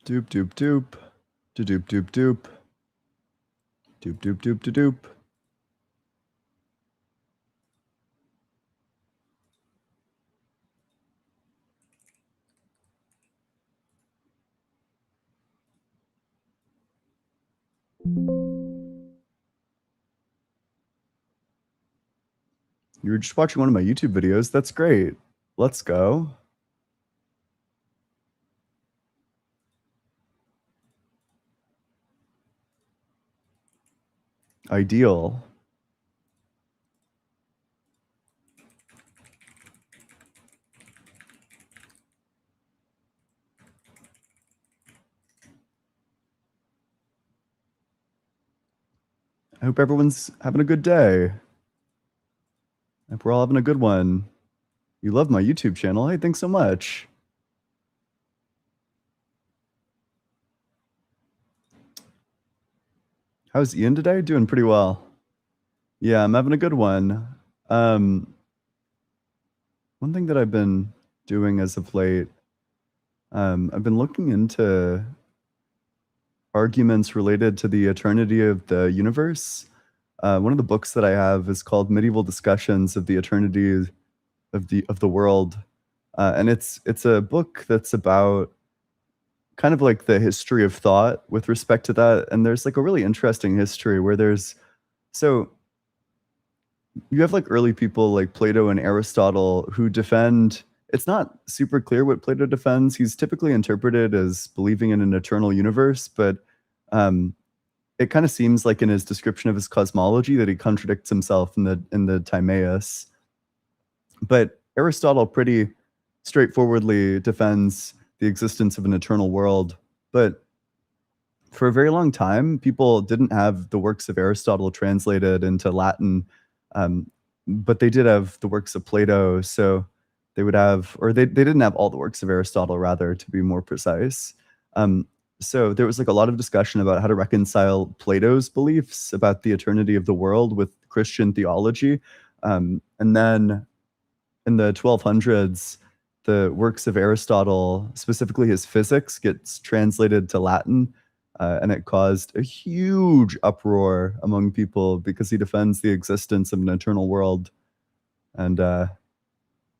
Doop doop doop. Doop doop doop. Doop doop doop doop. You were just watching one of my YouTube videos. That's great. Let's go. Ideal. I hope everyone's having a good day. I hope we're all having a good one. You love my YouTube channel. Hey, thanks so much. How's Ian today? Doing pretty well. Yeah, I'm having a good one. One thing that I've been doing as of late, I've been looking into arguments related to the eternity of the universe. One of the books that I have is called Medieval Discussions of the Eternity of the World, and it's a book that's about kind of like the history of thought with respect to that. And there's like a really interesting history where so you have like early people like Plato and Aristotle who defend. It's not super clear what Plato defends. He's typically interpreted as believing in an eternal universe, but um, it kind of seems like in his description of his cosmology that he contradicts himself in the Timaeus. But Aristotle pretty straightforwardly defends the existence of an eternal world. But for a very long time, people didn't have the works of Aristotle translated into Latin, but they did have the works of Plato. So they would have, or they didn't have all the works of Aristotle, rather, to be more precise. So there was like a lot of discussion about how to reconcile Plato's beliefs about the eternity of the world with Christian theology. And then in the 1200s, the works of Aristotle, specifically his physics, gets translated to Latin, and it caused a huge uproar among people because he defends the existence of an eternal world. And I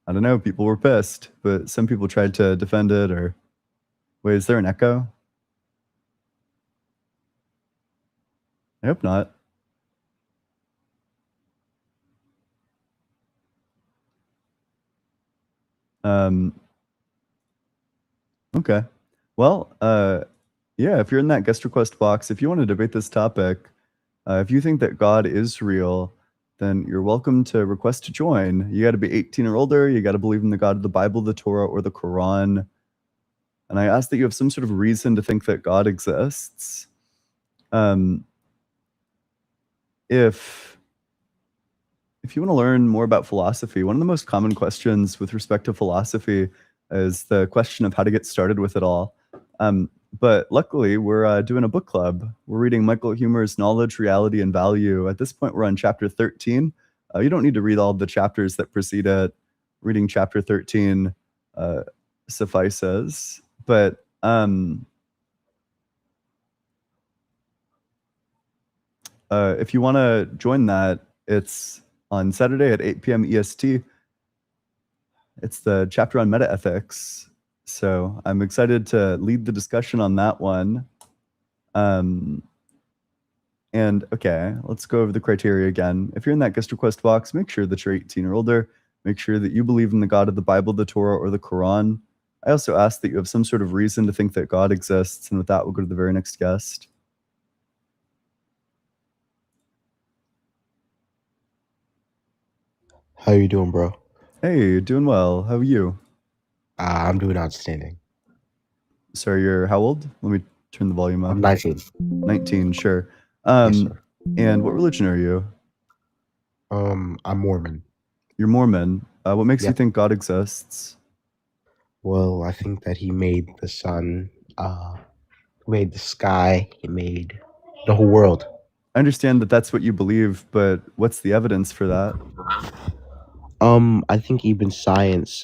don't know, people were pissed, but some people tried to defend it. Or wait, is there an echo? I hope not. Okay. Well, yeah, if you're in that guest request box, if you want to debate this topic, if you think that God is real, then you're welcome to request to join. You got to be 18 or older. You got to believe in the God of the Bible, the Torah, or the Quran. And I ask that you have some sort of reason to think that God exists. If you want to learn more about philosophy, one of the most common questions with respect to philosophy is the question of how to get started with it all. But luckily, we're doing a book club. We're reading Michael Huemer's Knowledge, Reality, and Value. At this point, we're on chapter 13. You don't need to read all the chapters that precede it. Reading chapter 13 suffices. But if you want to join that, it's on Saturday at 8 p.m. EST. It's the chapter on metaethics. So I'm excited to lead the discussion on that one. And okay, let's go over the criteria again. If you're in that guest request box, make sure that you're 18 or older. Make sure that you believe in the God of the Bible, the Torah, or the Quran. I also ask that you have some sort of reason to think that God exists. And with that, we'll go to the very next guest. How you doing, bro? Hey, doing well. How are you? I'm doing outstanding. Sorry, you're how old? Let me turn the volume up. I'm 19. 19, sure. Yes, sir. And what religion are you? I'm Mormon. You're Mormon. What makes you Yep. think God exists? Well, I think that he made the sun, made the sky, he made the whole world. I understand that that's what you believe, but what's the evidence for that? I think even science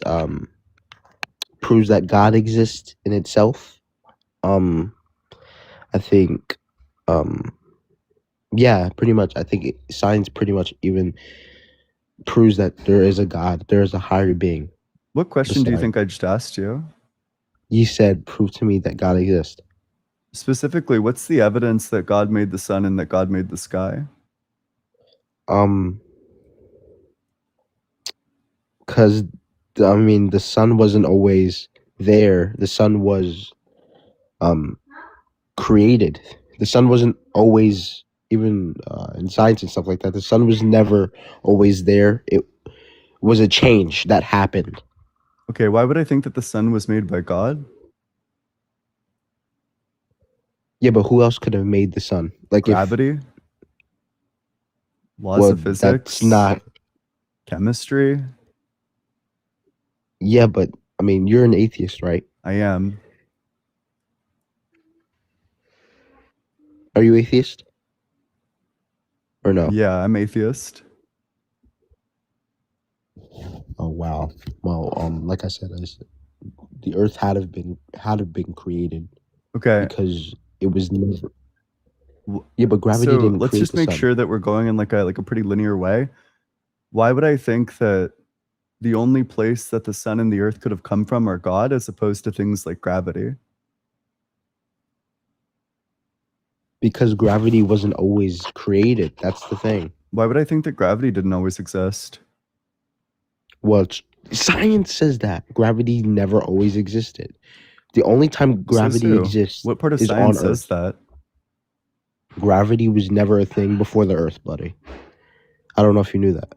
proves that God exists in itself. Um, I think, um, yeah, pretty much. I think science pretty much even proves that there is a God, there is a higher being What question do you beside. think I just asked you? You said, prove to me that God exists. Specifically, what's the evidence that God made the sun and that God made the sky? Um, because I mean, the sun wasn't always there. The sun was um created. The sun wasn't always even in science and stuff like that. The sun was never always there. It was a change that happened. Okay, why would I think that the sun was made by God? Yeah, but who else could have made the sun? Like if Gravity, laws well, of that's physics, not. chemistry. Yeah, but I mean, you're an atheist, right? I am. Are you atheist or no? Yeah, I'm atheist. Oh wow. Well, like I said, the Earth had have been created Okay. because it was never. w- Yeah, but gravity So didn't let's create just the make sun sure that we're going in like a pretty linear way. Why would I think that the only place that the sun and the earth could have come from are God as opposed to things like gravity? because gravity wasn't always created. That's the thing. Why would I think that gravity didn't always exist? Well, science says that gravity never always existed. The only time Says gravity who? exists What part of is on science says Earth. that? Gravity was never a thing before the Earth, buddy. I don't know if you knew that.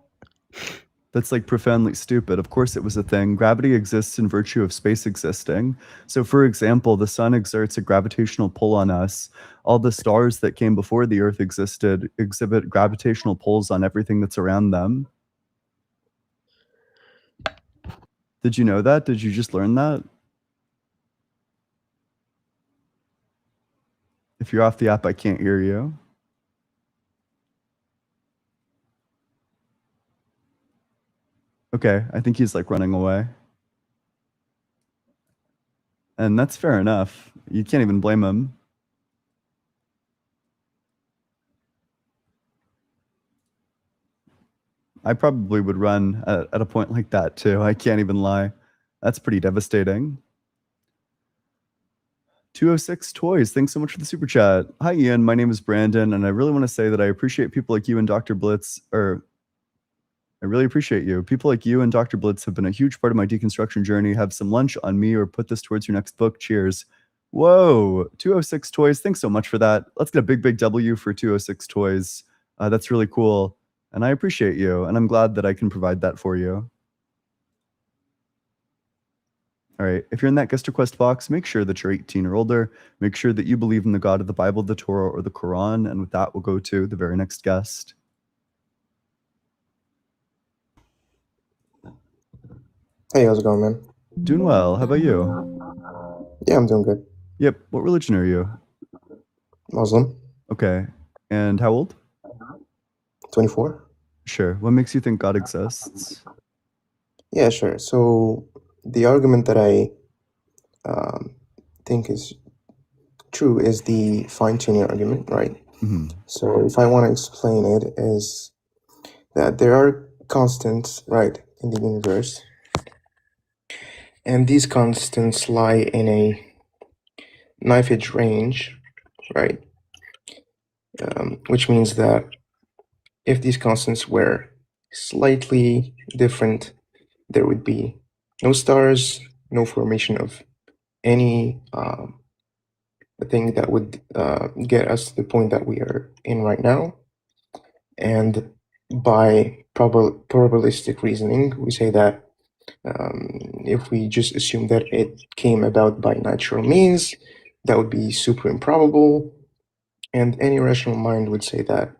That's like profoundly stupid. Of course, it was a thing. Gravity exists in virtue of space existing. So, for example, the sun exerts a gravitational pull on us. All the stars that came before the Earth existed exhibit gravitational pulls on everything that's around them. Did you know that? Did you just learn that? If you're off the app, I can't hear you. Okay, I think he's like running away. And that's fair enough. You can't even blame him. I probably would run at a point like that too. I can't even lie. That's pretty devastating. 206 Toys, thanks so much for the super chat. Hi, Ian. My name is Brandon, and I really want to say that I appreciate people like you and Dr. Blitz, or I really appreciate you. People like you and Dr. Blitz have been a huge part of my deconstruction journey. Have some lunch on me or put this towards your next book. Cheers. Whoa, 206 Toys, thanks so much for that. Let's get a big, big W for 206 Toys. That's really cool. And I appreciate you, and I'm glad that I can provide that for you. All right. If you're in that guest request box, make sure that you're 18 or older. Make sure that you believe in the God of the Bible, the Torah, or the Quran. And with that, we'll go to the very next guest. Hey, how's it going, man? Doing well. How about you? Yeah, I'm doing good. Yep. What religion are you? Muslim, Okay. And how old? 24. Sure. What makes you think God exists? Yeah, sure. So the argument that I um, think is true is the fine-tuning argument, right? Hmm. So if I want to explain it, is that there are constants, right, in the universe, and these constants lie in a knife-edge range, right? Which means that if these constants were slightly different, there would be no stars, no formation of any thing that would get us to the point that we are in right now. And by probabilistic reasoning, we say that if we just assume that it came about by natural means, that would be super improbable. And any rational mind would say that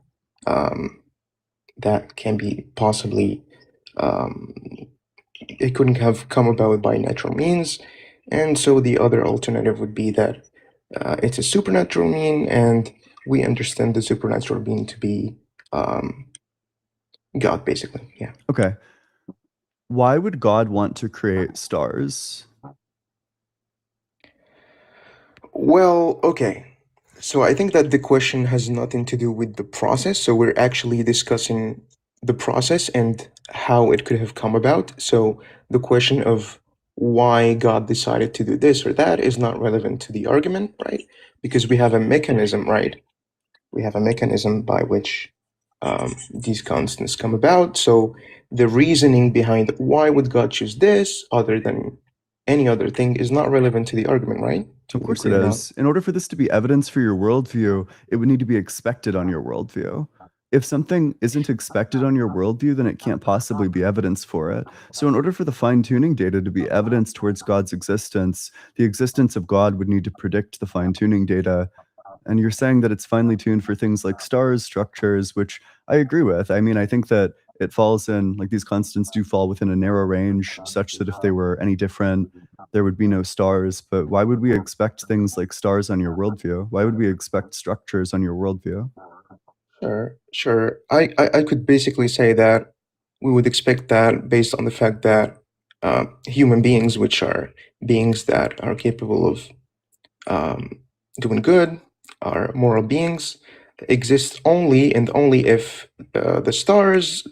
that can be possibly um, it couldn't have come about by natural means. And so the other alternative would be that it's a supernatural mean, and we understand the supernatural being to be God, basically. Yeah. Okay. Why would God want to create stars? Well, okay. So I think that the question has nothing to do with the process. So we're actually discussing the process and how it could have come about. So the question of why God decided to do this or that is not relevant to the argument, right? Because we have a mechanism, right? We have a mechanism by which these constants come about. So the reasoning behind why would God choose this other than any other thing is not relevant to the argument, right? Do Of we course it agree or not? is. In order for this to be evidence for your worldview, it would need to be expected on your worldview. If something isn't expected on your worldview, then it can't possibly be evidence for it. So, in order for the fine tuning data to be evidence towards God's existence, the existence of God would need to predict the fine tuning data. And you're saying that it's finely tuned for things like stars, structures, which I agree with. I mean, I think that it falls in, like, these constants do fall within a narrow range, such that if they were any different, there would be no stars. But why would we expect things like stars on your worldview? Why would we expect structures on your worldview? Sure, sure. I could basically say that we would expect that based on the fact that human beings, which are beings that are capable of um, doing good, are moral beings, exist only and only if the stars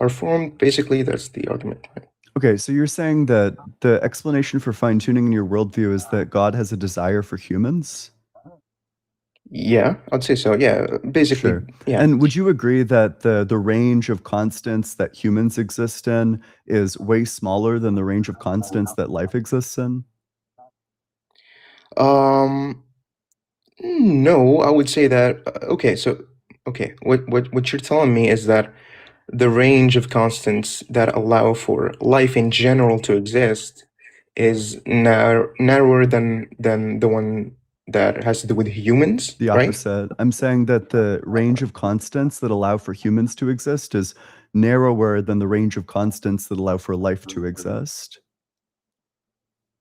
are formed. Basically, that's the argument. Right? Okay, so you're saying that the explanation for fine tuning in your worldview is that God has a desire for humans? Yeah, I'd say so. Yeah, basically, Sure. yeah. And would you agree that the range of constants that humans exist in is way smaller than the range of constants that life exists in? Um, no, I would say that okay, so okay, what you're telling me is that the range of constants that allow for life in general to exist is narrower than the one that has to do with humans, The right? opposite. I'm saying that the range of constants that allow for humans to exist is narrower than the range of constants that allow for life to exist.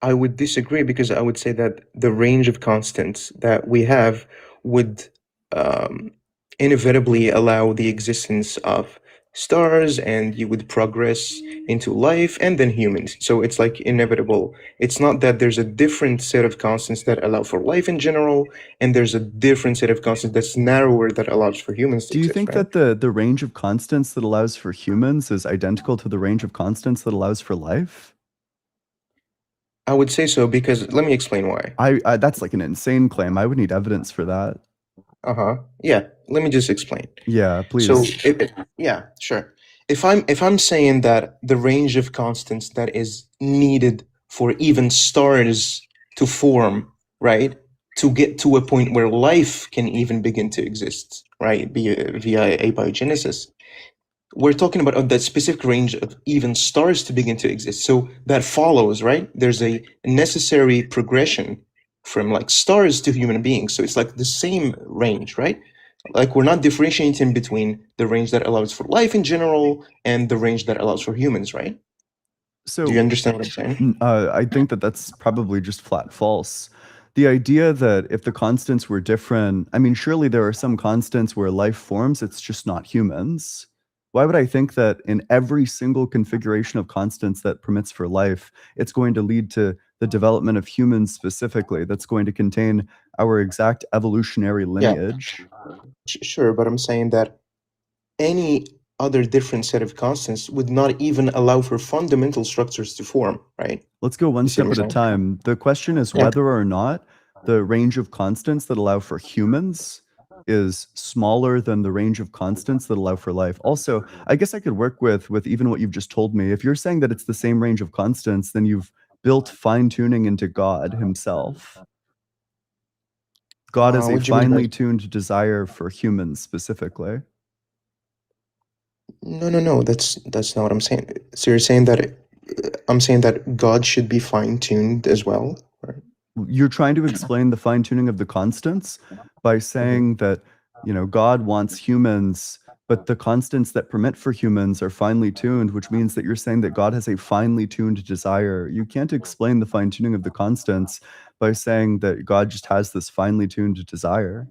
I would disagree because I would say that the range of constants that we have would um, inevitably allow the existence of stars, and you would progress into life and then humans. So it's like inevitable. It's not that there's a different set of constants that allow for life in general, and there's a different set of constants that's narrower that allows for humans to Do you exist, think right? that the range of constants that allows for humans is identical to the range of constants that allows for life? I would say so because let me explain why. I that's like an insane claim. I would need evidence for that. Uh-huh. Yeah, let me just explain. Yeah, So, please. yeah, sure. If I'm saying that the range of constants that is needed for even stars to form, right, to get to a point where life can even begin to exist, right, via abiogenesis, we're talking about that specific range of even stars to begin to exist. So that follows, right? There's a necessary progression from like stars to human beings. So it's like the same range, right? Like we're not differentiating between the range that allows for life in general and the range that allows for humans, right? Do you So understand what I'm saying? I think that that's probably just flat false. The idea that if the constants were different, I mean, surely there are some constants where life forms, it's just not humans. Why would I think that in every single configuration of constants that permits for life, it's going to lead to the development of humans specifically, that's going to contain our exact evolutionary Yeah, lineage? sure, but I'm saying that any other different set of constants would not even allow for fundamental structures to form, right? Let's go one You see step what at a I'm saying? time. The question is Yeah. whether or not the range of constants that allow for humans is smaller than the range of constants that allow for life. Also, I guess I could work with even what you've just told me. If you're saying that it's the same range of constants, then you've built fine tuning into God himself. God is a What do you mean by finely tuned desire for humans specifically. no, no, no? That's not what I'm saying. So you're saying that I'm saying that God should be fine-tuned as well, right? You're trying to explain the fine tuning of the constants by Mhm. saying that, God wants humans, but the constants that permit for humans are finely tuned, which means that you're saying that God has a finely tuned desire. You can't explain the fine tuning of the constants by saying that God just has this finely tuned desire.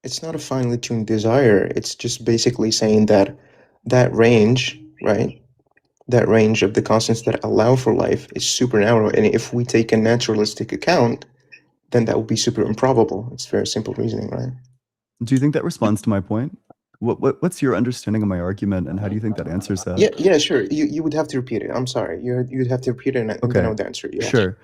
It's not a finely tuned desire. It's just basically saying that that range, right? that range of the constants that allow for life is super narrow. And if we take a naturalistic account, then that would be super improbable. It's very simple reasoning, right? Do you think that responds to my point? What's your understanding of my argument, and how do you think that answers that? Yeah, sure. You would have to repeat it. I'm sorry. You'd have to repeat it, and then I would answer. Yeah. Sure.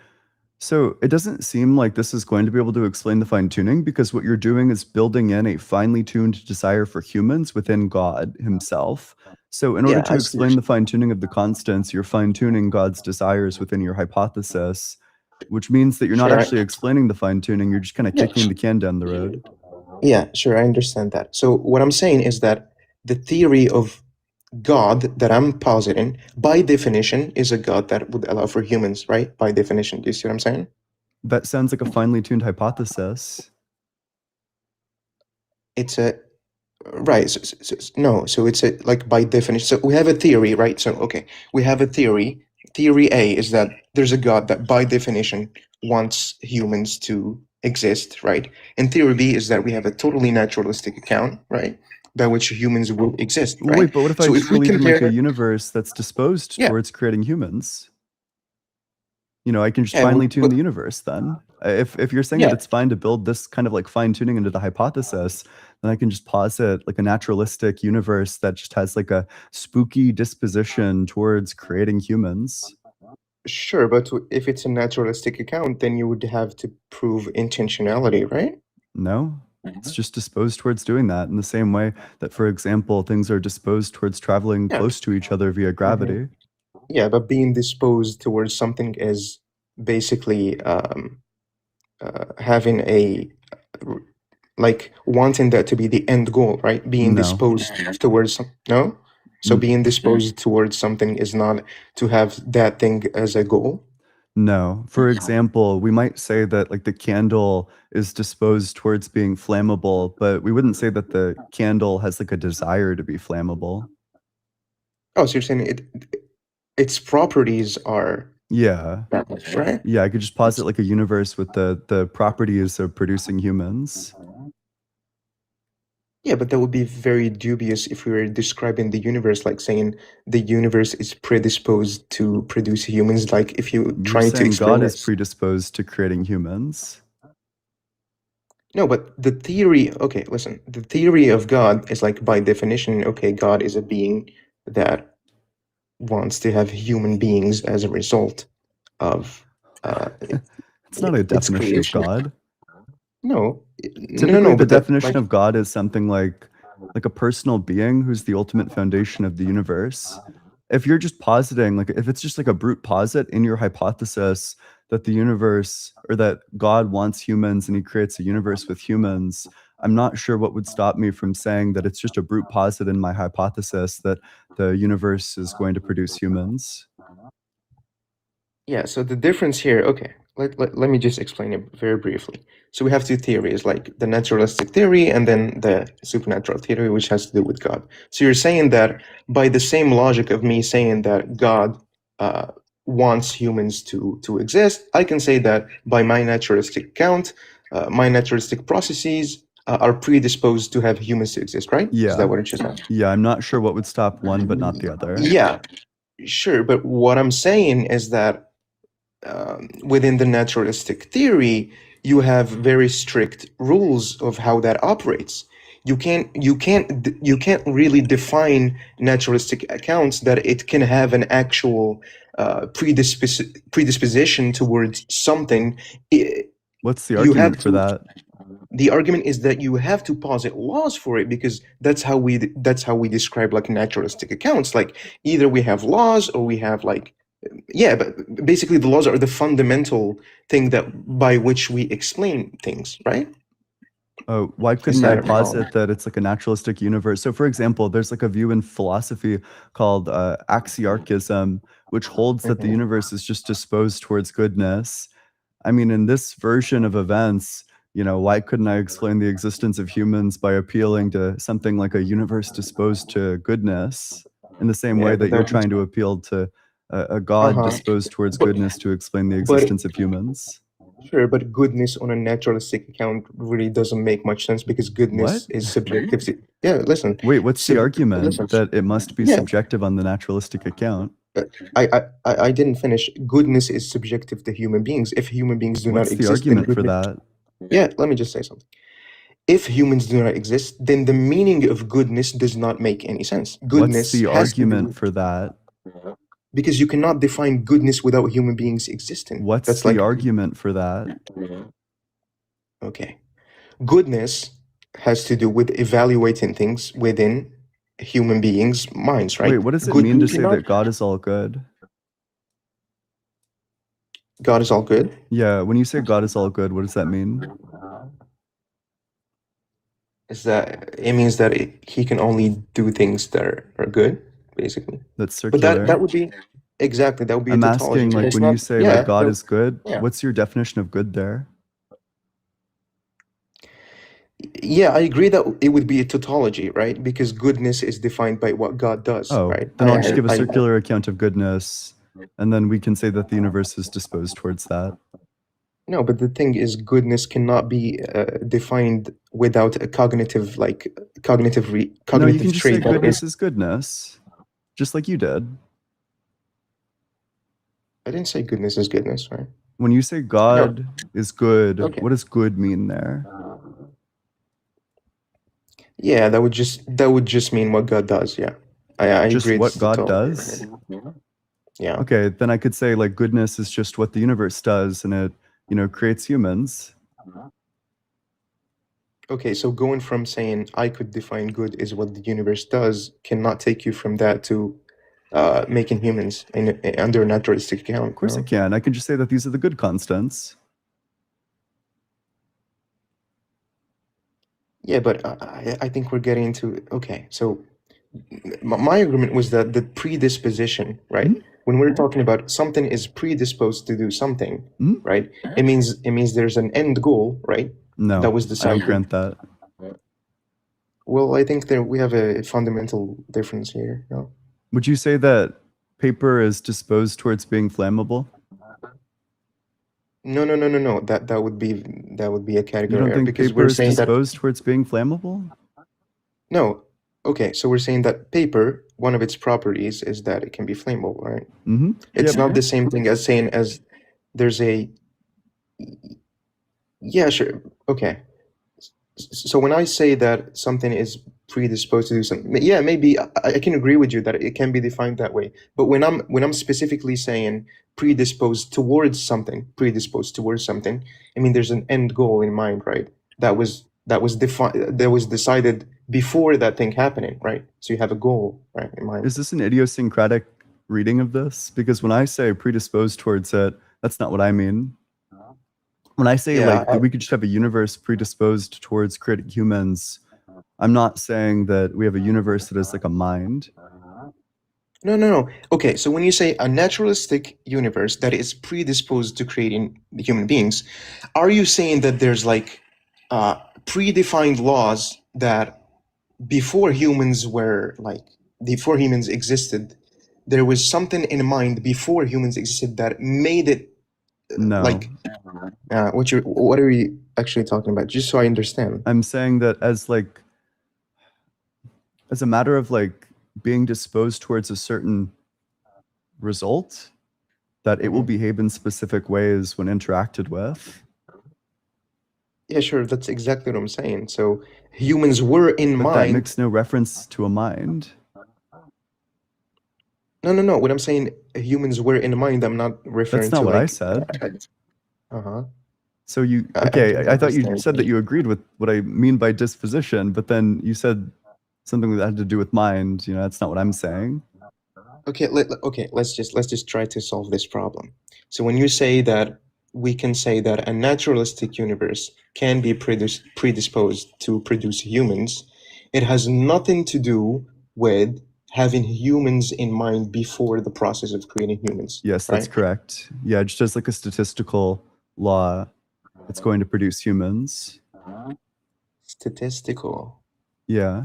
So it doesn't seem like this is going to be able to explain the fine tuning, because what you're doing is building in a finely tuned desire for humans within God himself. So in order to explain the fine tuning of the constants, you're fine tuning God's desires within your hypothesis, which means that you're not actually explaining the fine tuning. You're just kind of kicking the can down the road. Yeah, sure. I understand that. So what I'm saying is that the theory of God that I'm positing, by definition, is a God that would allow for humans, right? By definition. Do you see what I'm saying? That sounds like a finely tuned hypothesis. It's a right. So it's a, like, by definition. So we have a theory, right? So okay, we have a theory. Theory A is that there's a God that by definition wants humans to exist, right? And theory B is that we have a totally naturalistic account, right, by which humans will exist, right? Wait, but what if I just believe in like a universe that's disposed towards creating humans? You know, I can just finely tune the universe then. If you're saying that it's fine to build this kind of like fine tuning into the hypothesis, then I can just posit like a naturalistic universe that just has like a spooky disposition towards creating humans. Sure, but if it's a naturalistic account, then you would have to prove intentionality, right? No, it's just disposed towards doing that in the same way that, for example, things are disposed towards traveling close to each other via gravity. Yeah, but being disposed towards something is basically having a, like, wanting that to be the end goal, right? Being disposed towards no? So being disposed towards something is not to have that thing as a goal? No. For example, we might say that like the candle is disposed towards being flammable, but we wouldn't say that the candle has like a desire to be flammable. Oh, so you're saying its properties are right? Yeah, I could just posit like a universe with the properties of producing humans. Yeah, but that would be very dubious if we were describing the universe, like saying the universe is predisposed to produce humans. Like if you try to explain God is predisposed to creating humans. No, but the theory, okay, listen, the theory of God is like, by definition, okay, God is a being that wants to have human beings as a result of it's not a definition of God. No. Typically, the definition of God is something like a personal being who's the ultimate foundation of the universe. If you're just positing, like if it's just like a brute posit in your hypothesis that the universe, or that God wants humans and he creates a universe with humans, I'm not sure what would stop me from saying that it's just a brute posit in my hypothesis that the universe is going to produce humans. Yeah, so the difference here, okay, let me just explain it very briefly. So we have two theories, like the naturalistic theory and then the supernatural theory, which has to do with God. So you're saying that by the same logic of me saying that God wants humans to exist, I can say that by my naturalistic account, my naturalistic processes are predisposed to have humans to exist, right? Yeah. Is that what it should say? Yeah, I'm not sure what would stop one but not the other. Yeah, sure. But what I'm saying is that within the naturalistic theory, you have very strict rules of how that operates. You can't really define naturalistic accounts that it can have an actual predisposition towards something. What's the argument for that? The argument is that you have to posit laws for it, because that's how we describe like naturalistic accounts. Like either we have laws or we have like, yeah, but basically the laws are the fundamental thing that by which we explain things, right? Oh, why couldn't I posit that it's like a naturalistic universe? So for example, there's like a view in philosophy called axiarchism, which holds that the universe is just disposed towards goodness. I mean, in this version of events, you know, why couldn't I explain the existence of humans by appealing to something like a universe disposed to goodness, in the same way that you're trying to appeal to a God disposed towards goodness to explain the existence of humans? Sure, but goodness on a naturalistic account really doesn't make much sense, because goodness is subjective. Yeah, listen. Wait, what's the argument that it must be subjective on the naturalistic account? I didn't finish. Goodness is subjective to human beings. If human beings do What's not the exist, then argument for goodness. that? Yeah, let me just say something. If humans do not exist, then the meaning of goodness does not make any sense. What's Goodness the has to argument do, for that? because you cannot define goodness without human beings existing. What's That's the like, argument for that? okay. Goodness has to do with evaluating things within human beings' minds, right? Wait, what does it Good mean to you say cannot- that God is all good? God is all good? Yeah, when you say God is all good, what does that mean? Is that it means that he can only do things that are good, basically. That's But circular. that would be exactly, that would be I'm a tautology. asking, but like, it's when not- you say yeah, like God no, is good, yeah. what's your definition of good there? Yeah, I agree that it would be a tautology, right? Because goodness is defined by what God does, Oh, right? then I'll just give a I- circular account of goodness, and then we can say that the universe is disposed towards that. No, but the thing is, goodness cannot be defined without a cognitive, like cognitive No, you cognitive can just say trait. that goodness is- is goodness, just like you did. I didn't say goodness is goodness, right? When you say God is good, Okay. what does good mean there? Yeah, that would just mean what God does. Yeah, I Just agree. what it's God tautology. does? Yeah. Okay, then I could say like goodness is just what the universe does, and it, creates humans. Okay, so going from saying I could define good is what the universe does cannot take you from that to making humans under a naturalistic account. Of course no? it can. I can just say that these are the good constants. Yeah, but I think we're getting into okay. So my argument was that the predisposition, right? Mhm. When we're talking about something is predisposed to do something, Mhm. right? It means there's an end goal, right? No, That was I don't decided. grant that. Well, I think that we have a fundamental difference here. No? Would you say that paper is disposed towards being flammable? No. That would be a You category don't error think because paper we're is saying that disposed towards being flammable? no. Okay, so we're saying that paper, one of its properties is that it can be flammable, right? Mm-hmm. It's not the same thing as saying as there's a yeah, sure. Okay. So when I say that something is predisposed to do something, yeah, maybe I can agree with you that it can be defined that way. But when I'm specifically saying predisposed towards something, I mean there's an end goal in mind, right? That was defined, that was decided before that thing happening, right? So you have a goal, right, in mind. Is this an idiosyncratic reading of this? Because when I say predisposed towards it, that's not what I mean. When I say Yeah, that we could just have a universe predisposed towards creating humans, I'm not saying that we have a universe that is like a mind. No. Okay, so when you say a naturalistic universe that is predisposed to creating human beings, are you saying that there's like predefined laws that before humans existed, there was something in mind before humans existed that made it No. like what are we actually talking about? Just so I understand. I'm saying that as a matter of like being disposed towards a certain result, that it will behave in specific ways when interacted with. Yeah, sure, that's exactly what I'm saying. So humans were in But that mind. makes no reference to a mind. No. What I'm saying, humans were in mind. I'm not referring That's not to what I like. said. Uh-huh. So you I okay? don't I thought you understand. said that you agreed with what I mean by disposition, but then you said something that had to do with mind. That's not what I'm saying. Okay, let's just try to solve this problem. So when you say that we can say that a naturalistic universe can be predisposed to produce humans, it has nothing to do with having humans in mind before the process of creating humans. Yes, that's right? correct. Yeah, just as like a statistical law, it's going to produce humans. Statistical. Yeah.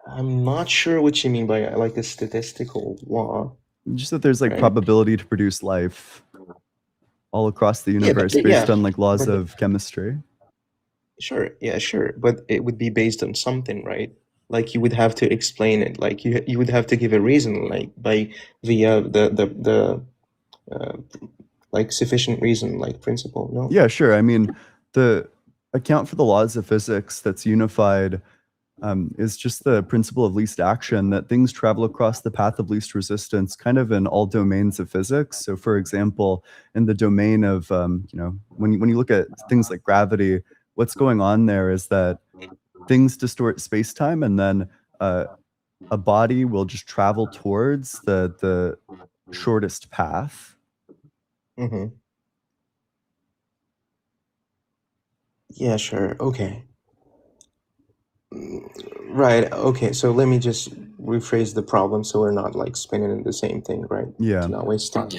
I'm not sure what you mean by like a statistical law. Just that there's like Right. probability to produce life all across the universe based on like laws but- of chemistry. Sure, yeah, sure. But it would be based on something, right? like you would have to explain it, like you would have to give a reason, like by the uh, like sufficient reason, like principle. No. Yeah, sure. I mean, the account for the laws of physics that's unified is just the principle of least action, that things travel across the path of least resistance, kind of in all domains of physics. So, for example, in the domain of, when you look at things like gravity, what's going on there is that things distort space-time, and then a body will just travel towards the shortest path. Mm-hmm. Yeah, sure. Okay. Right. Okay. So let me just rephrase the problem so we're not like spinning in the same thing, right? Yeah. To not waste time.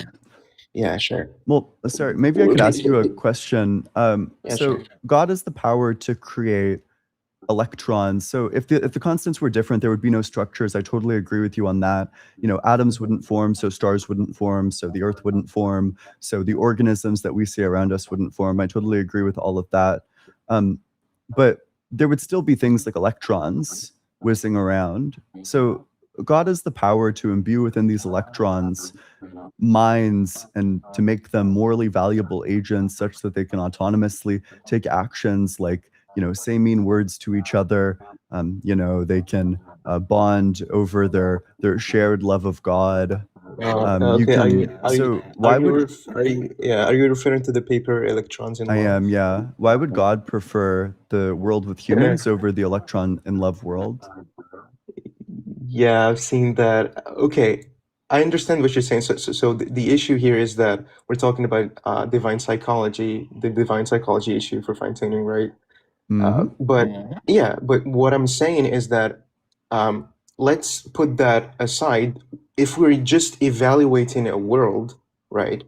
Yeah, sure. Well, sorry, maybe I could Okay, ask you a question. Yeah, So sure. God has the power to create electrons. So if the constants were different, there would be no structures. I totally agree with you on that. Atoms wouldn't form, so stars wouldn't form, so the Earth wouldn't form, so the organisms that we see around us wouldn't form. I totally agree with all of that. But there would still be things like electrons whizzing around. So God has the power to imbue within these electrons minds and to make them morally valuable agents such that they can autonomously take actions like, say mean words to each other. They can bond over their shared love of God. You Okay. can. So why would Are you referring to the paper Electrons in I Love? am? Yeah. Why would God prefer the world with humans over the electron in love world? Yeah, I've seen that. Okay, I understand what you're saying. So the issue here is that we're talking about divine psychology, the divine psychology issue for fine tuning, right? Hmm. But yeah, but what I'm saying is that um, let's put that aside. If we're just evaluating a world, right?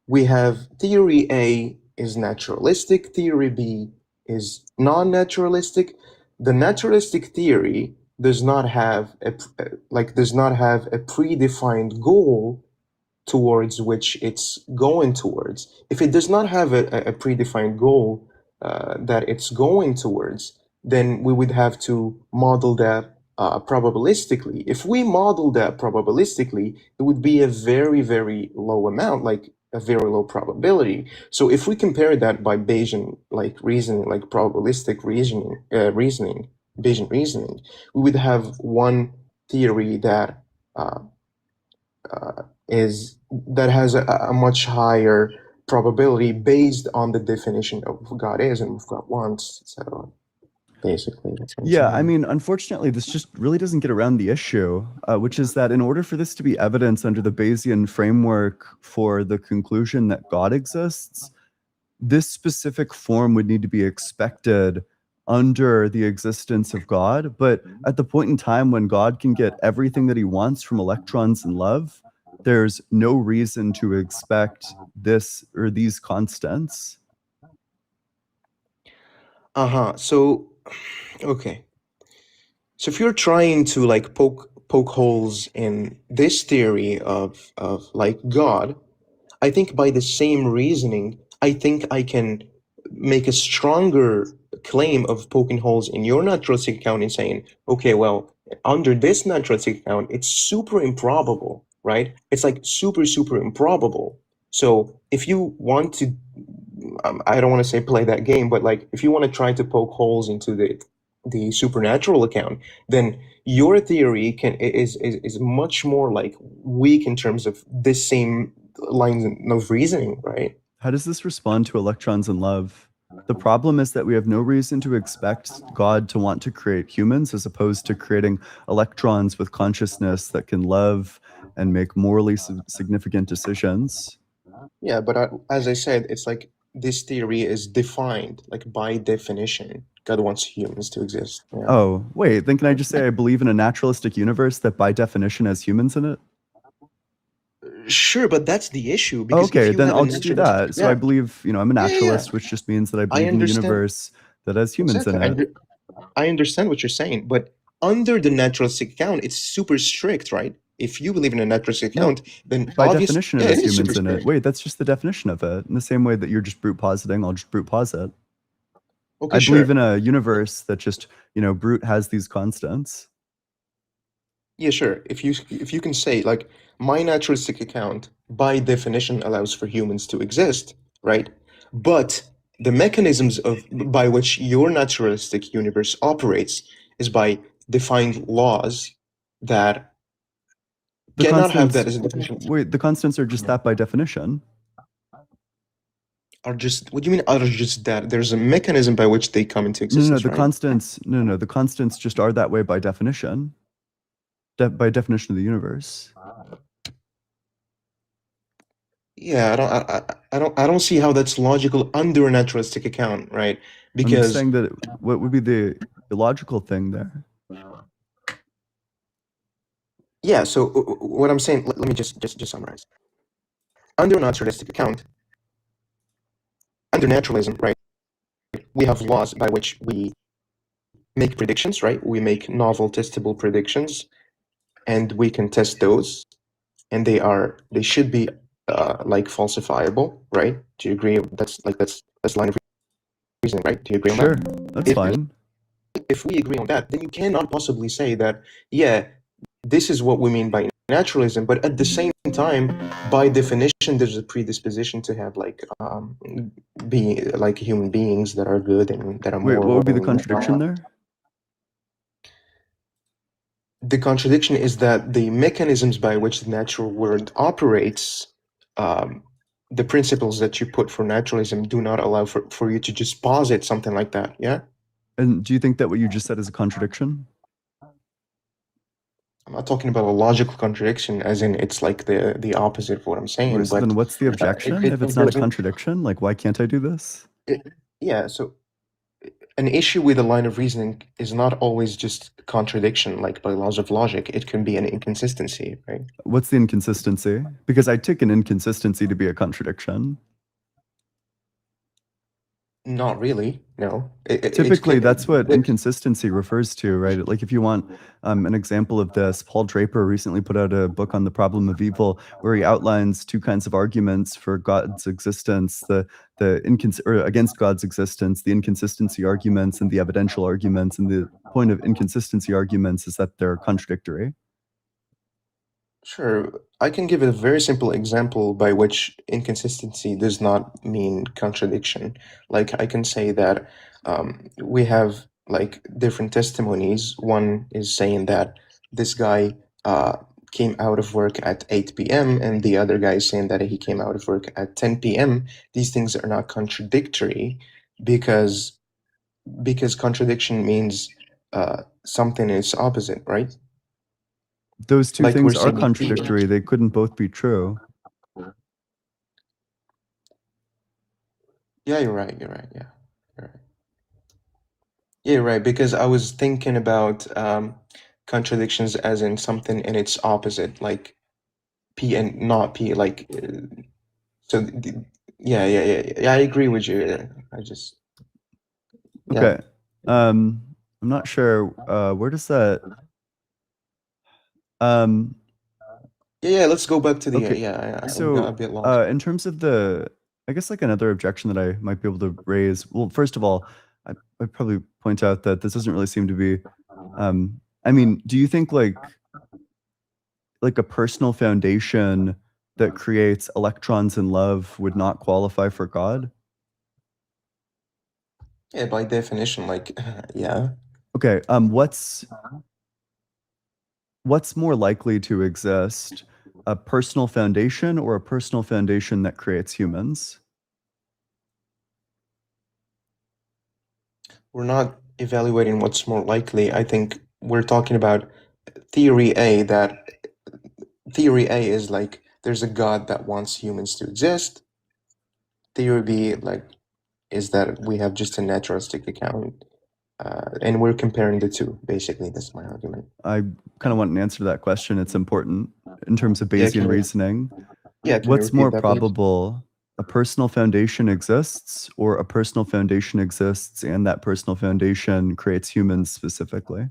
We have theory A is naturalistic, theory B is non-naturalistic. The naturalistic theory does not have a predefined goal towards which it's going towards. If it does not have a predefined goal that it's going towards, then we would have to model that probabilistically. If we model that probabilistically, it would be a very, very low amount, like a very low probability. So if we compare that by Bayesian like reasoning, like probabilistic Bayesian reasoning, we would have one theory that uh, is that has a much higher probability based on the definition of who God is and what God wants, etc. Basically, that's what I'm Yeah, I saying. mean, unfortunately, this just really doesn't get around the issue, which is that in order for this to be evidence under the Bayesian framework for the conclusion that God exists, this specific form would need to be expected under the existence of God. But at the point in time when God can get everything that he wants from electrons and love, there's no reason to expect this or these constants. So, okay. So if you're trying to like poke holes in this theory of like God, I think by the same reasoning, I think I can make a stronger claim of poking holes in your naturalistic account and saying, okay, well, under this naturalistic account, it's super improbable, right? It's like super, super improbable. So if you want to, I don't want to say play that game, but like if you want to try to poke holes into the supernatural account, then your theory is much more like weak in terms of this same lines of reasoning, right? How does this respond to electrons and love? The problem is that we have no reason to expect God to want to create humans as opposed to creating electrons with consciousness that can love and make morally significant decisions. Yeah, but as I said, it's like this theory is defined, like by definition. God wants humans to exist. Yeah. Oh, wait, then can I just say I believe in a naturalistic universe that by definition has humans in it? Sure, but that's the issue because if Okay, you then have a I'll just do that. So I yeah, believe, I'm a yeah, yeah, yeah. naturalist, which just means that I I believe in a understand universe that has humans in exactly. it. I understand what you're saying, but under the naturalistic account, it's super strict, right? If you believe in a naturalistic No, account, then by obviously, definition, it yeah, has it is super humans in it. strict. Wait, that's just the definition of it. In the same way that you're just brute positing, I'll just brute posit. Okay, I believe sure. in a universe that just, brute has these constants. Yeah, sure. If you can say like my naturalistic account by definition allows for humans to exist, right? But the mechanisms of by which your naturalistic universe operates is by defined laws that The cannot have constants, that as a definition. wait, the constants are just that by definition. Are just what do you mean are just that? There's a mechanism by which they come into No, no, existence, the right? constants, no, the constants just are that way by definition. By definition of the universe. Yeah, I don't see how that's logical under a naturalistic account, right? I'm Because saying that what would be the illogical thing there? yeah, so what I'm saying, let me just summarize. Under a naturalistic account, under naturalism, right, we have laws by which we make predictions, right? We make novel testable predictions, and we can test those, and they should be like falsifiable, right? Do you agree? That's line of reasoning, right? Do you agree on Sure, that? that's fine. If we agree on that, then you cannot possibly say that, yeah, this is what we mean by naturalism, but at the same time, by definition, there's a predisposition to have like be like human beings that are good and that are Wait, moral. what would be the contradiction there? The contradiction is that the mechanisms by which the natural world operates, the principles that you put for naturalism do not allow for you to just posit something like that, yeah? And do you think that what you just said is a contradiction? I'm not talking about a logical contradiction, as in it's like the opposite of what I'm saying. Wait, so But then what's the objection? If it's not a contradiction, like why can't I do this? Yeah, so an issue with a line of reasoning is not always just contradiction, like by laws of logic. It can be an inconsistency, right? What's the inconsistency? Because I take an inconsistency to be a contradiction. Not really, no. Typically, that's what inconsistency refers to, right? Like if you want an example of this, Paul Draper recently put out a book on the problem of evil where he outlines two kinds of arguments for God's existence, or against God's existence, the inconsistency arguments and the evidential arguments. And the point of inconsistency arguments is that they're contradictory. Sure. I can give a very simple example by which inconsistency does not mean contradiction. Like I can say that we have like different testimonies. One is saying that this guy came out of work at 8 p.m. and the other guy is saying that he came out of work at 10 p.m. These things are not contradictory because contradiction means something is opposite, right? Those two Like things we're are saying- contradictory. They couldn't both be true. Yeah, you're right. You're right. Yeah, you're right. Yeah, you're right. Because I was thinking about contradictions as in something in its opposite, like P and not P. Like yeah. I agree with you. I just Okay. I'm not sure. Where does that? Yeah. Let's go back to the Okay. yeah. I got a So, bit lost. in terms of I guess like another objection that I might be able to raise. Well, first of all, I'd probably point out that this doesn't really seem to be. I mean, do you think like a personal foundation that creates electrons in love would not qualify for God? Yeah, by definition, like yeah. Okay. What's more likely to exist, a personal foundation or a personal foundation that creates humans? We're not evaluating what's more likely. I think we're talking about theory A, that theory A is like there's a God that wants humans to exist. Theory B like is that we have just a naturalistic account, and we're comparing the two. Basically, that's my argument. I kind of want an answer to that question. It's important in terms of Yeah, Bayesian reasoning. Yeah, can you What's repeat more that, please? probable? A personal foundation exists, or a personal foundation exists and that personal foundation creates humans specifically?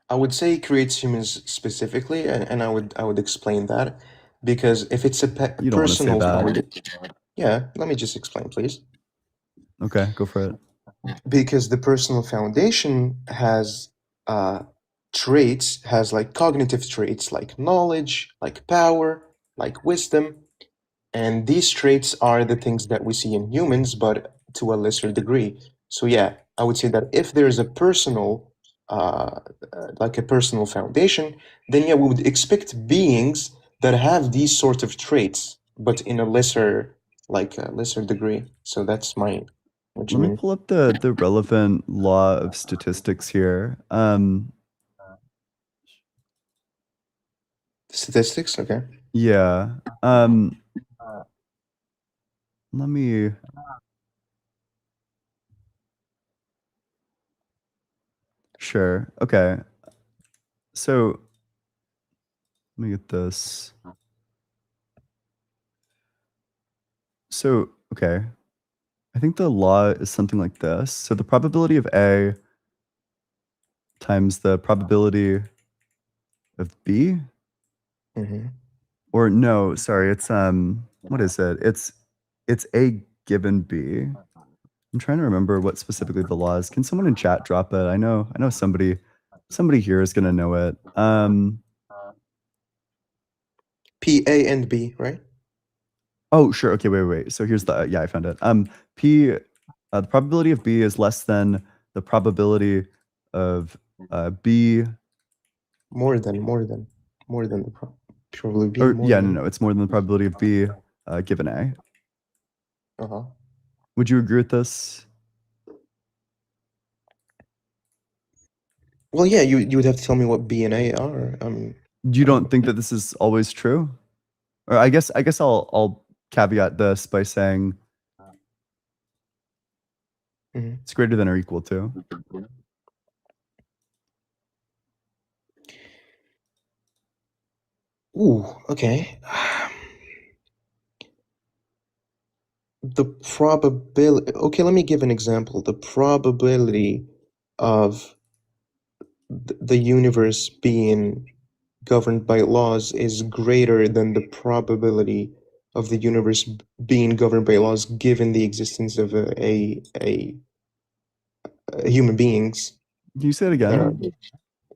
I would say it creates humans specifically, and I would explain that, because if it's a You don't want to say personal that. yeah, let me just explain, please. Okay, go for it. Because the personal foundation has traits, has like cognitive traits like knowledge, like power, like wisdom, and these traits are the things that we see in humans, but to a lesser degree. So yeah, I would say that if there's a personal, like a personal foundation, then yeah, we would expect beings that have these sort of traits, but in a lesser, like a lesser degree. So that's my, what you Let me mean? pull up the relevant law of statistics here. Statistics, okay. Yeah. Let me. Sure. Okay. So let me get this. So, okay. I think the law is something like this. So the probability of A times the probability of B, Mm-hmm. or no, sorry, it's what is it? It's A given B. I'm trying to remember what specifically the law is. Can someone in chat drop it? I know somebody here is gonna know it. P, A, and B, right? Oh, sure. Okay, wait. So here's the yeah, I found it. P, the probability of B is less than the probability of B, More than the probably B, or more yeah, than. no, it's more than the probability of B given A. Uh-huh. Would you agree with this? Well, yeah, you would have to tell me what B and A are. You don't think that this is always true? Or I guess I'll caveat this by saying Mhm. it's greater than or equal to. Ooh, okay. The probability. Okay, let me give an example. The probability of the universe being governed by laws is greater than the probability of the universe being governed by laws given the existence of a human beings. Can you say it Uh, again?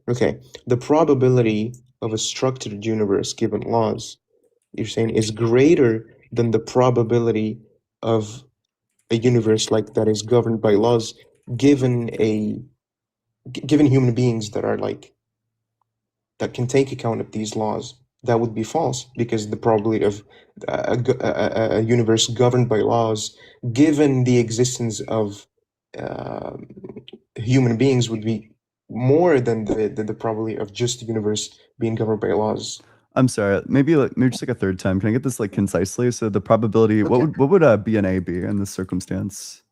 okay, the probability of a structured universe given laws, you're saying, is greater than the probability of a universe like that is governed by laws given given human beings that are like that can take account of these laws. That would be false because the probability of a universe governed by laws given the existence of uh, human beings would be more than the probability of just the universe being governed by laws. I'm sorry. Maybe just like a third time. Can I get this like concisely? So the probability. Okay. What would B and A be in this circumstance?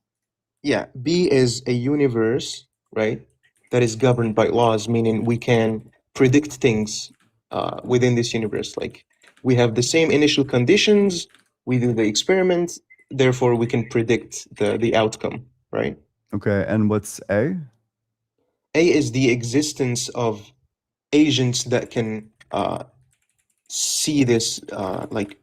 Yeah, B is a universe, right, that is governed by laws, meaning we can predict things within this universe. Like we have the same initial conditions, we do the experiment, therefore we can predict the outcome, right? Okay, and what's A? A is the existence of agents that can see this, like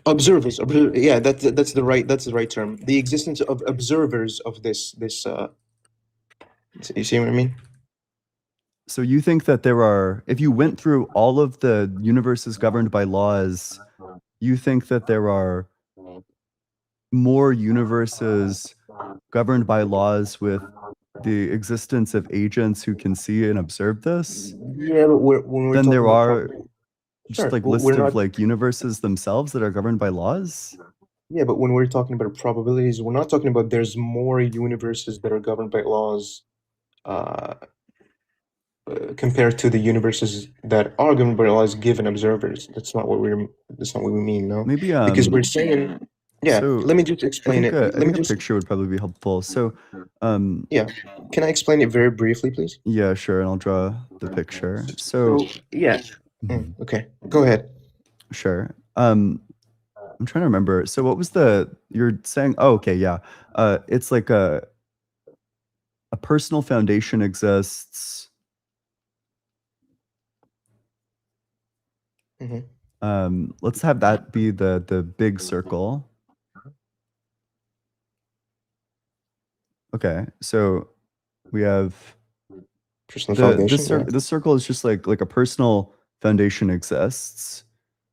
observers. Yeah, that's the right term. The existence of observers of this. You see what I mean? So you think that there are, if you went through all of the universes governed by laws, you think that there are more universes governed by laws with the existence of agents who can see and observe this Yeah, but when we're than talking there about are probability, just sure, like we're list not. of like universes themselves that are governed by laws? Yeah, but when we're talking about probabilities, we're not talking about there's more universes that are governed by laws uh, compared to the universes that are governed by laws given observers. That's not what we mean, no? Maybe Because we're saying, yeah. so Let me just I explain think it. I Let me think a just, picture would probably be helpful. So yeah. Can I explain it very briefly, please? yeah, sure, and I'll draw the picture. So, So yeah. Okay, go ahead. sure. I'm trying to remember. So what was you're saying, oh, okay, yeah. It's like a personal foundation exists. Mhm. Let's have that be the big circle. Okay, so we have Personal foundation. This circle is just like a personal foundation exists.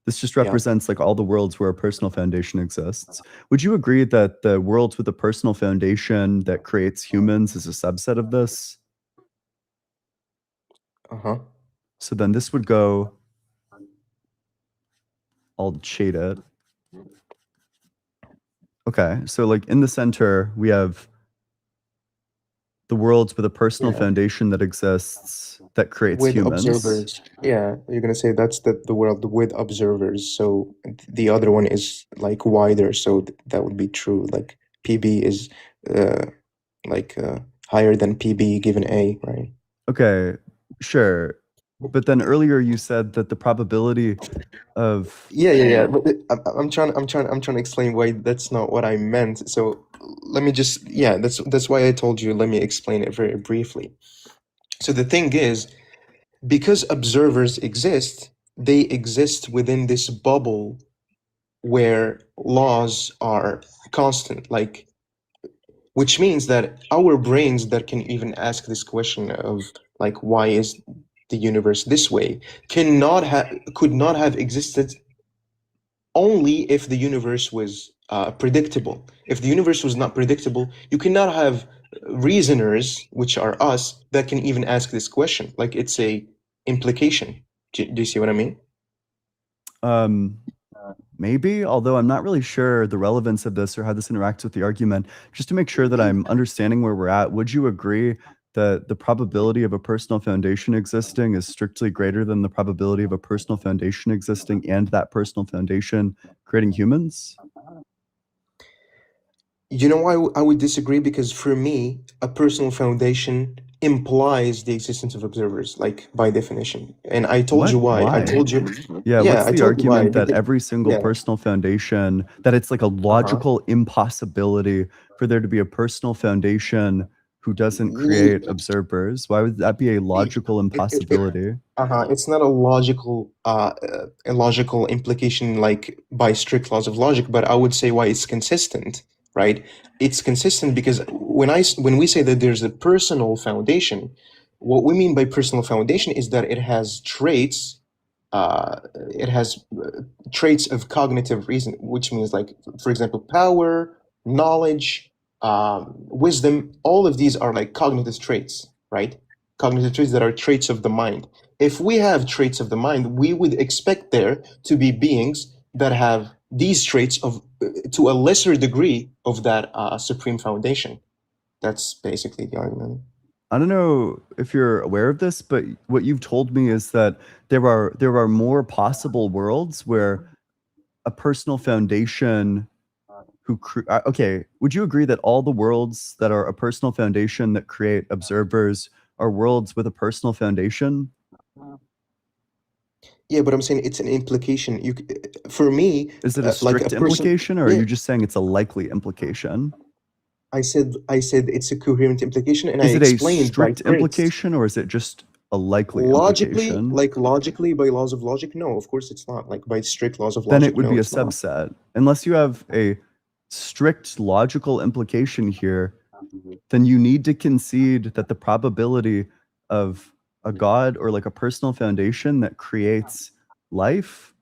This just represents like all the worlds where a personal foundation exists. Would you agree that the worlds with a personal foundation that creates humans is a subset of this? Uh-huh. So then this would go, I'll shade it. Okay, so like in the center, we have the worlds with a personal foundation that exists that creates With humans. observers. Yeah, you're gonna say that's the world with observers. So the other one is like wider. So that would be true. Like PB is like higher than PB given A, right? Okay, sure. But then earlier you said that the probability of Yeah. But I'm trying to explain why that's not what I meant. So let me just that's why I told you. Let me explain it very briefly. So the thing is, because observers exist, they exist within this bubble where laws are constant, like, which means that our brains that can even ask this question of like why is the universe this way could not have existed only if the universe was predictable. If the universe was not predictable, you cannot have reasoners, which are us, that can even ask this question. Like it's a implication. Do you see what I mean? Maybe, although I'm not really sure the relevance of this or how this interacts with the argument. Just to make sure that I'm understanding where we're at, would you agree that the probability of a personal foundation existing is strictly greater than the probability of a personal foundation existing and that personal foundation creating humans? You know why I would disagree? Because for me, a personal foundation implies the existence of observers, like by definition. And I told you why. I told you. Yeah, what's I the told you why. argument that Because, every single personal foundation, that it's like a logical impossibility for there to be a personal foundation who doesn't create observers? Why would that be a logical impossibility? It's not a logical implication like by strict laws of logic, but I would say why it's consistent, right? It's consistent because when we say that there's a personal foundation, what we mean by personal foundation is that it has traits, uh, it has traits of cognitive reason, which means like, for example, power, knowledge, wisdom. All of these are like cognitive traits, right? Cognitive traits that are traits of the mind. If we have traits of the mind, we would expect there to be beings that have these traits of to a lesser degree of that supreme foundation. That's basically the argument. I don't know if you're aware of this, but what you've told me is that there are more possible worlds where a personal foundation okay, would you agree that all the worlds that are a personal foundation that create observers are worlds with a personal foundation? Yeah, but I'm saying it's an implication. For me, Is it a like a strict person. implication, or are Yeah, you just saying it's a likely implication? I said it's a coherent implication, and I Is it a explained by strict traits. implication, or is it just a likely Logically, implication? like logically by laws of logic, no, of course it's not. Like by strict laws of Then it logic, would no, be a it's not. subset. Unless you have a strict logical implication here, then you need to concede that the probability of a god or like a personal foundation that creates life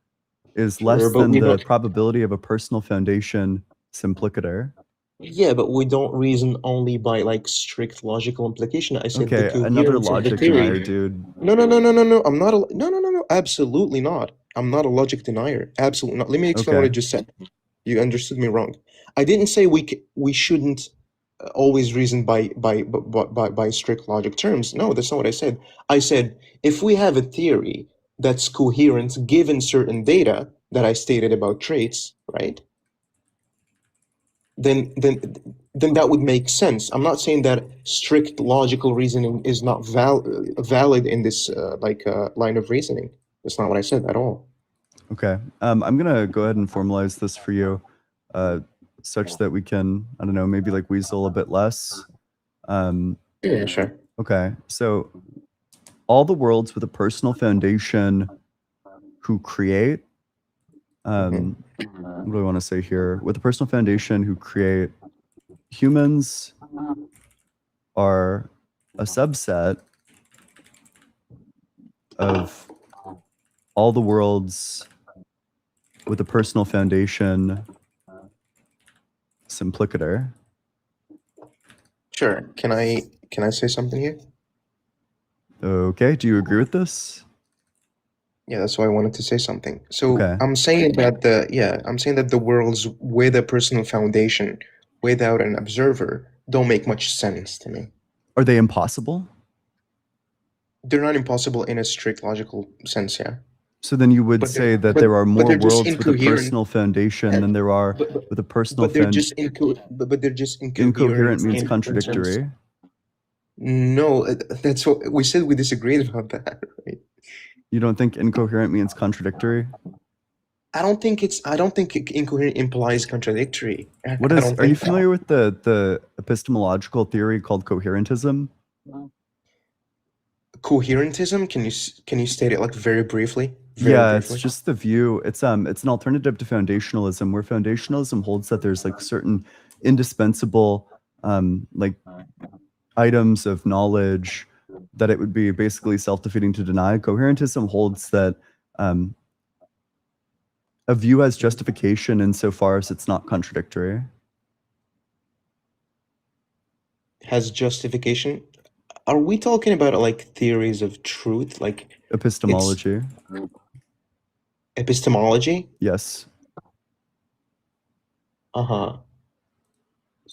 is Sure, less but than we the don't. probability of a personal foundation simplicator. Yeah, but we don't reason only by like strict logical implication. I said the Okay, another coherence of the logic theory. denier, dude. No. I'm not a no. Absolutely not. I'm not a logic denier. Absolutely not. Let me explain what I Okay. just said. You understood me wrong. I didn't say we shouldn't always reason by strict logic terms. No, that's not what I said. I said if we have a theory that's coherent given certain data that I stated about traits, right? Then that would make sense. I'm not saying that strict logical reasoning is not valid in this line of reasoning. That's not what I said at all. Okay. I'm gonna go ahead and formalize this for you, such that we can, I don't know, maybe like weasel a bit less. Yeah, sure. Okay. So all the worlds with a personal foundation who create, what do I want to say here? With a personal foundation who create humans are a subset of all the worlds with a personal foundation simplicator. Sure. Can I say something here? Okay, do you agree with this? Yeah, that's why I wanted to say something. So Okay. I'm saying that the worlds with a personal foundation without an observer don't make much sense to me. Are they impossible? They're not impossible in a strict logical sense, yeah. So then you would But say they're that but, there are but more they're just worlds with a incoherent. personal foundation than there are But, with a personal but they're foundation. just but they're just Incoherent means in terms- contradictory. No, that's what we said. We disagreed about that, right? You don't think incoherent means contradictory? I don't think incoherent implies contradictory. What I is? don't Are you think that. familiar with the epistemological theory called coherentism? Coherentism? Can you state it like very briefly? Yeah, it's just the view. It's an alternative to foundationalism, where foundationalism holds that there's like certain indispensable like items of knowledge that it would be basically self-defeating to deny. Coherentism holds that a view has justification insofar as it's not contradictory. Has justification. Are we talking about like theories of truth, like Epistemology. epistemology? Yes. Uh-huh.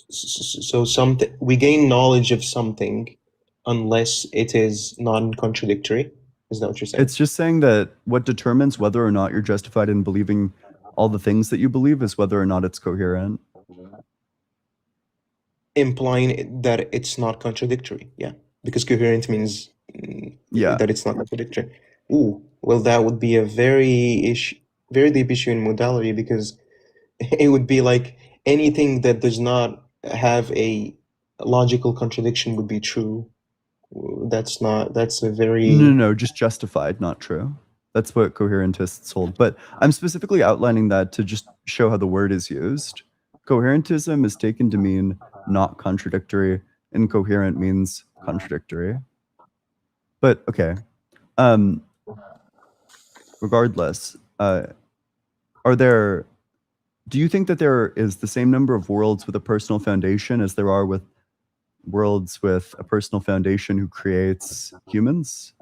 So something we gain knowledge of something unless it is non-contradictory. Is that what you're saying? It's just saying that what determines whether or not you're justified in believing all the things that you believe is whether or not it's coherent. Implying that it's not contradictory, yeah, because coherent means Yeah. that it's not contradictory. Ooh, well, that would be a very deep issue in modality, because it would be like anything that does not have a logical contradiction would be true. That's a very No, just justified, not true. That's what coherentists hold. But I'm specifically outlining that to just show how the word is used. Coherentism is taken to mean not contradictory. Incoherent means contradictory. But okay. Regardless, do you think that there is the same number of worlds with a personal foundation as there are with worlds with a personal foundation who creates humans?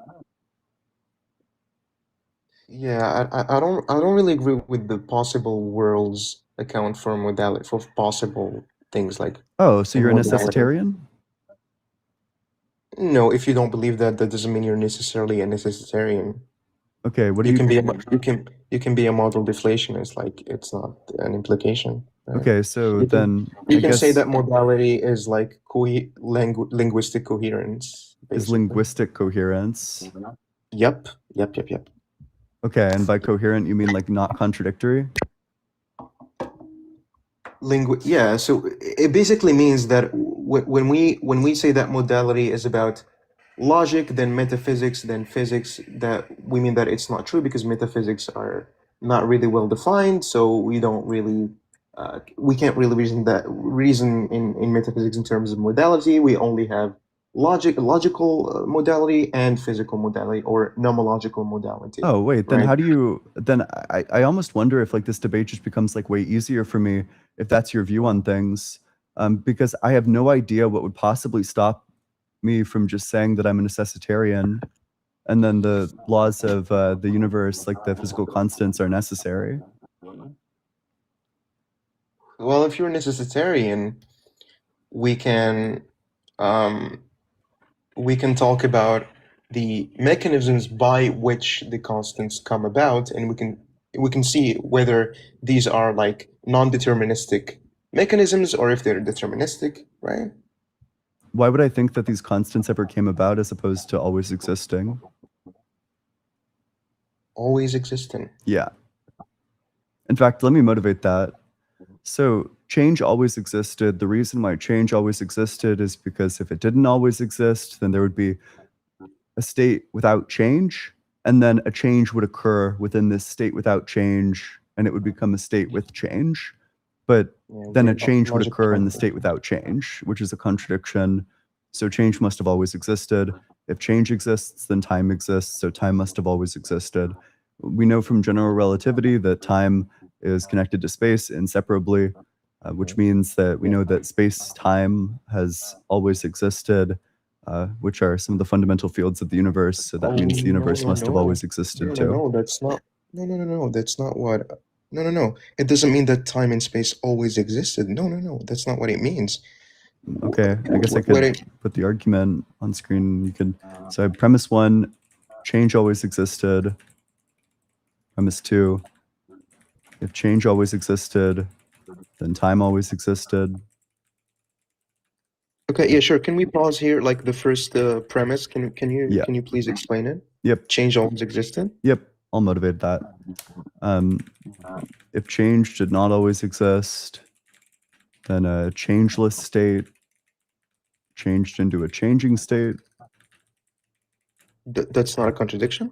Yeah, I don't really agree with the possible worlds account for modality for possible things like. Oh, so you're a modality. necessitarian? No, if you don't believe that, that doesn't mean you're necessarily a necessitarian. Okay, what do You you can be you can be a model deflationist, like it's not an implication. Right? Okay, so You then You I can say guess that modality is like linguistic coherence. is Basically. linguistic coherence. Yep. Okay, and by coherent you mean like not contradictory? Yeah, so it basically means that when we say that modality is about logic, then metaphysics, then physics, that we mean that it's not true, because metaphysics are not really well defined, so we don't really we can't really reason in metaphysics in terms of modality. We only have logical modality and physical modality, or nomological modality. Oh, wait, then right? how do you then I almost wonder if like this debate just becomes like way easier for me if that's your view on things. Because I have no idea what would possibly stop me from just saying that I'm a necessitarian and then the laws of the universe, like the physical constants, are necessary. Well, if you're a necessitarian, we can talk about the mechanisms by which the constants come about, and we can see whether these are like non-deterministic mechanisms or if they're deterministic, right? Why would I think that these constants ever came about as opposed to always existing? Always existing. Yeah. In fact, let me motivate that. So change always existed. The reason why change always existed is because if it didn't always exist, then there would be a state without change, and then a change would occur within this state without change, and it would become a state with change. But then a change would occur in the state without change, which is a contradiction. So change must have always existed. If change exists, then time exists, so time must have always existed. We know from general relativity that time is connected to space inseparably, which means that we know that space-time has always existed, which are some of the fundamental fields of the universe. So that means the universe must have always existed too. No, that's not. No, that's not what. No. It doesn't mean that time and space always existed. No, that's not what it means. Okay, I guess I What could it, put the argument on screen. You could. So I have premise 1, change always existed. Premise 2, if change always existed, then time always existed. okay, yeah, sure. Can we pause here? Like the first premise. Yeah. Can you please explain it? Yep. Change always existed. Yep. I'll motivate that. If change did not always exist, then a changeless state changed into a changing state. That's not a contradiction.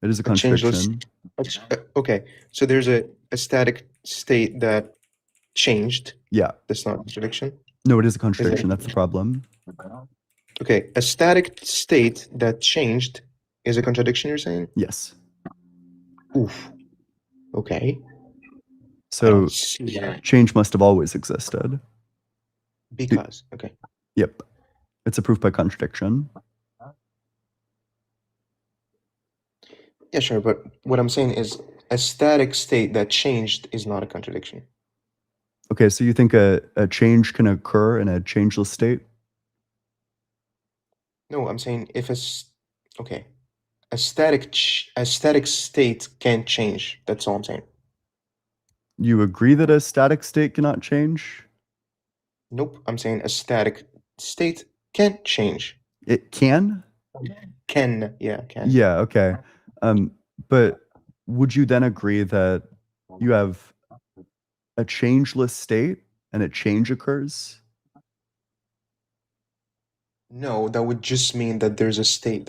It is a changeless- contradiction. Okay, so there's a static state that changed. Yeah. That's not a contradiction. No, it is a contradiction. That's the problem. Okay, a static state that changed is a contradiction, you're saying? Yes. Oof. Okay. So Yeah. change must have always existed. Because, okay. Yep. It's a proof by contradiction. Yeah, sure, but what I'm saying is a static state that changed is not a contradiction. Okay, so you think a change can occur in a changeless state? No, I'm saying if okay, a static state can't change. That's all I'm saying. You agree that a static state cannot change? Nope, I'm saying a static state can't change. It can? Can, yeah, can. Yeah, okay. But would you then agree that you have a changeless state and a change occurs? No, that would just mean that there's a state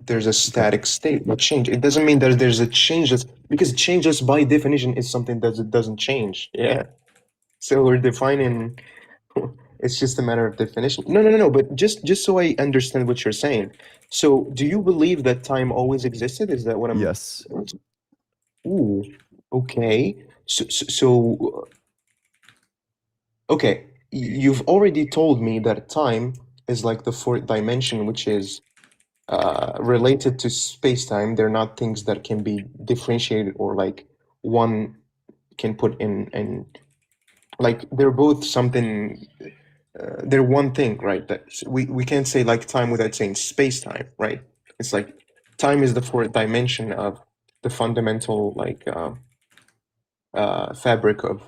there's a static state that change. It doesn't mean that there's a changeless, because changeless by definition is something that it doesn't change. Yeah. So we're defining, it's just a matter of definition. No, but just so I understand what you're saying. So do you believe that time always existed? Is that what I'm? Yes. Ooh, okay. So okay, you've already told me that time is like the fourth dimension, which is related to space-time. They're not things that can be differentiated or like one can put in like they're both something. They're one thing, right? That we can't say like time without saying space-time, right? It's like time is the fourth dimension of the fundamental like fabric of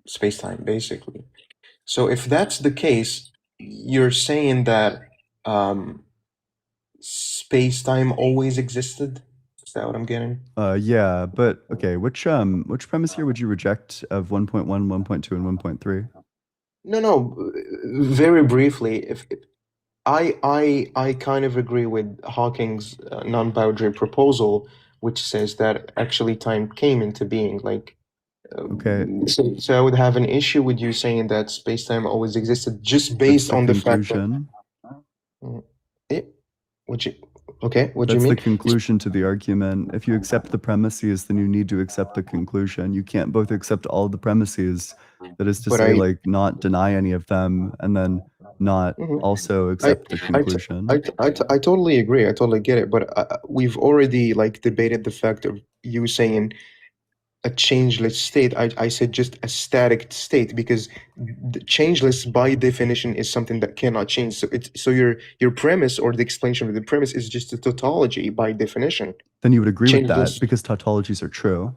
space-time, basically. So if that's the case, you're saying that space-time always existed? Is that what I'm getting? Yeah, but okay, which premise here would you reject of 1.1, 1.2, and 1.3? No, very briefly, if I kind of agree with Hawking's non-boundary proposal, which says that actually time came into being. Like, Okay. So I would have an issue with you saying that space-time always existed just based on the fact that. Conclusion. Okay, what do you That's mean? the conclusion to the argument. If you accept the premises, then you need to accept the conclusion. You can't both accept all the premises. That is to But say, I- like, not deny any of them and then not Mhm. also accept the conclusion. I totally agree. I totally get it. But we've already like debated the fact of you saying a changeless state. I said just a static state because the changeless by definition is something that cannot change. So your premise or the explanation of the premise is just a tautology by definition. Then you would agree with Changeless. that because tautologies are true.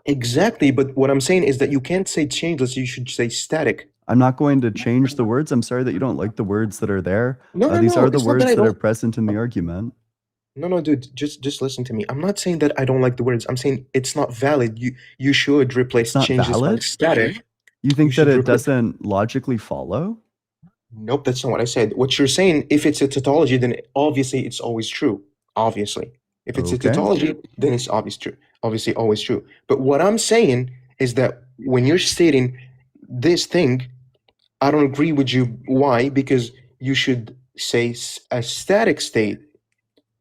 Exactly. But what I'm saying is that you can't say changeless. You should say static. I'm not going to change the words. I'm sorry that you don't like the words that are there. No, These no, are the it's not words that I that are don't- present in the argument. No, dude, just listen to me. I'm not saying that I don't like the words. I'm saying it's not valid. You should replace It's not changeless by valid? static. You think that should it replace- doesn't logically follow? Nope, that's not what I said. What you're saying, if it's a tautology, then obviously it's always true. Obviously. If it's Okay. a tautology, then it's obviously always true. But what I'm saying is that when you're stating this thing, I don't agree with you. Why? Because you should say a static state,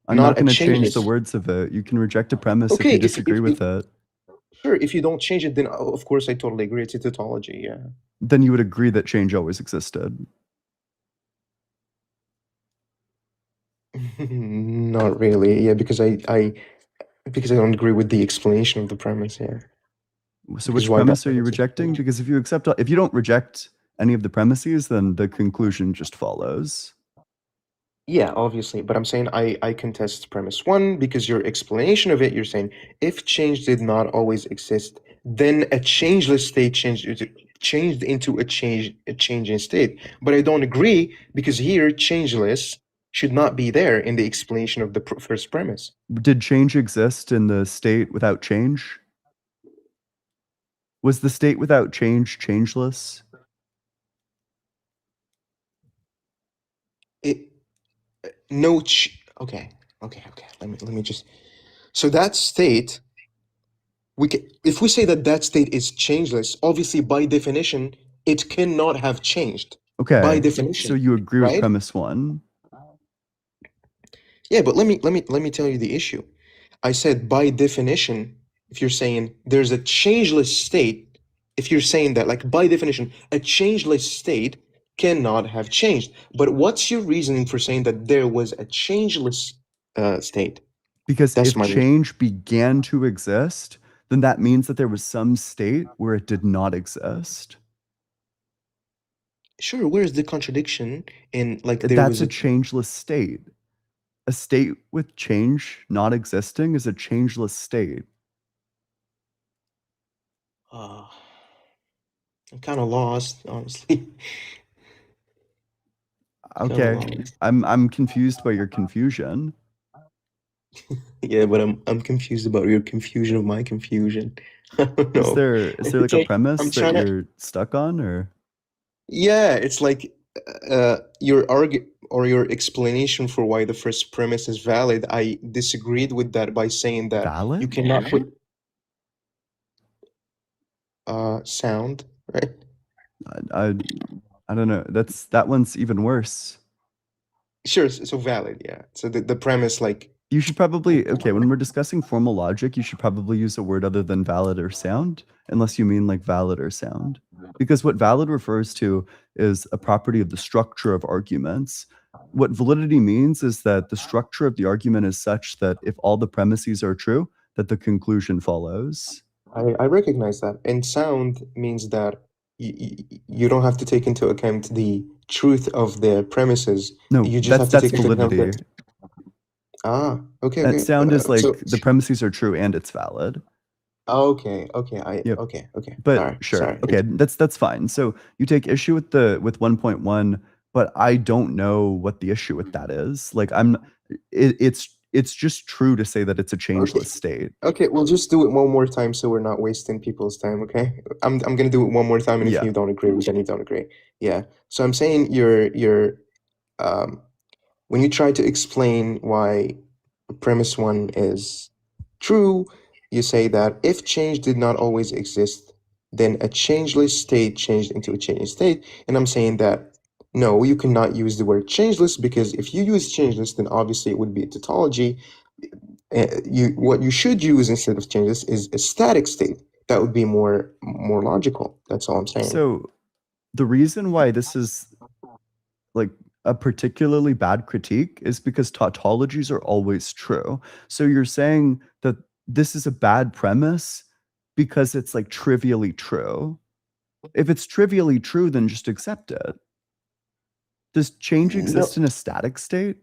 I'm not not a going to change the changeless. words of it. You can reject a premise if Okay, you disagree with it. sure, if you don't change it, then of course I totally agree. It's a tautology, yeah. Then you would agree that change always existed. Not really, yeah, because I don't agree with the explanation of the premise, yeah. So Because which why premise that are you makes it rejecting? change. Because if you don't reject any of the premises, then the conclusion just follows. Yeah, obviously, but I'm saying I contest premise one because your explanation of it, you're saying if change did not always exist, then a changeless state changed into a changing state. But I don't agree because here changeless should not be there in the explanation of the first premise. Did change exist in the state without change? Was the state without change changeless? It no okay. Let me just so that state if we say that that state is changeless, obviously by definition it cannot have changed by Okay, definition, so you agree with right? premise one. Yeah, but let me tell you the issue. I said by definition, if you're saying there's a changeless state, if you're saying that like by definition a changeless state cannot have changed, but what's your reasoning for saying that there was a changeless state? Because That's if my reason. change began to exist, then that means that there was some state where it did not exist. Sure, where's the contradiction in like there That's was a a changeless state. A state with change not existing is a changeless state. I'm kind of lost, honestly. Kind of Okay, lost. I'm confused by your confusion. Yeah, but I'm confused about your confusion of my confusion. I don't Is know. there like a Okay, premise I'm that trying to. you're stuck on, or Yeah, it's like your explanation for why the first premise is valid. I disagreed with that by saying that you valid? cannot put sound, right? I I don't know. That one's even worse. Sure, so valid, yeah. So the premise, like, You should probably, okay, when we're discussing formal logic, you should probably use a word other than valid or sound, unless you mean like valid or sound. Because what valid refers to is a property of the structure of arguments. What validity means is that the structure of the argument is such that if all the premises are true, that the conclusion follows. I recognize that. And sound means that you don't have to take into account the truth of the premises. No, You just have to that's take into account validity. that. Ah, okay, And okay. sound is like So, the premises are true and it's valid. okay. Yep. Okay. But Sorry, sure. sorry. Okay, that's fine. So you take issue with the with 1.1, but I don't know what the issue with that is. Like it's just true to say that it's a Okay, changeless state. okay. We'll just do it one more time so we're not wasting people's time. Okay. I'm gonna do it one more time, and if Yeah. you don't agree, then you don't agree. Yeah. So I'm saying um when you try to explain why premise one is true, you say that if change did not always exist, then a changeless state changed into a changing state. And I'm saying that no, you cannot use the word changeless because if you use changeless, then obviously it would be a tautology. What you should use instead of changeless is a static state. That would be more logical. That's all I'm saying. So the reason why this is like a particularly bad critique is because tautologies are always true. So you're saying that this is a bad premise because it's like trivially true. If it's trivially true, then just accept it. Does change No, exist in a static state?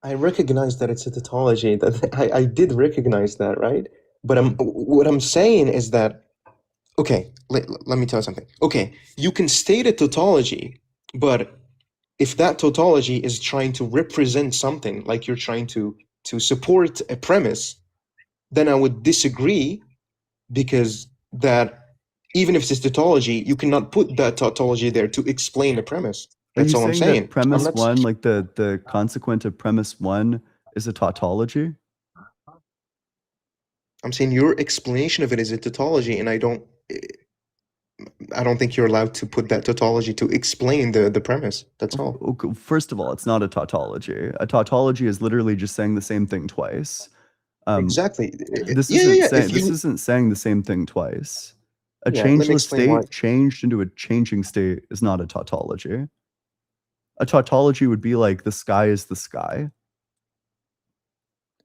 I recognize that it's a tautology. That I did recognize that, right? But what I'm saying is that okay, let me tell you something. Okay, you can state a tautology, but if that tautology is trying to represent something, like you're trying to support a premise, then I would disagree because that even if it's tautology, you cannot put that tautology there to explain the premise. Are That's you all I'm saying that saying. I'm premise not. one, like the consequent of premise one, is a tautology? I'm saying your explanation of it is a tautology, and I don't. I don't think you're allowed to put that tautology to explain the premise. That's all. Okay, first of all, it's not a tautology. A tautology is literally just saying the same thing twice. Exactly. This Yeah, isn't yeah. saying If this you, isn't saying the same thing twice. A yeah, let me changeless explain why. state changed into a changing state is not a tautology. A tautology would be like the sky is the sky.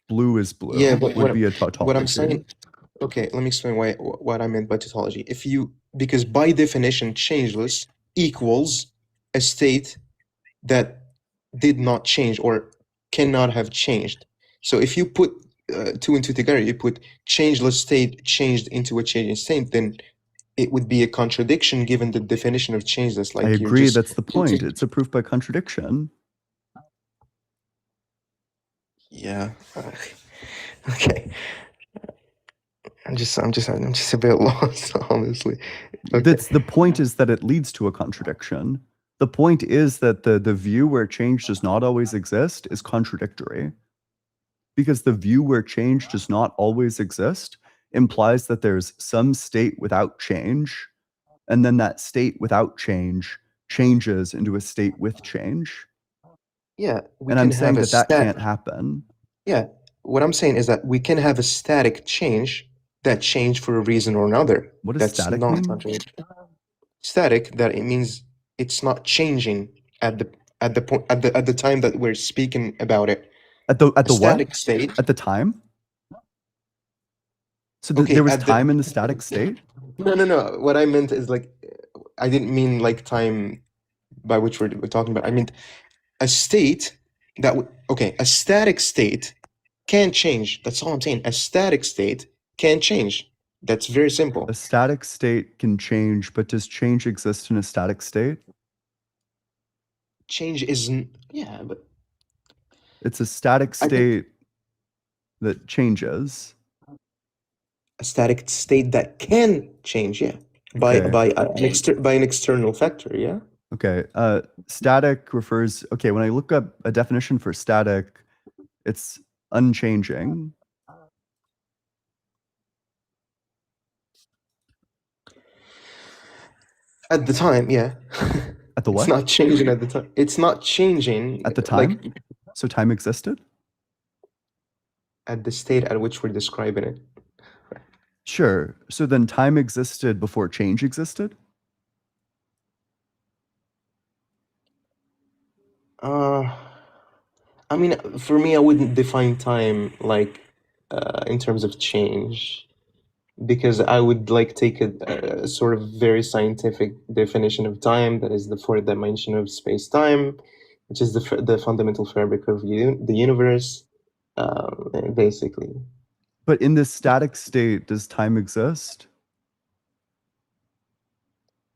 Blue is blue. Yeah, but would be a what I'm tautology. saying, okay, let me explain what I meant by tautology. Because by definition, changeless equals a state that did not change or cannot have changed. So if you put two and two together, you put changeless state changed into a changing state, then it would be a contradiction given the definition of changeless. I Like you're agree. just That's the point. It's a proof by contradiction. yeah. Okay. I'm just a bit lost, honestly. Okay. That's the point, is that it leads to a contradiction. The point is that the view where change does not always exist is contradictory. Because the view where change does not always exist implies that there's some state without change, and then that state without change changes into a state with change. Yeah, we And can I'm have saying a that that stat. can't happen. Yeah, what I'm saying is that we can have a static change that changed for a reason or another. What does That's static not mean? contradictory. Static, that it means it's not changing at the point at the time that we're speaking about it. At the A static what? state. At the time? So Okay, there was at the time in the static state? no. What I meant is like I didn't mean like time by which we're talking about. I meant a state that okay, a static state can change. That's all I'm saying. A static state can change. That's very simple. A static state can change, but does change exist in a static state? Change isn't. Yeah, but It's a static I think state that changes. a static state that can change. Yeah, by Okay. by an external factor. Yeah. Okay. Static refers. Okay, when I look up a definition for static, it's unchanging. At the time, yeah. At the It's what? not changing at the time. It's not changing At the like time? So time existed? at the state at which we're describing it. Sure. So then time existed before change existed? I mean, for me, I wouldn't define time like in terms of change, because I would like take a sort of very scientific definition of time, that is the fourth dimension of space-time, which is the fundamental fabric of the universe, basically. But in this static state, does time exist?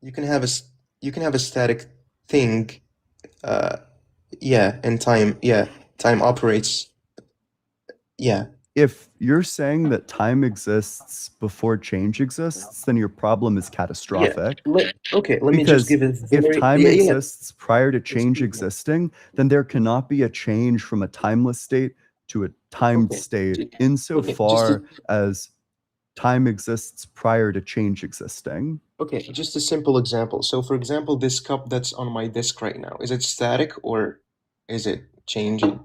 You can have a static thing, yeah, and time, yeah, time operates, yeah. If you're saying that time exists before change exists, then your problem is catastrophic. Okay, let me just Because give a if very time yeah. exists prior to change Excuse me. existing, then there cannot be a change from a timeless state to a timed Okay. state insofar as time exists prior to change existing. Okay, just a simple example. So, for example, this cup that's on my desk right now, is it static or is it changing?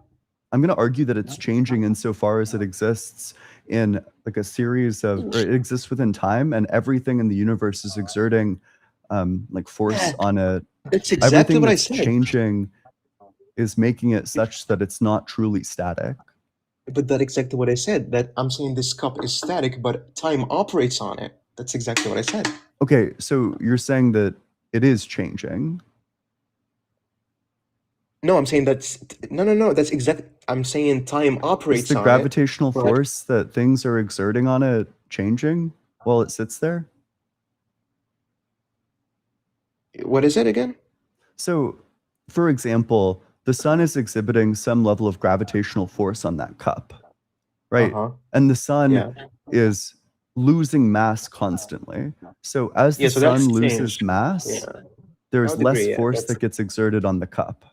I'm going to argue that it's changing insofar as it exists in like a series of, or it exists within time, and everything in the universe is exerting like force Yeah, on it. that's exactly Everything what I that's said. changing is making it such that it's not truly static. But that's exactly what I said. That I'm saying this cup is static, but time operates on it. That's exactly what I said. Okay, so you're saying that it is changing. No, I'm saying no. That's exact. I'm saying time operates Is the on gravitational it, but force that things are exerting on it changing while it sits there? what is it again? So, for example, the sun is exhibiting some level of gravitational force on that cup, right? Uh-huh. And the sun Yeah. is losing mass constantly. So as the Yeah, so that's sun loses change. mass, Yeah. there's I would less agree, yeah, force that's- that gets exerted on the cup.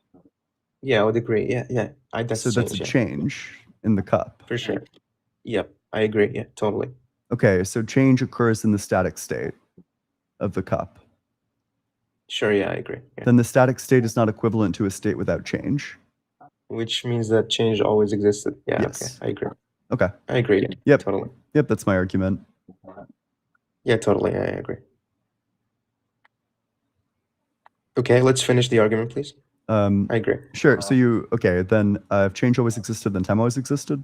Yeah, I would agree. Yeah. That's So that's a yeah, change in the cup. for sure. Yep, I agree. Yeah, totally. Okay, so change occurs in the static state. of the cup. Sure, yeah, I agree. Yeah. Then the static state is not equivalent to a state without change. Which means that change always existed. Yeah, Yes. okay, I agree. Okay. I agree. Yep. Totally. Yep, that's my argument. Yeah, totally. I agree. Okay, let's finish the argument, please. I agree. Sure. So then if change always existed, then time always existed?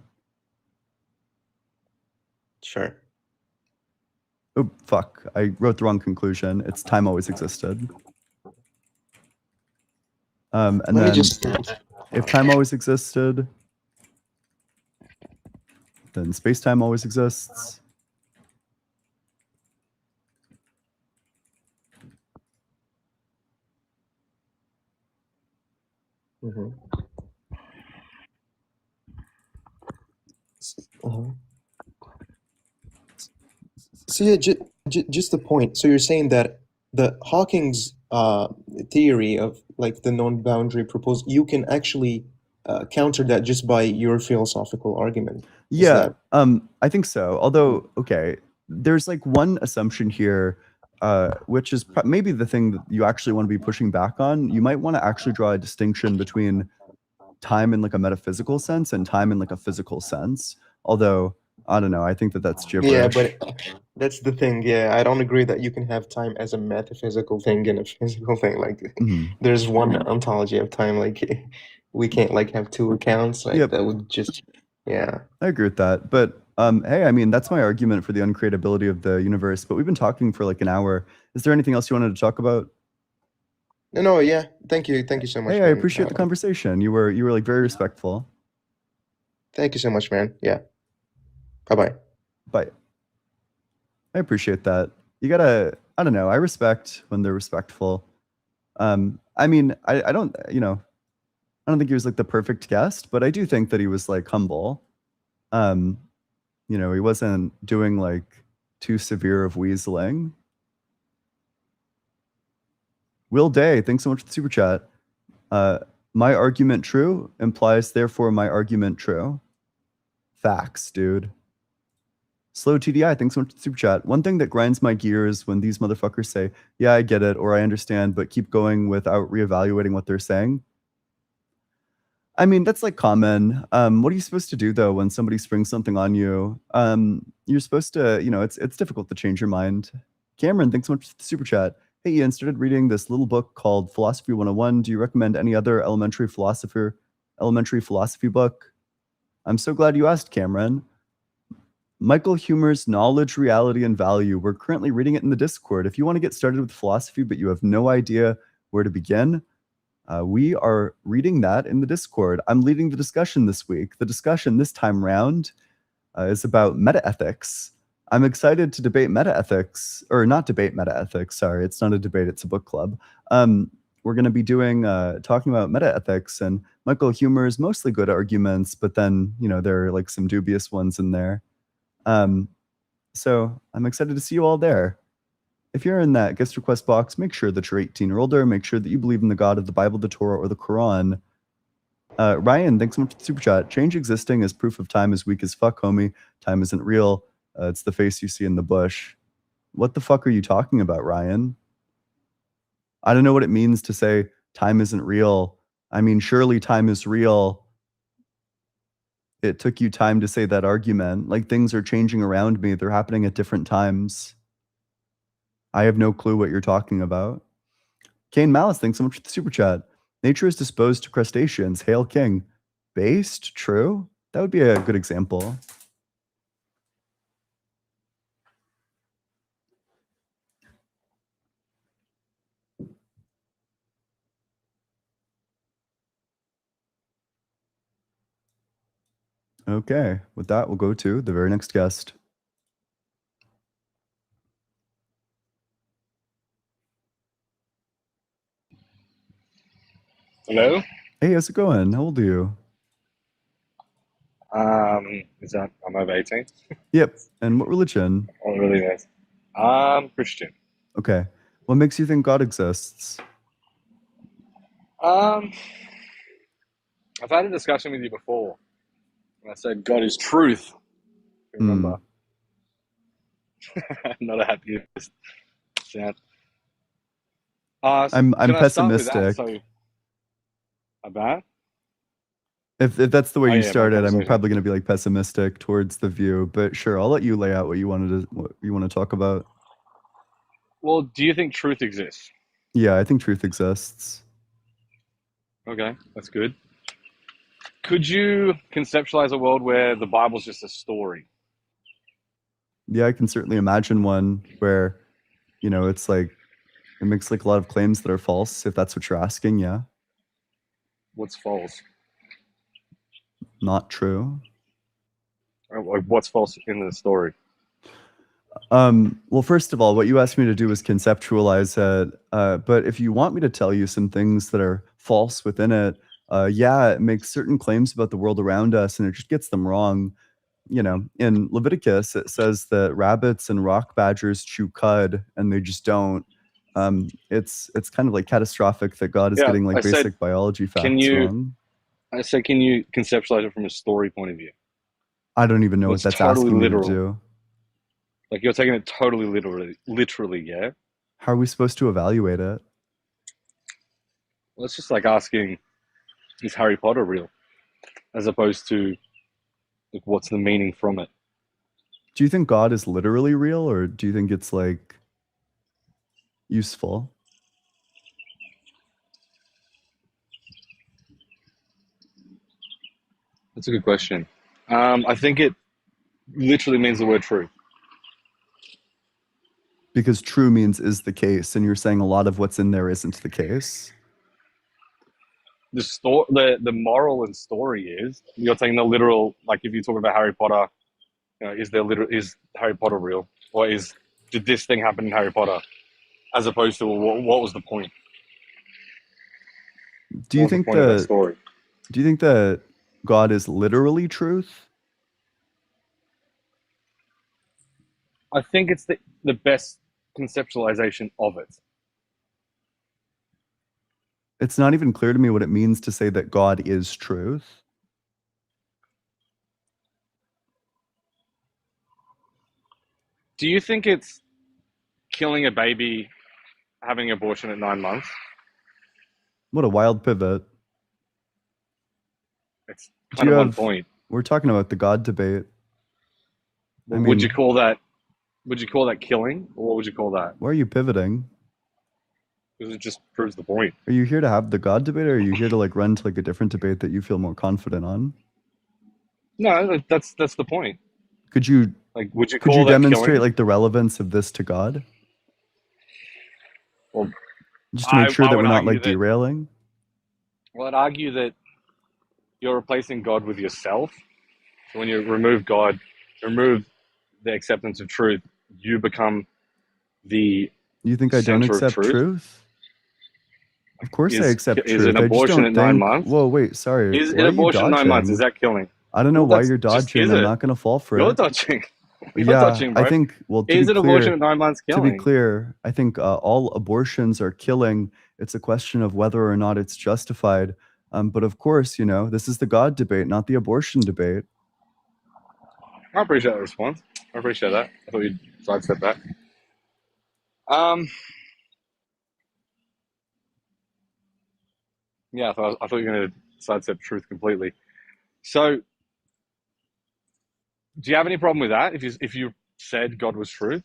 Sure. Oh, fuck. I wrote the wrong conclusion. It's time always existed. And Let me then just. if time always existed, then space-time always exists. Mhm. Uh-huh. So yeah, just the point. So you're saying that the Hawking's theory of like the non-boundary proposal, you can actually counter that just by your philosophical argument. Is Yeah, that I think so. Although, okay, there's like one assumption here, which is maybe the thing that you actually want to be pushing back on. You might want to actually draw a distinction between time in like a metaphysical sense and time in like a physical sense. Although, I don't know, I think that that's yeah, gibberish. but that's the thing. Yeah, I don't agree that you can have time as a metaphysical thing and a physical thing. Like, Mhm. there's one ontology of time. Like, we can't like have two accounts. Like Yep. that would just, yeah. I agree with that. But hey, I mean, that's my argument for the uncreatability of the universe. But we've been talking for like an hour. Is there anything else you wanted to talk about? No, yeah. Thank you so much, Hey, I man. appreciate the conversation. You were like very respectful. Thank you so much, man. Yeah. Bye-bye. But I appreciate that. You gotta, I don't know, I respect when they're respectful. I mean, I don't, I don't think he was like the perfect guest, but I do think that he was like humble. He wasn't doing like too severe of weaseling. Will Day, thanks so much for the super chat. My argument true implies therefore my argument true. Facts, dude. Slow TDI, thanks so much for the super chat. One thing that grinds my gears when these motherfuckers say, yeah, I get it, or I understand, but keep going without reevaluating what they're saying. I mean, that's like common. What are you supposed to do though when somebody springs something on you? You're supposed to, it's difficult to change your mind. Cameron, thanks so much for the super chat. Hey, Ian, started reading this little book called Philosophy 101. Do you recommend any other elementary philosophy book? I'm so glad you asked, Cameron. Michael Humer's Knowledge, Reality, and Value. We're currently reading it in the Discord. If you want to get started with philosophy, but you have no idea where to begin, we are reading that in the Discord. I'm leading the discussion this week. The discussion this time round is about metaethics. I'm excited to debate metaethics, or not debate metaethics. Sorry, it's not a debate, it's a book club. We're going to be talking about metaethics, and Michael Humer's mostly good arguments, but then, there are like some dubious ones in there. So I'm excited to see you all there. If you're in that guest request box, make sure that you're 18 or older. Make sure that you believe in the God of the Bible, the Torah, or the Quran. Ryan, thanks so much for the super chat. Change existing as proof of time is weak as fuck, homie. Time isn't real. It's the face you see in the bush. What the fuck are you talking about, Ryan? I don't know what it means to say time isn't real. I mean, surely time is real. It took you time to say that argument. Like, things are changing around me. They're happening at different times. I have no clue what you're talking about. Kane Malice, thanks so much for the super chat. Nature is disposed to crustaceans. Hail King. Based? True? That would be a good example. Okay, with that, we'll go to the very next guest. Hello? Hey, how's it going? How old are you? I'm over 18. Yep. And what religion? Oh, really nice. I'm Christian. Okay. What makes you think God exists? I've had a discussion with you before, and I said God is truth. Remember? Not a happy sound. I'm can I start with that? pessimistic. So, about? If that's the way Oh you yeah, my started, I'm conversation. probably going to be like pessimistic towards the view. But sure, I'll let you lay out what you want to talk about. Well, do you think truth exists? Yeah, I think truth exists. Okay, that's good. Could you conceptualize a world where the Bible's just a story? Yeah, I can certainly imagine one where, it's like it makes like a lot of claims that are false, if that's what you're asking. Yeah, What's false? not true. Or, like, what's false in the story? Well, first of all, what you asked me to do was conceptualize it. But if you want me to tell you some things that are false within it, yeah, it makes certain claims about the world around us and it just gets them wrong. In Leviticus, it says that rabbits and rock badgers chew cud and they just don't. It's kind of like catastrophic that God is Yeah, getting like basic biology can facts you? wrong. I said, can you conceptualize it from a story point of view? I don't even know what What's that's totally asking me to literal? do. Like you're taking it totally literally, yeah. How are we supposed to evaluate it? Well, it's just like asking, is Harry Potter real, as opposed to like, what's the meaning from it? Do you think God is literally real, or do you think it's like useful? That's a good question. I think it literally means the word truth. Because true means is the case, and you're saying a lot of what's in there isn't the case. The moral and story is you're taking the literal. Like if you talk about Harry Potter, is Harry Potter real, or did this thing happen in Harry Potter, as opposed to what was the point? Do What you was the think point of that that story? do you think that God is literally truth? I think it's the best conceptualization of it. It's not even clear to me what it means to say that God is truth. Do you think it's killing a baby, having an abortion at 9 months? What a wild pivot. It's Do kind you of on have point. We're talking about the God debate. I Would you mean, call that? Would you call that killing, or what would you call that? why are you pivoting? Because it just proves the point. Are you here to have the God debate, or are you here to like run to like a different debate that you feel more confident on? No, that's the point. Could you Like, would you could you call that demonstrate killing? like the relevance of this to God? Well, Just to make sure I that would we're not argue like that. derailing? Well, I'd argue that you're replacing God with yourself. So when you remove God, remove the acceptance of truth, you become the You think I don't center of accept truth. Truth? Of course I accept Is an truth. I just abortion don't at 9 think. months? Whoa, wait, sorry. Is Why an are you abortion at 9 months? Is dodging? that killing? I don't know Well, why that's you're just dodging. is I'm it? not gonna fall for You're it. dodging. You're Yeah, dodging, I bro. think. Well, Is an abortion at 9 months to be killing? clear, I think all abortions are killing. It's a question of whether or not it's justified. But of course, this is the God debate, not the abortion debate. I appreciate that response. I appreciate that. I thought you'd sidestep that. Yeah, I thought you were going to sidestep truth completely. So, do you have any problem with that? If you said God was truth?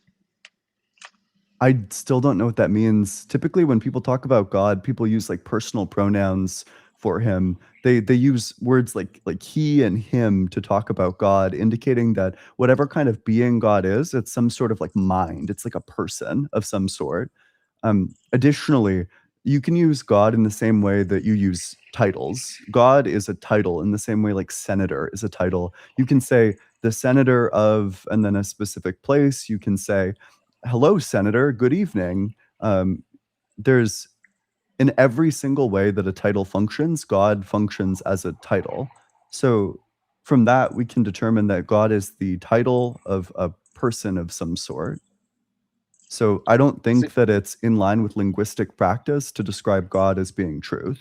I still don't know what that means. Typically, when people talk about God, people use like personal pronouns for him. They use words like he and him to talk about God, indicating that whatever kind of being God is, it's some sort of like mind. It's like a person of some sort. Additionally, you can use God in the same way that you use titles. God is a title in the same way like senator is a title. You can say the senator of, and then a specific place. You can say, hello, senator, good evening. There's in every single way that a title functions, God functions as a title. So from that, we can determine that God is the title of a person of some sort. So I don't think that it's in line with linguistic practice to describe God as being truth.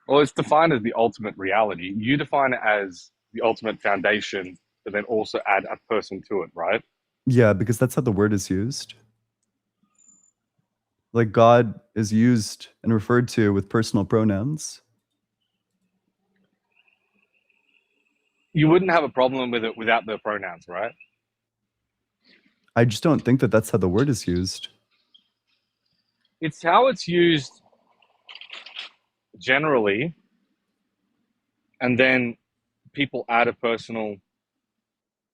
Well, it's defined as the ultimate reality. You define it as the ultimate foundation, but then also add a person to it, right? Yeah, because that's how the word is used. Like God is used and referred to with personal pronouns. You wouldn't have a problem with it without the pronouns, right? I just don't think that that's how the word is used. It's how it's used generally, and then people add a personal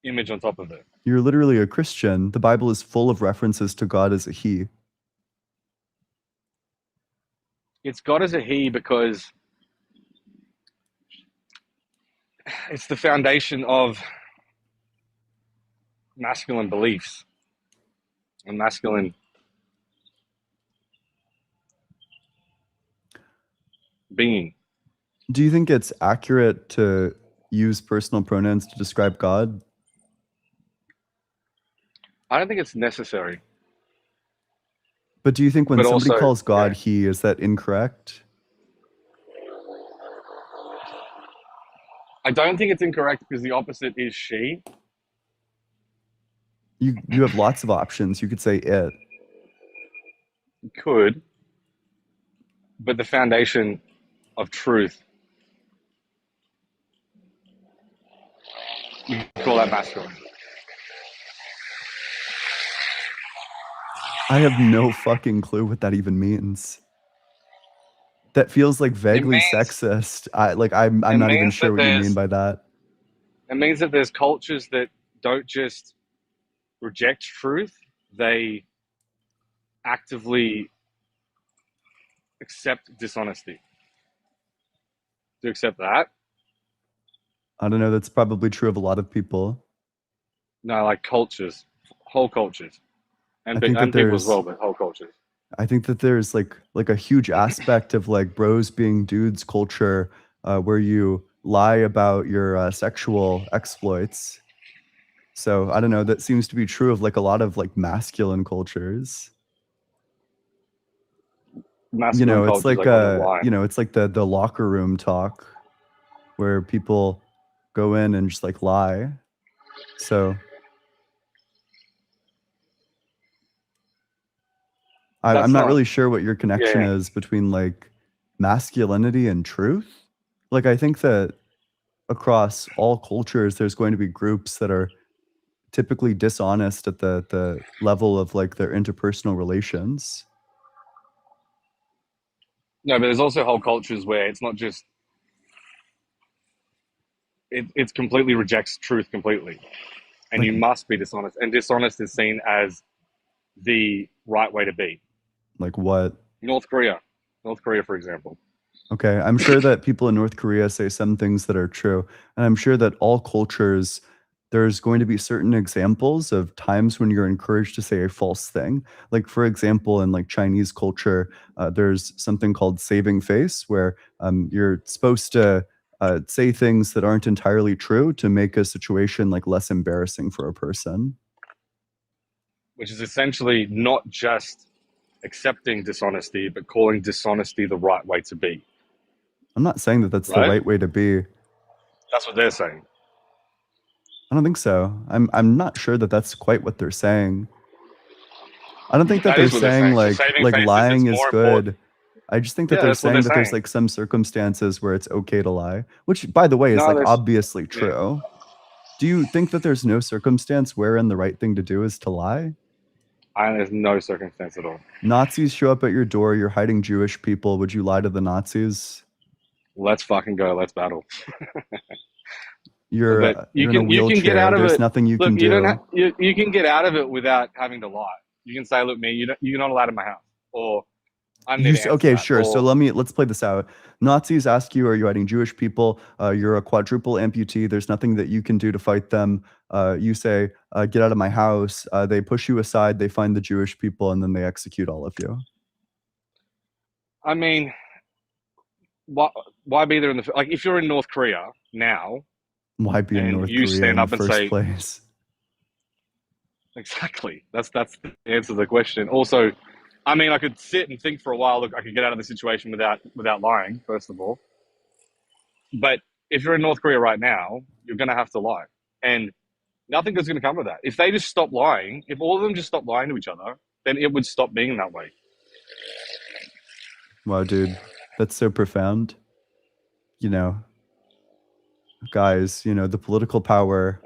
image on top of it. You're literally a Christian. The Bible is full of references to God as a he. It's God as a he because it's the foundation of masculine beliefs and masculine being. Do you think it's accurate to use personal pronouns to describe God? I don't think it's necessary. But do you think when But somebody also, calls God yeah. he, is that incorrect? I don't think it's incorrect because the opposite is she. You have lots of options. You could say it. You could, but the foundation of truth, you can call that masculine. I have no fucking clue what that even means. That feels like vaguely means- sexist. I'm it not even means sure that what you mean there's- by that. It means that there's cultures that don't just reject truth, they actively accept dishonesty. Do you accept that? I don't know. That's probably true of a lot of people. No, like cultures, whole cultures, and I think that people as there's- well, but whole cultures. I think that there's like a huge aspect of like bros being dudes culture where you lie about your sexual exploits. So I don't know. That seems to be true of like a lot of like masculine cultures. Masculine It's cultures, like lie. it's like the locker room talk where people go in and just like lie. So That's I'm not not- really sure what your connection Yeah. is between like masculinity and truth. Like I think that across all cultures, there's going to be groups that are typically dishonest at the level of like their interpersonal relations. No, but there's also whole cultures where it's not just it completely rejects truth completely, and Like- you must be dishonest. And dishonest is seen as the right way to be. Like what? North Korea, for example. Okay, I'm sure that people in North Korea say some things that are true, and I'm sure that all cultures, there's going to be certain examples of times when you're encouraged to say a false thing. Like for example, in like Chinese culture, there's something called saving face, where you're supposed to say things that aren't entirely true to make a situation like less embarrassing for a person. Which is essentially not just accepting dishonesty, but calling dishonesty the right way to be. I'm not saying that that's the Right? right way to be. That's what they're saying. I don't think so. I'm not sure that that's quite what they're saying. I don't think that That they're is what they're saying saying. So like saving like face is lying it's is more good. important. I just think that Yeah, they're that's what saying they're that there's saying. like some circumstances where it's okay to lie, which by the way is No, like there's- obviously true. Do you think that there's no circumstance wherein the right thing to do is to lie? There's no circumstance at all. Nazis show up at your door, you're hiding Jewish people. Would you lie to the Nazis? Let's fucking go. Let's battle. You're But you're in a wheelchair. get out of There's it. nothing you Look, can you do. don't. You can get out of it without having to lie. You can say, "Look, man, you're not allowed in my house," or "I need to answer Okay, that," sure. So or- let's play this out. Nazis ask you, "Are you hiding Jewish people? You're a quadruple amputee. There's nothing that you can do to fight them." You say, "Get out of my house." They push you aside. They find the Jewish people, and then they execute all of you. I mean, why be there in the like? If you're in North Korea now, Why be in And North you Korea stand in the up and first say- place? exactly. That's the answer to the question. Also, I mean, I could sit and think for a while. Look, I could get out of the situation without lying. First of all, but if you're in North Korea right now, you're going to have to lie, and nothing good's going to come of that. If they just stop lying, if all of them just stop lying to each other, then it would stop being that way. Wow, dude, that's so profound. You know, guys, the political power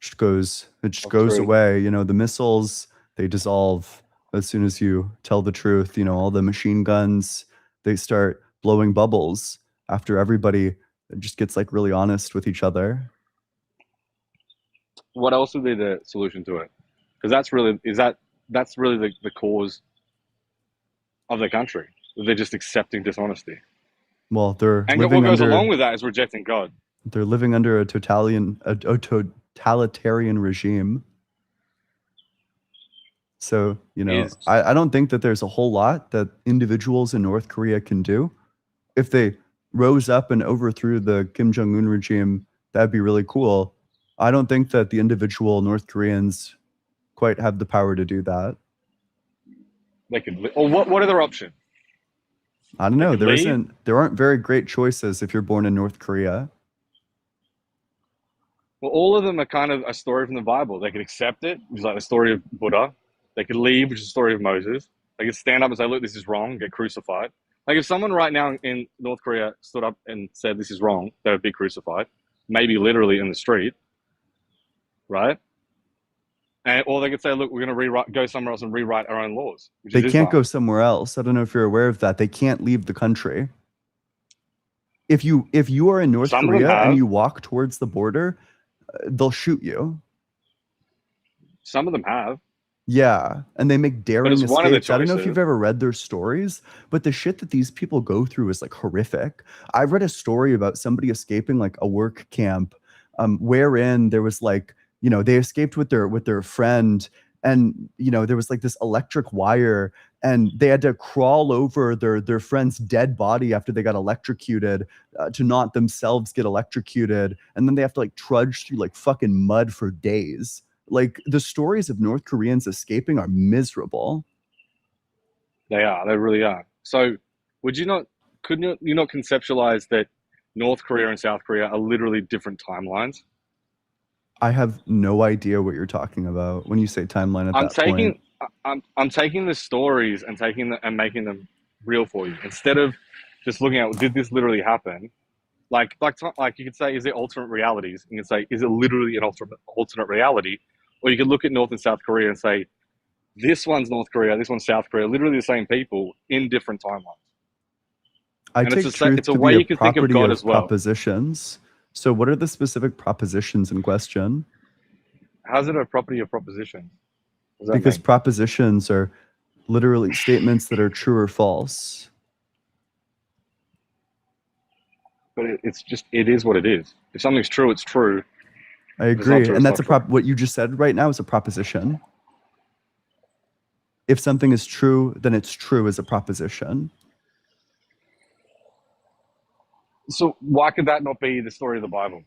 just goes True. away. The missiles, they dissolve as soon as you tell the truth. All the machine guns, they start blowing bubbles after everybody just gets like really honest with each other. What else would be the solution to it? Because that's really the cause of the country. They're just accepting dishonesty, Well, they're and living what goes along under with that is rejecting God. a totalitarian regime. So, Is I don't think that there's a whole lot that individuals in North Korea can do. If they rose up and overthrew the Kim Jong-un regime, that'd be really cool. I don't think that the individual North Koreans quite have the power to do that. they could, or what are their options? I don't know. could leave? There aren't very great choices if you're born in North Korea. Well, all of them are kind of a story from the Bible. They could accept it, which is like the story of Buddha. They could leave, which is the story of Moses. They could stand up and say, look, this is wrong, get crucified. Like if someone right now in North Korea stood up and said this is wrong, they would be crucified, maybe literally in the street, right? Or they could say, look, we're going to go somewhere else and rewrite our own laws. They can't go somewhere else. I don't know if you're aware of that. They can't leave the country. If you are in North Korea and you walk towards the border, they'll shoot you. Some of them have. Yeah, and they make daring escapes. One of the I don't know if you've ever read their stories, but the shit that these people go through is like horrific. I read a story about somebody escaping like a work camp, wherein there was like, they escaped with their friend, and there was like this electric wire, and they had to crawl over their friend's dead body after they got electrocuted to not themselves get electrocuted, and then they have to like trudge through like fucking mud for days. Like the stories of North Koreans escaping are miserable. They are. They really are. So couldn't you not conceptualize that North Korea and South Korea are literally different timelines? I have no idea what you're talking about when you say timeline at that point. I'm taking the stories and making them real for you. Instead of just looking at, did this literally happen? Like you could say, is it alternate realities? You can say, is it literally an alternate reality? Or you could look at North and South Korea and say, this one's North Korea, this one's South Korea, literally the same people in different timelines. I take truth to be a property of propositions. So what are the specific propositions in question? How's it a property of propositions? Because propositions are literally statements that are true or false. But it is what it is. If something's true, it's true. I agree. And that's what you just said right now is a proposition. If something is true, then it's true as a proposition. So why could that not be the story of the Bible?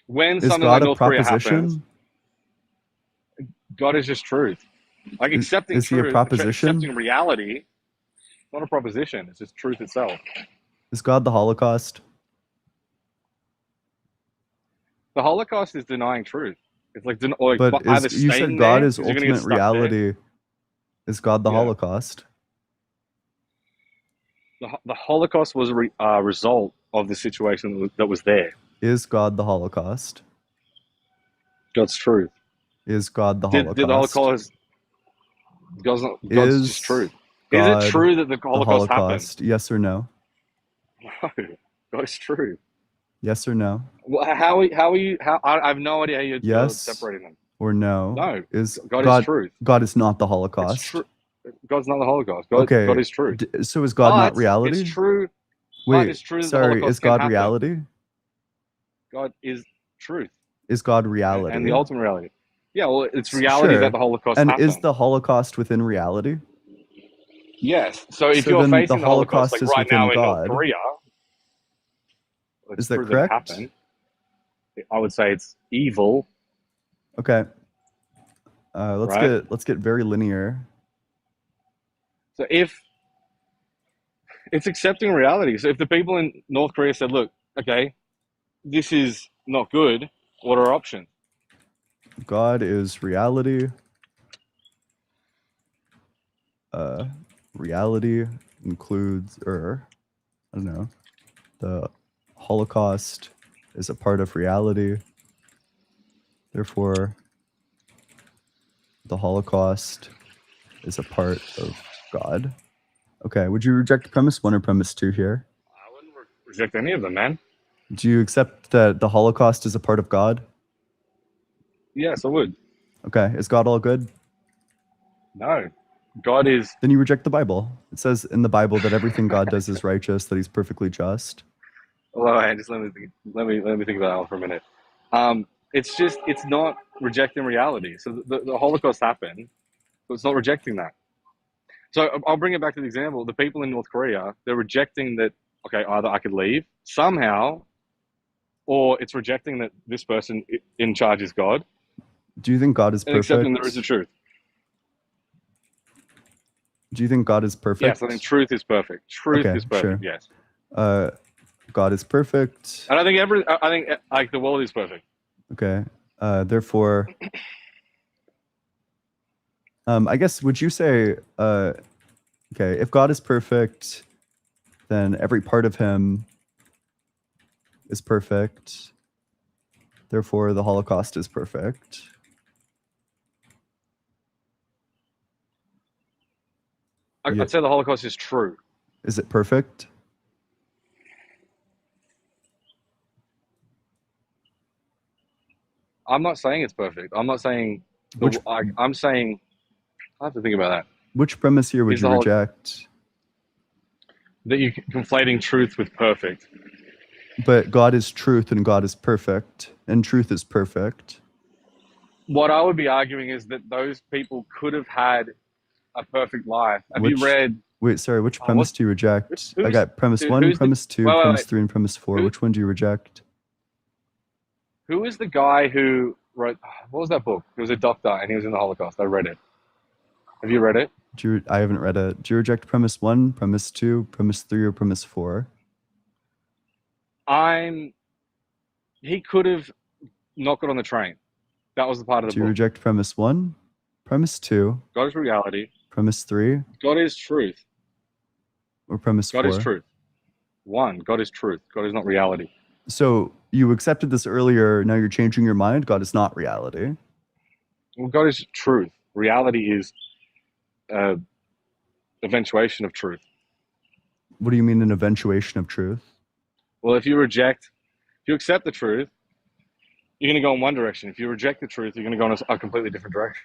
When is something God like North Korea happens, God is just truth. Like accepting is truth, he a proposition? Accepting reality, not a proposition. It's just truth itself. Is God the Holocaust? The Holocaust is denying truth. It's like, but you said God is ultimate reality. Is God the Holocaust? The Holocaust was a result of the situation that was there. Is God the Holocaust? God's truth. Is God the Holocaust? Did the Holocaust? God's just truth. Is it true that the Holocaust happened? Yes or no? No, God is true. Yes or no? Well, how are you? I have no idea how you're separating them. Or no? No. Is truth. God is not the Holocaust. God's not the Holocaust. God is truth. So is God not reality? It's true. Wait, it's true sorry, is God reality? God is truth. Is God reality? And the ultimate reality. Yeah, well, it's reality that the Holocaust happened. And is the Holocaust within reality? Yes. So if you're facing the Holocaust like right now in North Korea, is that correct? I would say it's evil. Okay. Let's get very linear. So if it's accepting reality, so if the people in North Korea said, "Look, okay, this is not good," what are our options? God is reality. reality includes, or I don't know, the Holocaust is a part of reality. Therefore, the Holocaust is a part of God. Okay, would you reject premise 1 or premise 2 here? I wouldn't reject any of them, man. Do you accept that the Holocaust is a part of God? Yes, I would. Okay, is God all good? No. God is. Then you reject the Bible. It says in the Bible that everything God does is righteous, that he's perfectly just. Well, just let me think about that for a minute. It's not rejecting reality. So the Holocaust happened, but it's not rejecting that. So I'll bring it back to the example. The people in North Korea, they're rejecting that. Okay, either I could leave somehow, or it's rejecting that this person in charge is God, Do you think God is and perfect? accepting there is a truth. Do you think God is perfect? Yes, I think truth is perfect. Truth Okay, is perfect. sure. Yes, God is perfect. and I think like the world is perfect. Okay. Therefore, I guess would you say, okay, if God is perfect, then every part of him is perfect. Therefore, the Holocaust is perfect. Yeah. I'd say the Holocaust is true. Is it perfect? I'm not saying it's perfect. I'm not saying. I'm saying. I have to think about that. Which premise here would Is you the reject? That you're conflating truth with perfect. But God is truth and God is perfect, and truth is perfect. What I would be arguing is that those people could have had a perfect life. Have you Which- read? Wait, sorry, which premise do you reject? I got premise dude, 1, who's premise 2, wait, premise wait. 3, and premise 4. Which one do you reject? Who is the guy who wrote? What was that book? He was a doctor and he was in the Holocaust. I read it. Have you read it? I haven't read it. Do you reject premise 1, premise 2, premise 3, or premise 4? He could have not got on the train. That was the part of the Do you book. reject premise 1, premise 2, God is reality. premise 3, God is truth. or premise 4? God is truth. 1, God is truth. God is not reality. So you accepted this earlier, now you're changing your mind? God is not reality. Well, God is truth. Reality is eventuation of truth. What do you mean an eventuation of truth? Well, if you accept the truth, you're going to go in one direction. If you reject the truth, you're going to go in a completely different direction.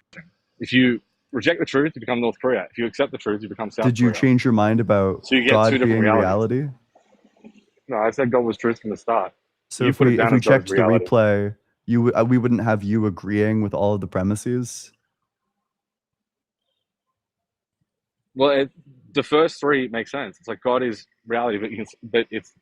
If you reject the truth, you become North Korea. If you accept the truth, you become South Korea. Did you change your mind about So you get God two different being realities. reality? No, I said God was truth from the start. So You if put it we down as God checked as the reality. replay, we wouldn't have you agreeing with all of the premises? Well, the first 3 make sense. It's like God is reality, but it's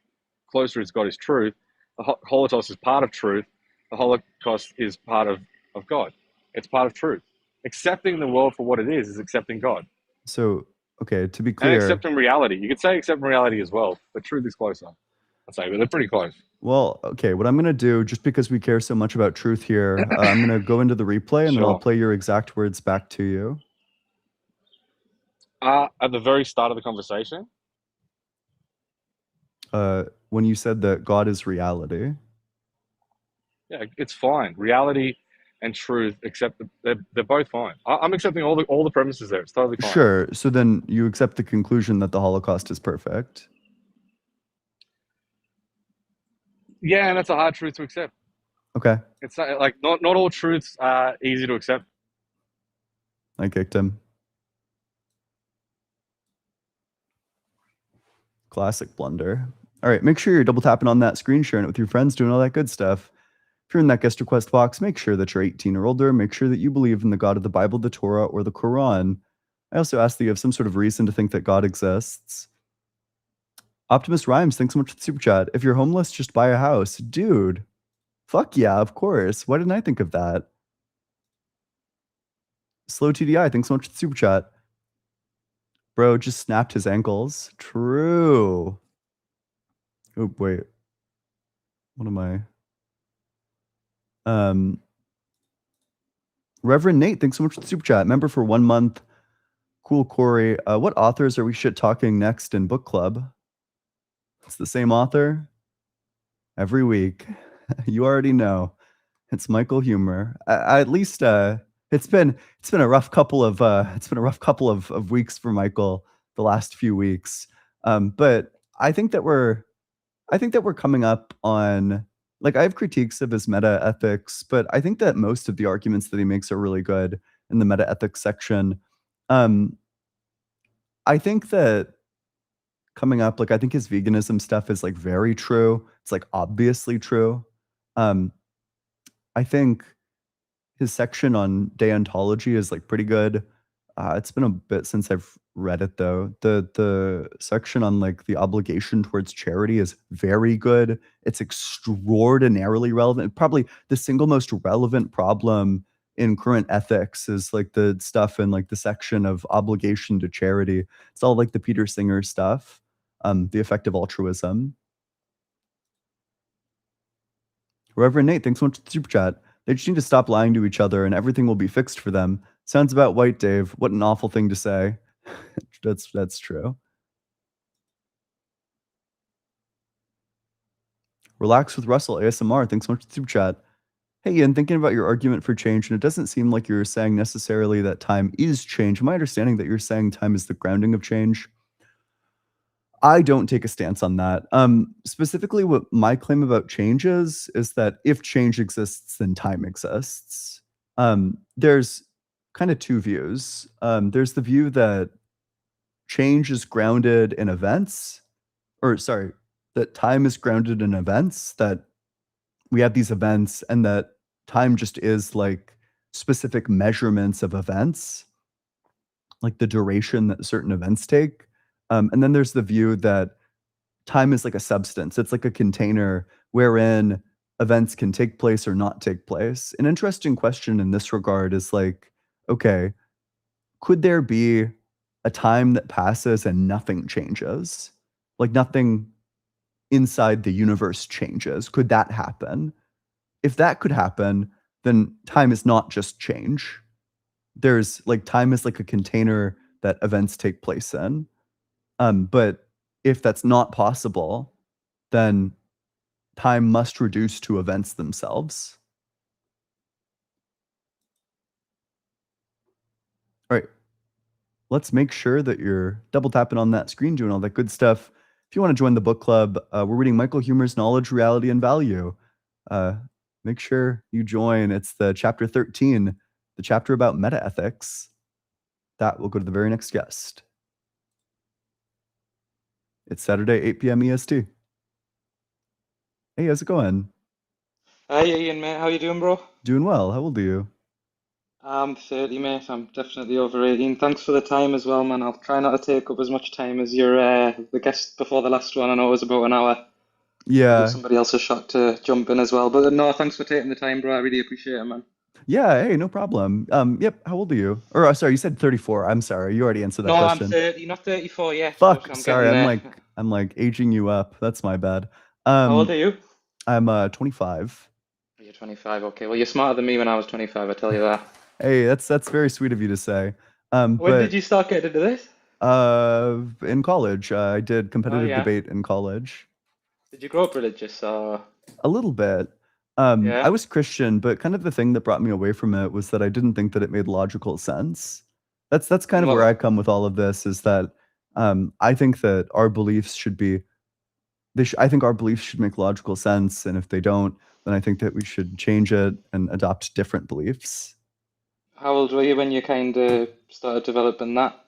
closer as God is truth. The Holocaust is part of truth. The Holocaust is part of God. It's part of truth. Accepting the world for what it is accepting God. So, okay, to be And clear, accepting reality. You could say accepting reality as well, but truth is closer. I'd say, but they're pretty close. well, okay, what I'm going to do, just because we care so much about truth here, I'm going to go into the replay and then I'll Sure. play your exact words back to you. At the very start of the conversation, When you said that God is reality. yeah, it's fine. Reality and truth, they're both fine. I'm accepting all the premises there. It's totally fine. Sure. So then you accept the conclusion that the Holocaust is perfect. Yeah, and that's a hard truth to accept. Okay. It's not all truths are easy to accept. I kicked him. Classic blunder. All right, make sure you're double tapping on that screen, sharing it with your friends, doing all that good stuff. If you're in that guest request box, make sure that you're 18 or older. Make sure that you believe in the God of the Bible, the Torah, or the Quran. I also ask that you have some sort of reason to think that God exists. Optimus Rhymes, thanks so much for the super chat. If you're homeless, just buy a house. Dude, fuck yeah, of course. Why didn't I think of that? Slow TDI, thanks so much for the super chat. Bro just snapped his ankles. True. Oh, wait. What am I? Reverend Nate, thanks so much for the super chat. Member for 1 month. Cool, Corey. What authors are we shit talking next in book club? It's the same author every week. You already know. It's Michael Humer. At least it's been a rough couple of weeks for Michael the last few weeks. But I think that we're coming up on, like, I have critiques of his meta ethics, but I think that most of the arguments that he makes are really good in the meta ethics section. I think that coming up, like, I think his veganism stuff is, like, very true. It's, like, obviously true. I think his section on deontology is, like, pretty good. It's been a bit since I've read it, though. The section on, like, the obligation towards charity is very good. It's extraordinarily relevant. Probably the single most relevant problem in current ethics is, like, the stuff in, like, the section of obligation to charity. It's all, like, the Peter Singer stuff, the effective altruism. Reverend Nate, thanks so much for the super chat. They just need to stop lying to each other and everything will be fixed for them. Sounds about white, Dave. What an awful thing to say. That's true. Relax with Russell, ASMR. Thanks so much for the super chat. Hey, Ian, thinking about your argument for change, and it doesn't seem like you're saying necessarily that time is change. My understanding that you're saying time is the grounding of change. I don't take a stance on that. Specifically, what my claim about change is that if change exists, then time exists. There's kind of two views. There's the view that change is grounded in events, or sorry, that time is grounded in events, that we have these events and that time just is like specific measurements of events, like the duration that certain events take. And then there's the view that time is like a substance. It's like a container wherein events can take place or not take place. An interesting question in this regard is like, okay, could there be a time that passes and nothing changes? Like nothing inside the universe changes. Could that happen? If that could happen, then time is not just change. There's like time is like a container that events take place in. But if that's not possible, then time must reduce to events themselves. All right. Let's make sure that you're double tapping on that screen, doing all that good stuff. If you want to join the book club, we're reading Michael Humer's Knowledge, Reality, and Value. Make sure you join. It's the chapter 13, the chapter about meta ethics. That will go to the very next guest. It's Saturday, 8 p.m. EST. Hey, how's it going? Hi Ian, mate. How you doing, bro? Doing well. How old are you? I'm 30, mate. I'm definitely over 18. Thanks for the time as well, man. I'll try not to take up as much time as your the guest before the last one. I know it was about an hour. Give Yeah. somebody else a shot to jump in as well. But no, thanks for taking the time, bro. I really appreciate it, man. Yeah, hey, no problem. Yep, how old are you? Or sorry, you said 34. I'm sorry. You already answered that No, I'm question. 30, not 34 yet, Fuck, but I'm sorry. getting I'm there. I'm like aging you up. That's my bad. How old are you? I'm 25. You're 25. Okay. Well, you're smarter than me when I was 25, I tell you that. Hey, that's very sweet of you to say. When But did you start getting into this? in college, I did competitive yeah. debate in college. Did you grow up religious or? A little bit. Yeah. I was Christian, but kind of the thing that brought me away from it was that I didn't think that it made logical sense. That's kind of where I come with all of this, is that I think that our beliefs should be I think our beliefs should make logical sense, and if they don't, then I think that we should change it and adopt different beliefs. How old were you when you kind of started developing that?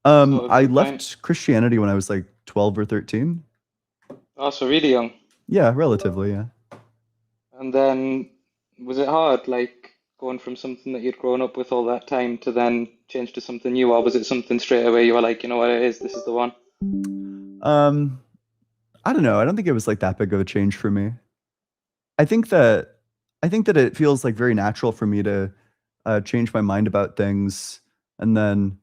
sort of I viewpoint? left Christianity when I was like 12 or 13. Oh, so really young. Yeah, relatively, yeah. And then was it hard, like going from something that you'd grown up with all that time to then change to something new, or was it something straight away you were like, you know what it is, this is the one? I don't know. I don't think it was like that big of a change for me. I think that it feels like very natural for me to change my mind about things, and then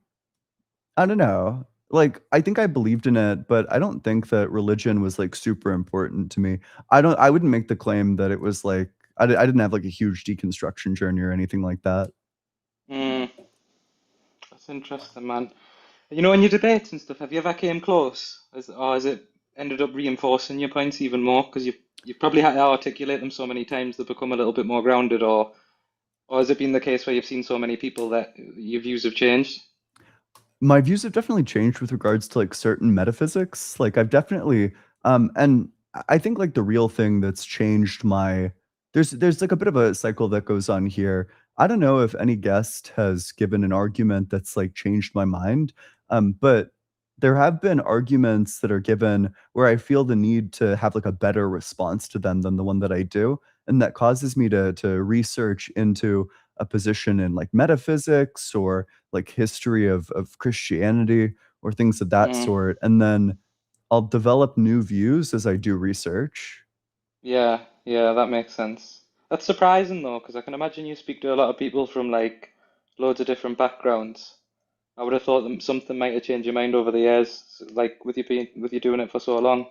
I don't know. Like, I think I believed in it, but I don't think that religion was like super important to me. I wouldn't make the claim that it was like I didn't have like a huge deconstruction journey or anything like that. Mm, that's interesting, man. You know, in your debates and stuff, have you ever came close? Or has it ended up reinforcing your points even more? Because you've probably had to articulate them so many times they become a little bit more grounded, or has it been the case where you've seen so many people that your views have changed? My views have definitely changed with regards to like certain metaphysics. Like I've definitely and I think like the real thing that's changed my there's like a bit of a cycle that goes on here. I don't know if any guest has given an argument that's like changed my mind. But there have been arguments that are given where I feel the need to have like a better response to them than the one that I do. And that causes me to research into a position in like metaphysics or like history of Christianity or things of that Mm, sort, and then I'll develop new views as I do research. yeah, yeah, that makes sense. That's surprising though, because I can imagine you speak to a lot of people from like loads of different backgrounds. I would have thought that something might have changed your mind over the years, like with you doing it for so long.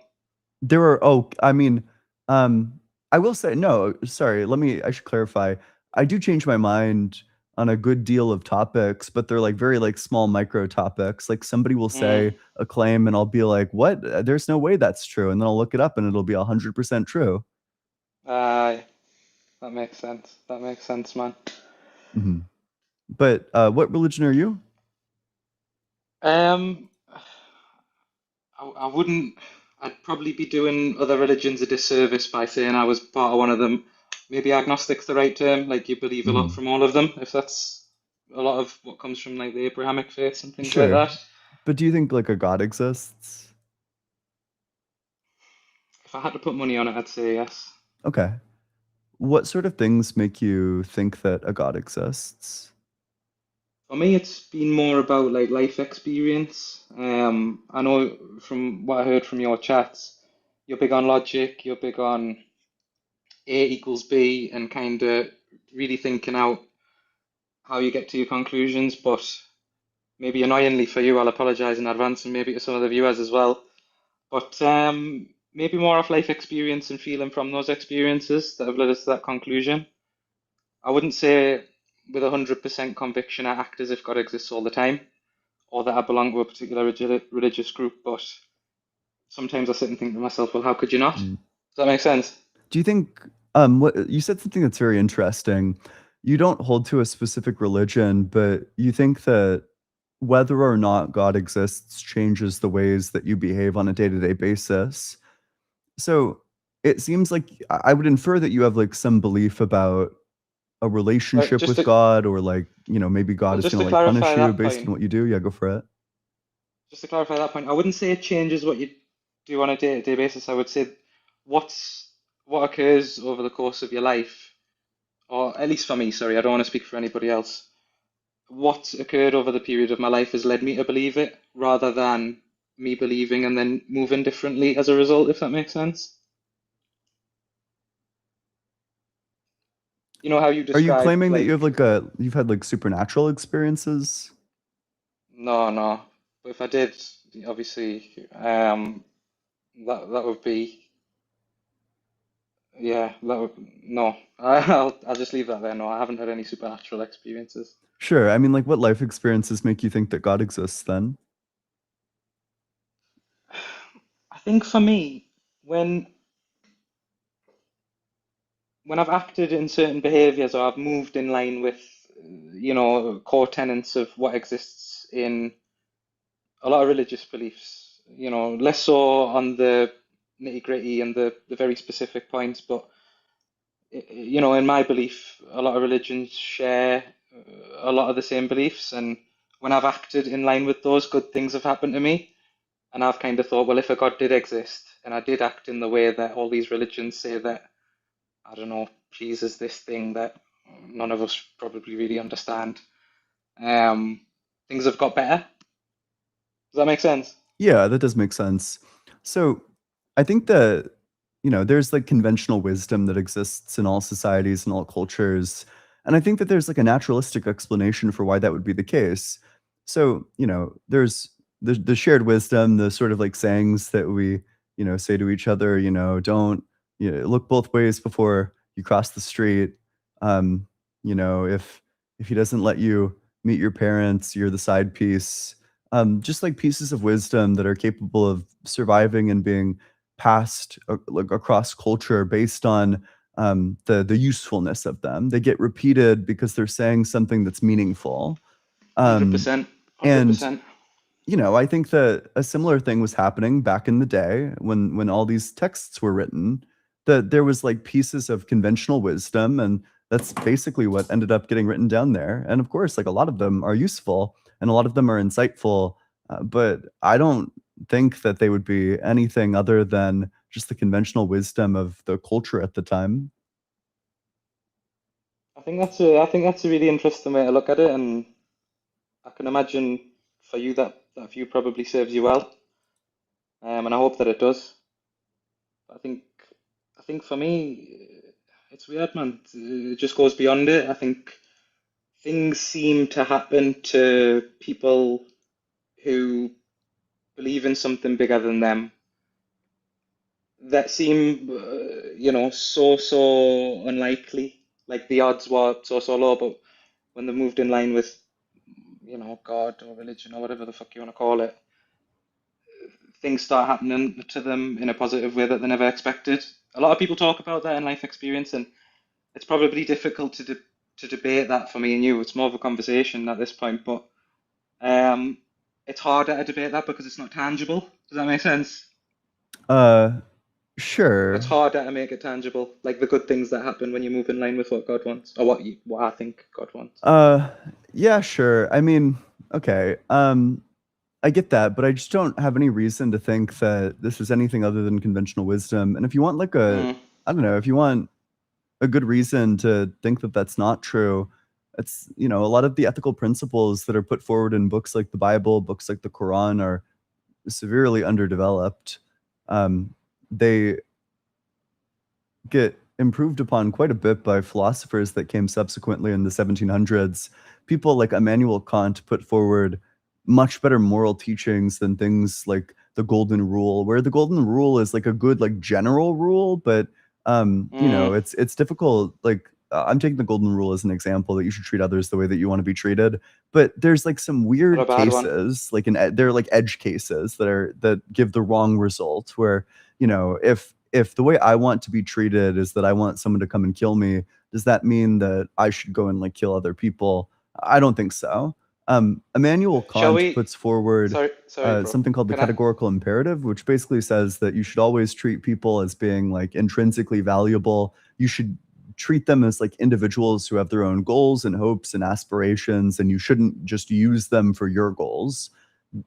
There are I mean, um, I will say no, sorry, I should clarify. I do change my mind on a good deal of topics, but they're like very like small micro topics. Like somebody will Mm, say a claim and I'll be like, "What? There's no way that's true." And then I'll look it up and it'll be 100% true. aye, that makes sense. That makes sense, man. Mhm. But what religion are you? Um, I wouldn't. I'd probably be doing other religions a disservice by saying I was part of one of them. Maybe agnostic's the right term. Like you believe a lot Mhm. from all of them, if that's a lot of what comes from like the Abrahamic faiths and things like Sure. that. But do you think like a God exists? If I had to put money on it, I'd say yes. Okay. What sort of things make you think that a God exists? For me, it's been more about like life experience. I know from what I heard from your chats, you're big on logic, you're big on A equals B, and kind of really thinking out how you get to your conclusions. But maybe annoyingly for you, I'll apologize in advance, and maybe to some of the viewers as well. But maybe more of life experience and feeling from those experiences that have led us to that conclusion. I wouldn't say with 100% conviction I act as if God exists all the time, or that I belong to a particular religious group, but sometimes I sit and think to myself, well, how could you not? Mm. Does that make sense? Do you think what you said something that's very interesting. You don't hold to a specific religion, but you think that whether or not God exists changes the ways that you behave on a day-to-day basis. So it seems like I would infer that you have like some belief about a But relationship with God or like, maybe God is just gonna to like punish clarify you that based on point, what you do. Yeah, go for it. I wouldn't say it changes what you do on a day-to-day basis. I would say what's what occurs over the course of your life, or at least for me, sorry, I don't want to speak for anybody else. What occurred over the period of my life has led me to believe it, rather than me believing and then moving differently as a result, if that makes sense. You know how you Are you described claiming that like, you've had like supernatural experiences? no, no. But if I did, obviously, that would be, yeah, that would, no. I'll just leave that there. No, I haven't had any supernatural experiences. Sure. I mean, like, what life experiences make you think that God exists then? I think for me, when when I've acted in certain behaviors or I've moved in line with, core tenets of what exists in a lot of religious beliefs, less so on the nitty-gritty and the very specific points, but in my belief, a lot of religions share a lot of the same beliefs, and when I've acted in line with those, good things have happened to me. And I've kind of thought, well, if a God did exist, and I did act in the way that all these religions say that, I don't know, pleases this thing that none of us probably really understand, um, things have got better. Does that make sense? Yeah, that does make sense. So I think that, there's like conventional wisdom that exists in all societies and all cultures. And I think that there's like a naturalistic explanation for why that would be the case. So, there's the shared wisdom, the sort of like sayings that we, say to each other, don't, look both ways before you cross the street. If he doesn't let you meet your parents, you're the side piece. just like pieces of wisdom that are capable of surviving and being passed like across culture based on the usefulness of them. They get repeated because they're saying something that's meaningful. Um, 100%. and 100%. I think that a similar thing was happening back in the day when all these texts were written, that there was like pieces of conventional wisdom, and that's basically what ended up getting written down there. And of course, like a lot of them are useful and a lot of them are insightful, but I don't think that they would be anything other than just the conventional wisdom of the culture at the time. I think that's a really interesting way to look at it, and I can imagine for you that view probably serves you well, and I hope that it does. I think I think for me, it's weird, man. It just goes beyond it. I think things seem to happen to people who believe in something bigger than them that seem, so unlikely. Like the odds were so low, but when they moved in line with, God or religion or whatever the fuck you want to call it, things start happening to them in a positive way that they never expected. A lot of people talk about that in life experience, and it's probably difficult to debate that for me and you. It's more of a conversation at this point, but um, it's harder to debate that because it's not tangible. Does that make sense? Uh, It's sure. harder to make it tangible, like the good things that happen when you move in line with what God wants, or what I think God wants. Uh, yeah, sure. I mean, okay. I get that, but I just don't have any reason to think that this is anything other than conventional wisdom. And if you want like Mm, I don't know, if you want a good reason to think that that's not true, it's, a lot of the ethical principles that are put forward in books like the Bible, books like the Quran are severely underdeveloped. They get improved upon quite a bit by philosophers that came subsequently in the 1700s. People like Immanuel Kant put forward much better moral teachings than things like the Golden Rule, where the Golden Rule is like a good like general rule, but mm, it's difficult. Like I'm taking the Golden Rule as an example that you should treat others the way that you want to be treated. But there's like some not a weird bad one. cases, like they're like edge cases that give the wrong result, where if the way I want to be treated is that I want someone to come and kill me, does that mean that I should go and like kill other people? I don't think so. Immanuel Shall Kant we? puts forward Sorry, bro. something called the Can I? categorical imperative, which basically says that you should always treat people as being like intrinsically valuable. You should treat them as like individuals who have their own goals and hopes and aspirations, and you shouldn't just use them for your goals.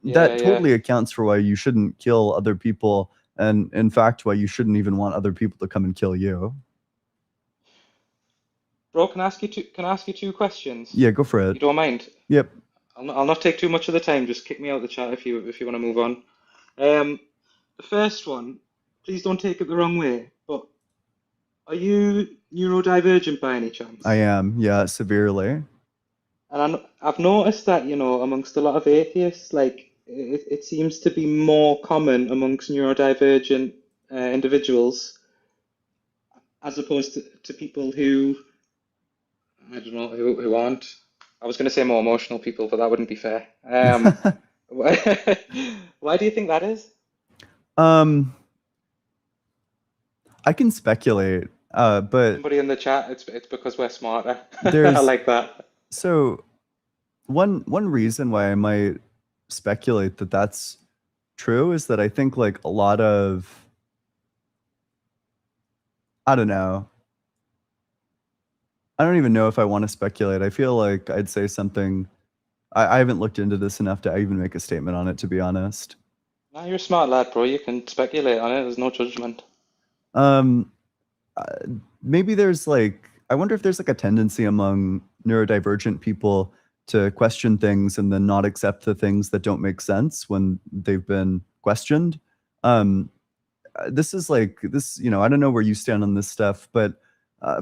Yeah, That yeah. totally accounts for why you shouldn't kill other people, and in fact, why you shouldn't even want other people to come and kill you. Bro, can I ask you two? Can I ask you two questions? Yeah, go for it. You don't mind? Yep. I'll not take too much of the time. Just kick me out of the chat if you want to move on. Um, the first one, please don't take it the wrong way, but are you neurodivergent by any I chance? am. Yeah, severely. And I've noticed that, amongst a lot of atheists, like it seems to be more common amongst neurodivergent individuals as opposed to people who, I don't know, who aren't. I was going to say more emotional people, but that wouldn't be fair. Why do you think that is? um, I can speculate, but Somebody in the chat, it's because we're smarter. I there's like that. so one reason why I might speculate that that's true is that I think like a lot of I don't know. I don't even know if I want to speculate. I feel like I'd say something. I haven't looked into this enough to even make a statement on it, to be honest. No, you're a smart lad, bro. You can speculate on it. There's no judgment. Um, uh, maybe there's like I wonder if there's like a tendency among neurodivergent people to question things and then not accept the things that don't make sense when they've been questioned. Um, this is like this, I don't know where you stand on this stuff, but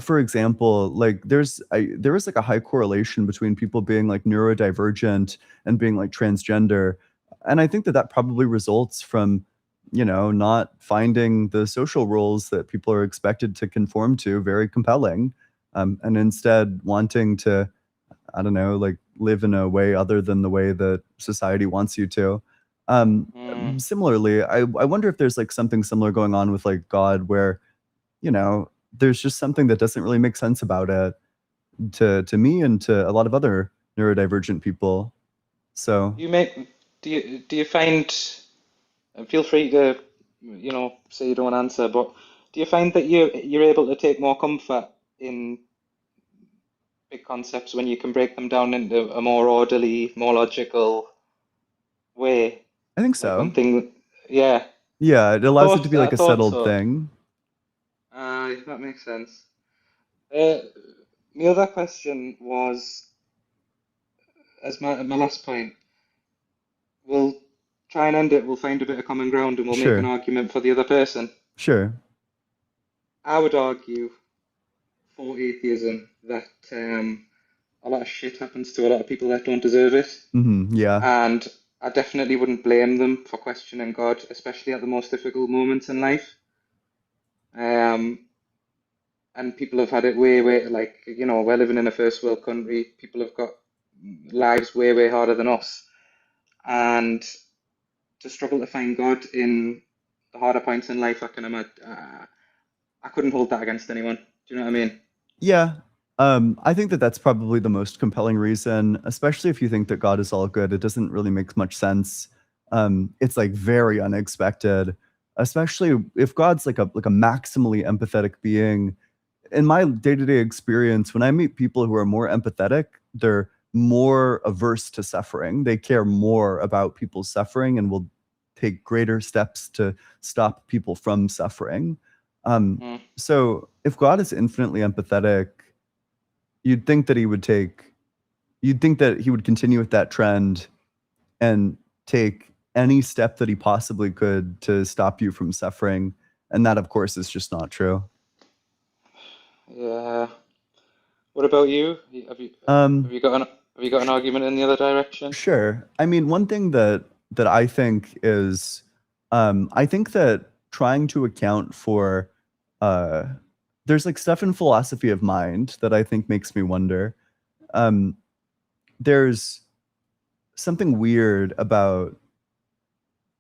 for example, like there is like a high correlation between people being like neurodivergent and being like transgender, and I think that that probably results from not finding the social roles that people are expected to conform to very compelling, and instead wanting to I don't know, like live in a way other than the way that society wants you to. Mm. Similarly, I wonder if there's like something similar going on with like God, where there's just something that doesn't really make sense about it to me and to a lot of other neurodivergent people. So Do you find, and feel free to, say you don't answer, but do you find that you're able to take more comfort in big concepts when you can break them down into a more orderly, more logical way? I think Like one so. thing, yeah. Yeah, it I allows it to thought be like I a thought settled so. thing. That makes sense. Uh, my other question was, as my last point, we'll try and end it. We'll find a bit of common ground and we'll make an Sure. argument for the other person. Sure. I would argue for atheism that a lot of shit happens to a lot of people that don't deserve it, Yeah. and I definitely wouldn't blame them for questioning God, especially at the most difficult moments in life. And people have had it way, like, we're living in a first world country. People have got lives way harder than us. And to struggle to find God in the harder points in life, I can imagine, I couldn't hold that against anyone. Do you know what I mean? Yeah. I think that that's probably the most compelling reason, especially if you think that God is all good. It doesn't really make much sense. It's like very unexpected, especially if God's like a maximally empathetic being. In my day-to-day experience, when I meet people who are more empathetic, they're more averse to suffering. They care more about people's suffering and will take greater steps to stop people from suffering. Mm. So if God is infinitely empathetic, you'd think that he would continue with that trend and take any step that he possibly could to stop you from suffering. And that, of course, is just not true. Yeah. What about you? Um, Have you got an argument in the other direction? Sure. I mean, one thing that I think is, I think that trying to account for, uh, there's like stuff in philosophy of mind that I think makes me wonder. Um, there's something weird about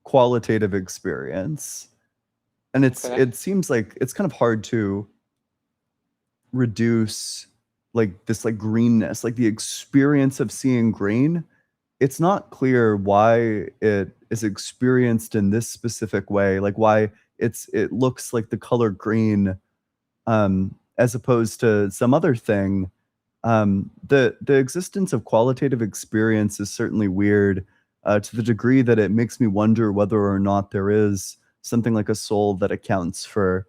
qualitative experience, and Okay. it seems like it's kind of hard to reduce like this like greenness, like the experience of seeing green. It's not clear why it is experienced in this specific way, like why it looks like the color green, as opposed to some other thing. The existence of qualitative experience is certainly weird, to the degree that it makes me wonder whether or not there is something like a soul that accounts for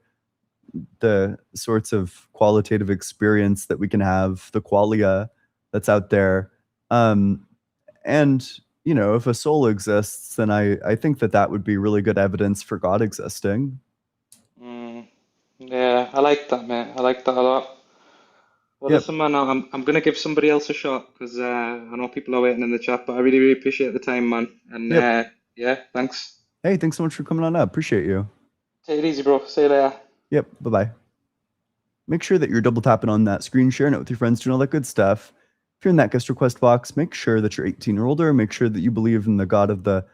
the sorts of qualitative experience that we can have, the qualia that's out there. Um, and if a soul exists, then I think that that would be really good evidence for God existing. Mm. Yeah, I like that, mate. I like that a lot. Well, Yep. listen, man, I'm gonna give somebody else a shot because I know people are waiting in the chat, but I really appreciate the time, man. And Yep. yeah, thanks. Hey, thanks so much for coming on up. Appreciate you. Take it easy, bro. See you later. Yep. Bye-bye. Make sure that you're double tapping on that screen, sharing it with your friends, doing all that good stuff. If you're in that guest request box, make sure that you're 18 or older. Make sure that you believe in the God of the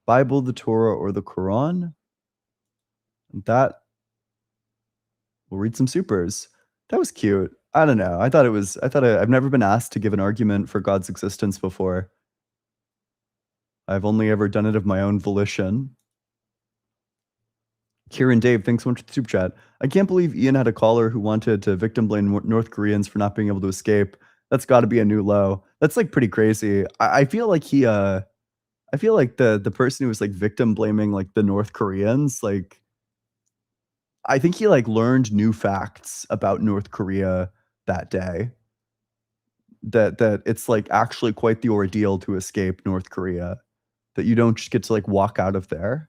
Bible, the Torah, or the Quran. And that, we'll read some supers. That was cute. I don't know. I've never been asked to give an argument for God's existence before. I've only ever done it of my own volition. Kieran Dave, thanks so much for the super chat. I can't believe Ian had a caller who wanted to victim blame North Koreans for not being able to escape. That's got to be a new low. That's like pretty crazy. I feel like I feel like the person who was like victim blaming like the North Koreans, like I think he like learned new facts about North Korea that day. That it's like actually quite the ordeal to escape North Korea. That you don't just get to like walk out of there.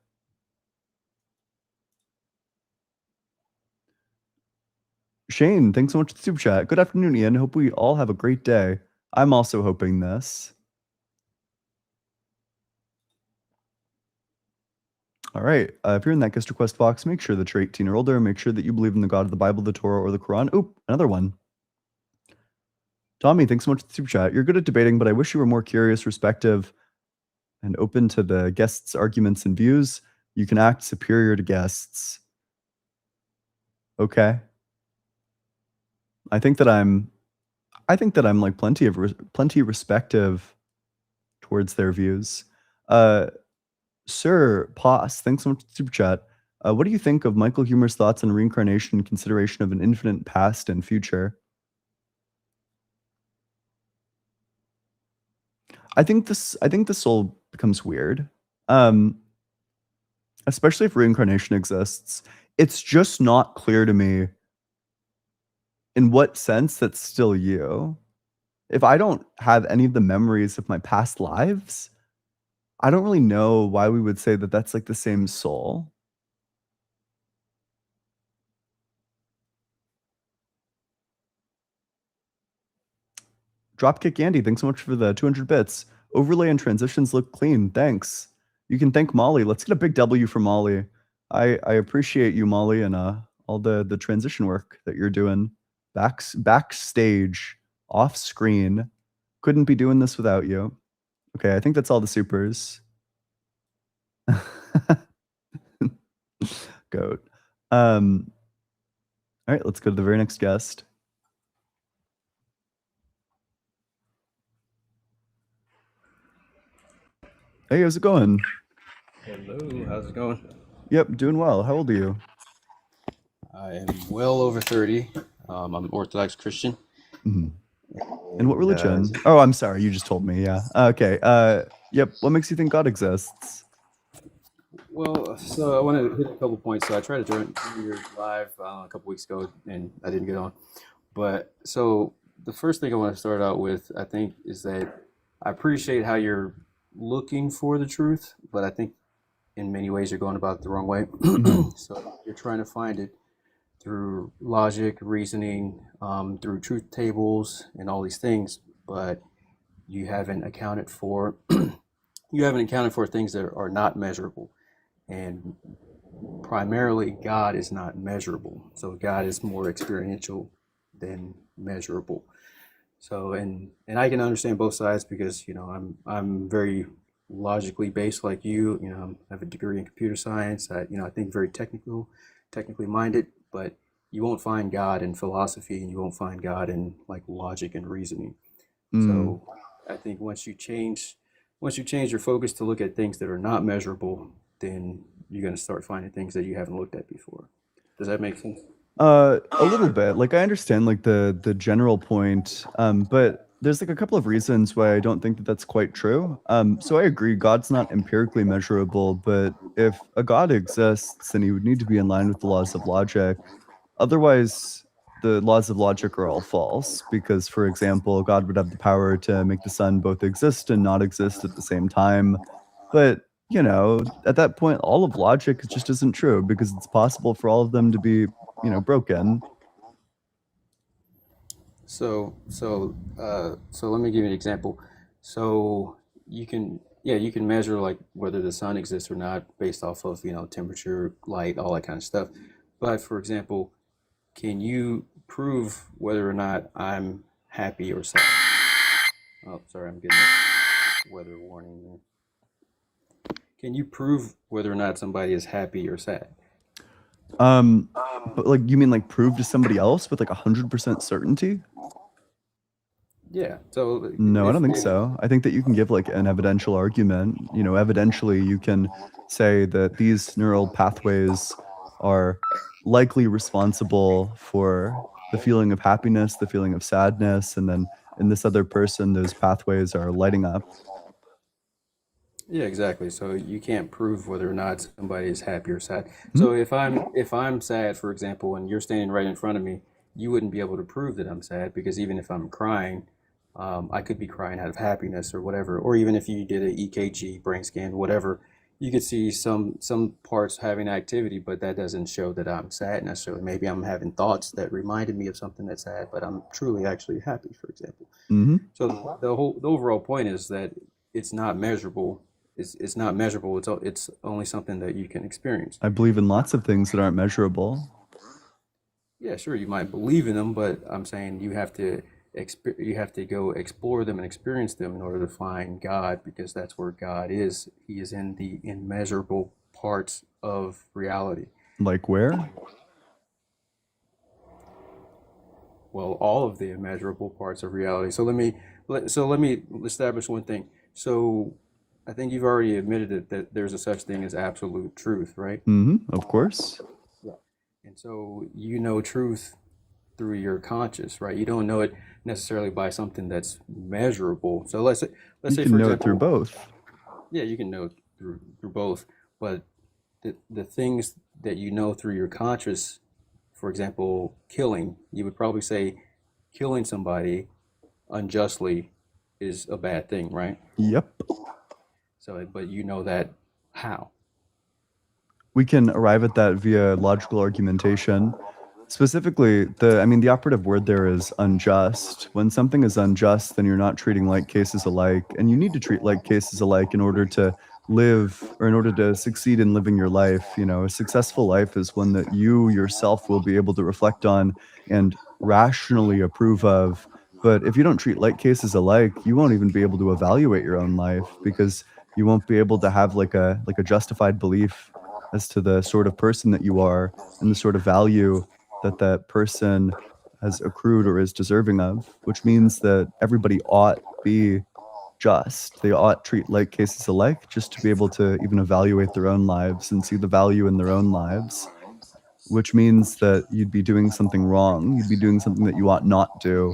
Shane, thanks so much for the super chat. Good afternoon, Ian. Hope we all have a great day. I'm also hoping this. All right. If you're in that guest request box, make sure that you're 18 or older. Make sure that you believe in the God of the Bible, the Torah, or the Quran. Oop, another one. Tommy, thanks so much for the super chat. You're good at debating, but I wish you were more curious, respective, and open to the guests' arguments and views. You can act superior to guests. Okay. I think that I'm like plenty respective towards their views. Sir Poss, thanks so much for the super chat. What do you think of Michael Humer's thoughts on reincarnation and consideration of an infinite past and future? I think the soul becomes weird. Especially if reincarnation exists. It's just not clear to me in what sense that's still you. If I don't have any of the memories of my past lives, I don't really know why we would say that that's like the same soul. Dropkick Andy, thanks so much for the 200 bits. Overlay and transitions look clean. Thanks. You can thank Molly. Let's get a big W for Molly. I appreciate you, Molly, and all the transition work that you're doing backstage, off screen. Couldn't be doing this without you. Okay, I think that's all the supers. Goat. All right, let's go to the very next guest. Hey, how's it going? Hello, how's it going? Yep, doing well. How old are you? I am well over 30. I'm an Orthodox Christian. Mm-hmm. And what religion? Oh, I'm sorry, you just told me. Yeah. Okay. Yep. What makes you think God exists? Well, so I want to hit a couple points. So I tried to join your live a couple weeks ago, and I didn't get on. But so the first thing I want to start out with, I think, is that I appreciate how you're looking for the truth, but I think in many ways you're going about it the wrong way. So you're trying to find it through logic, reasoning, through truth tables, and all these things, but you haven't accounted for things that are not measurable, and primarily God is not measurable. So God is more experiential than measurable. So and I can understand both sides because I'm very logically based like you. I have a degree in computer science. I think very technically minded, but you won't find God in philosophy, and you won't find God in like logic and reasoning. So I think once you change your focus to look at things that are not measurable, then you're going to start finding things that you haven't looked at before. Does that make sense? A little bit. Like I understand like the general point, but there's like a couple of reasons why I don't think that that's quite true. So I agree, God's not empirically measurable, but if a God exists, then he would need to be in line with the laws of logic. Otherwise, the laws of logic are all false because, for example, God would have the power to make the sun both exist and not exist at the same time. But at that point, all of logic just isn't true because it's possible for all of them to be broken. So let me give you an example. So you can measure like whether the sun exists or not based off of temperature, light, all that kind of stuff. But for example, can you prove whether or not I'm happy or sad? Oh, sorry, I'm getting a weather warning there. Can you prove whether or not somebody is happy or sad? But like, you mean like prove to somebody else with like 100% certainty? Yeah. So No, I don't think so. I think that you can give like an evidential argument. Evidentially, you can say that these neural pathways are likely responsible for the feeling of happiness, the feeling of sadness, and then in this other person, those pathways are lighting up. Yeah, exactly. So you can't prove whether or not somebody is happy or sad. So if I'm sad, for example, and you're standing right in front of me, you wouldn't be able to prove that I'm sad because even if I'm crying, I could be crying out of happiness or whatever. Or even if you did an EKG, brain scan, whatever, you could see some parts having activity, but that doesn't show that I'm sad necessarily. Maybe I'm having thoughts that reminded me of something that's sad, but I'm truly actually happy, for example. So the overall point is that it's not measurable. It's not measurable. It's only something that you can experience. I believe in lots of things that aren't measurable. Yeah, sure, you might believe in them, but I'm saying you have to you have to go explore them and experience them in order to find God, because that's where God is. He is in the immeasurable parts of reality. Like where? Well, all of the immeasurable parts of reality. So let me establish one thing. So I think you've already admitted that there's a such thing as absolute truth, right? Of course. Yeah. And so you know truth through your conscious, right? You don't know it necessarily by something that's measurable. So let's You say can for know it through example, both. yeah, you can know it through both, but the things that you know through your conscious, for example, killing, you would probably say killing somebody unjustly is a bad thing, right? Yep. So, but you know that how? We can arrive at that via logical argumentation. Specifically, the operative word there is unjust. When something is unjust, then you're not treating like cases alike, and you need to treat like cases alike in order to live or in order to succeed in living your life. You know, a successful life is one that you yourself will be able to reflect on and rationally approve of. But if you don't treat like cases alike, you won't even be able to evaluate your own life because you won't be able to have like a justified belief as to the sort of person that you are and the sort of value that that person has accrued or is deserving of, which means that everybody ought be just. They ought treat like cases alike just to be able to even evaluate their own lives and see the value in their own lives, which means that you'd be doing something wrong. You'd be doing something that you ought not do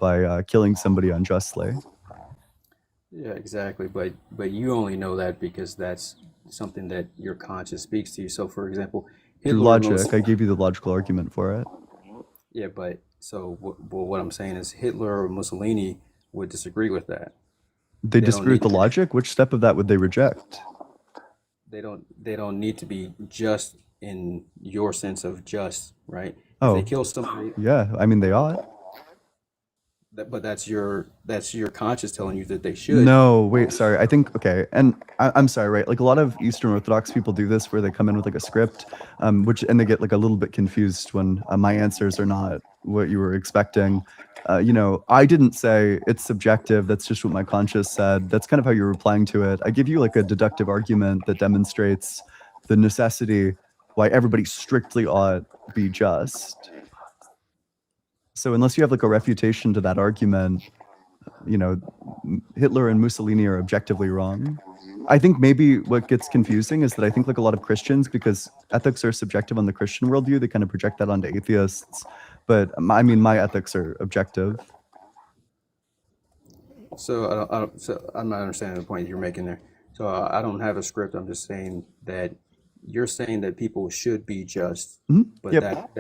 by killing somebody unjustly. Yeah, exactly. But you only know that because that's something that your conscience speaks to you. So, for example, Through Hitler most logic, I gave you the logical argument for it. yeah, but so what I'm saying is Hitler or Mussolini would disagree with that. They They don't disagree with need the logic. Which step of that would they reject? they don't need to be just in your sense of just, right? If they Oh, kill somebody, yeah. I mean, they ought. but that's your conscience telling you that they should. No, wait, sorry. I think okay, and I'm sorry, right? Like a lot of Eastern Orthodox people do this, where they come in with like a script, which and they get like a little bit confused when my answers are not what you were expecting. I didn't say it's subjective. That's just what my conscience said. That's kind of how you're replying to it. I give you like a deductive argument that demonstrates the necessity why everybody strictly ought be just. So unless you have like a refutation to that argument, you know, Hitler and Mussolini are objectively wrong. I think maybe what gets confusing is that I think like a lot of Christians, because ethics are subjective on the Christian worldview, they kind of project that onto atheists. But I mean, my ethics are objective. So I'm not understanding the point you're making there. So I don't have a script. I'm just saying that you're saying that people should be just, but Yep.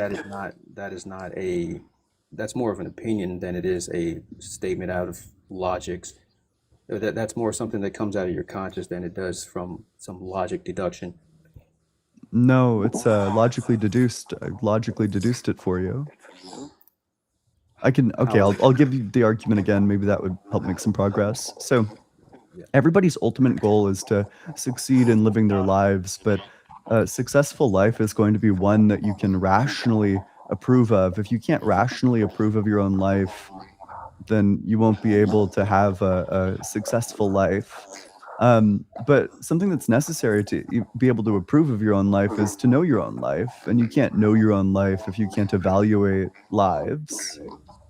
that's more of an opinion than it is a statement out of logics. That's more something that comes out of your conscious than it does from some logic deduction. No, it's logically deduced. I logically deduced it for you. Okay, How is I'll give you the argument again. Maybe that would help make some progress. So everybody's ultimate goal is to succeed in living their lives, but a successful life is going to be one that you can rationally approve of. If you can't rationally approve of your own life, then you won't be able to have a successful life. But something that's necessary to be able to approve of your own life is to know your own life. And you can't know your own life if you can't evaluate lives.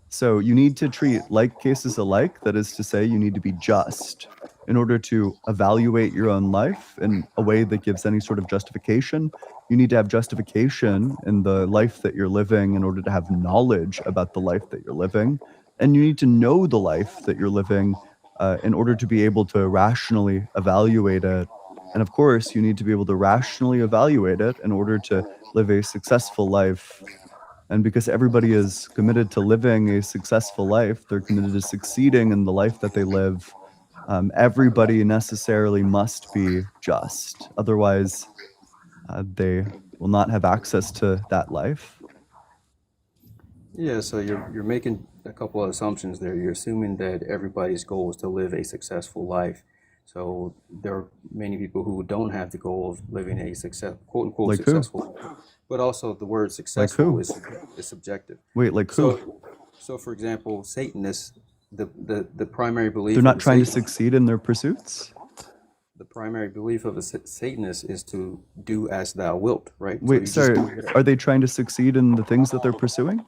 So you need to treat like cases alike. That is to say, you need to be just in order to evaluate your own life in a way that gives any sort of justification. You need to have justification in the life that you're living in order to have knowledge about the life that you're living. And you need to know the life that you're living in order to be able to rationally evaluate it. And of course, you need to be able to rationally evaluate it in order to live a successful life. And because everybody is committed to living a successful life, they're committed to succeeding in the life that they live. Everybody necessarily must be just. Otherwise, they will not have access to that life. Yeah, so you're making a couple of assumptions there. You're assuming that everybody's goal is to live a successful life. So there are many people who don't have the goal of living a quote unquote Like who? successful life. But also the word Like successful who? is subjective. Wait, like who? So So, for example, Satanists, the primary belief They're of not a trying to Satanist, succeed in their pursuits. the primary belief of a Satanist is to do as thou wilt, right? So Wait, you just sorry. do whatever. Are they trying to succeed in the things that they're pursuing?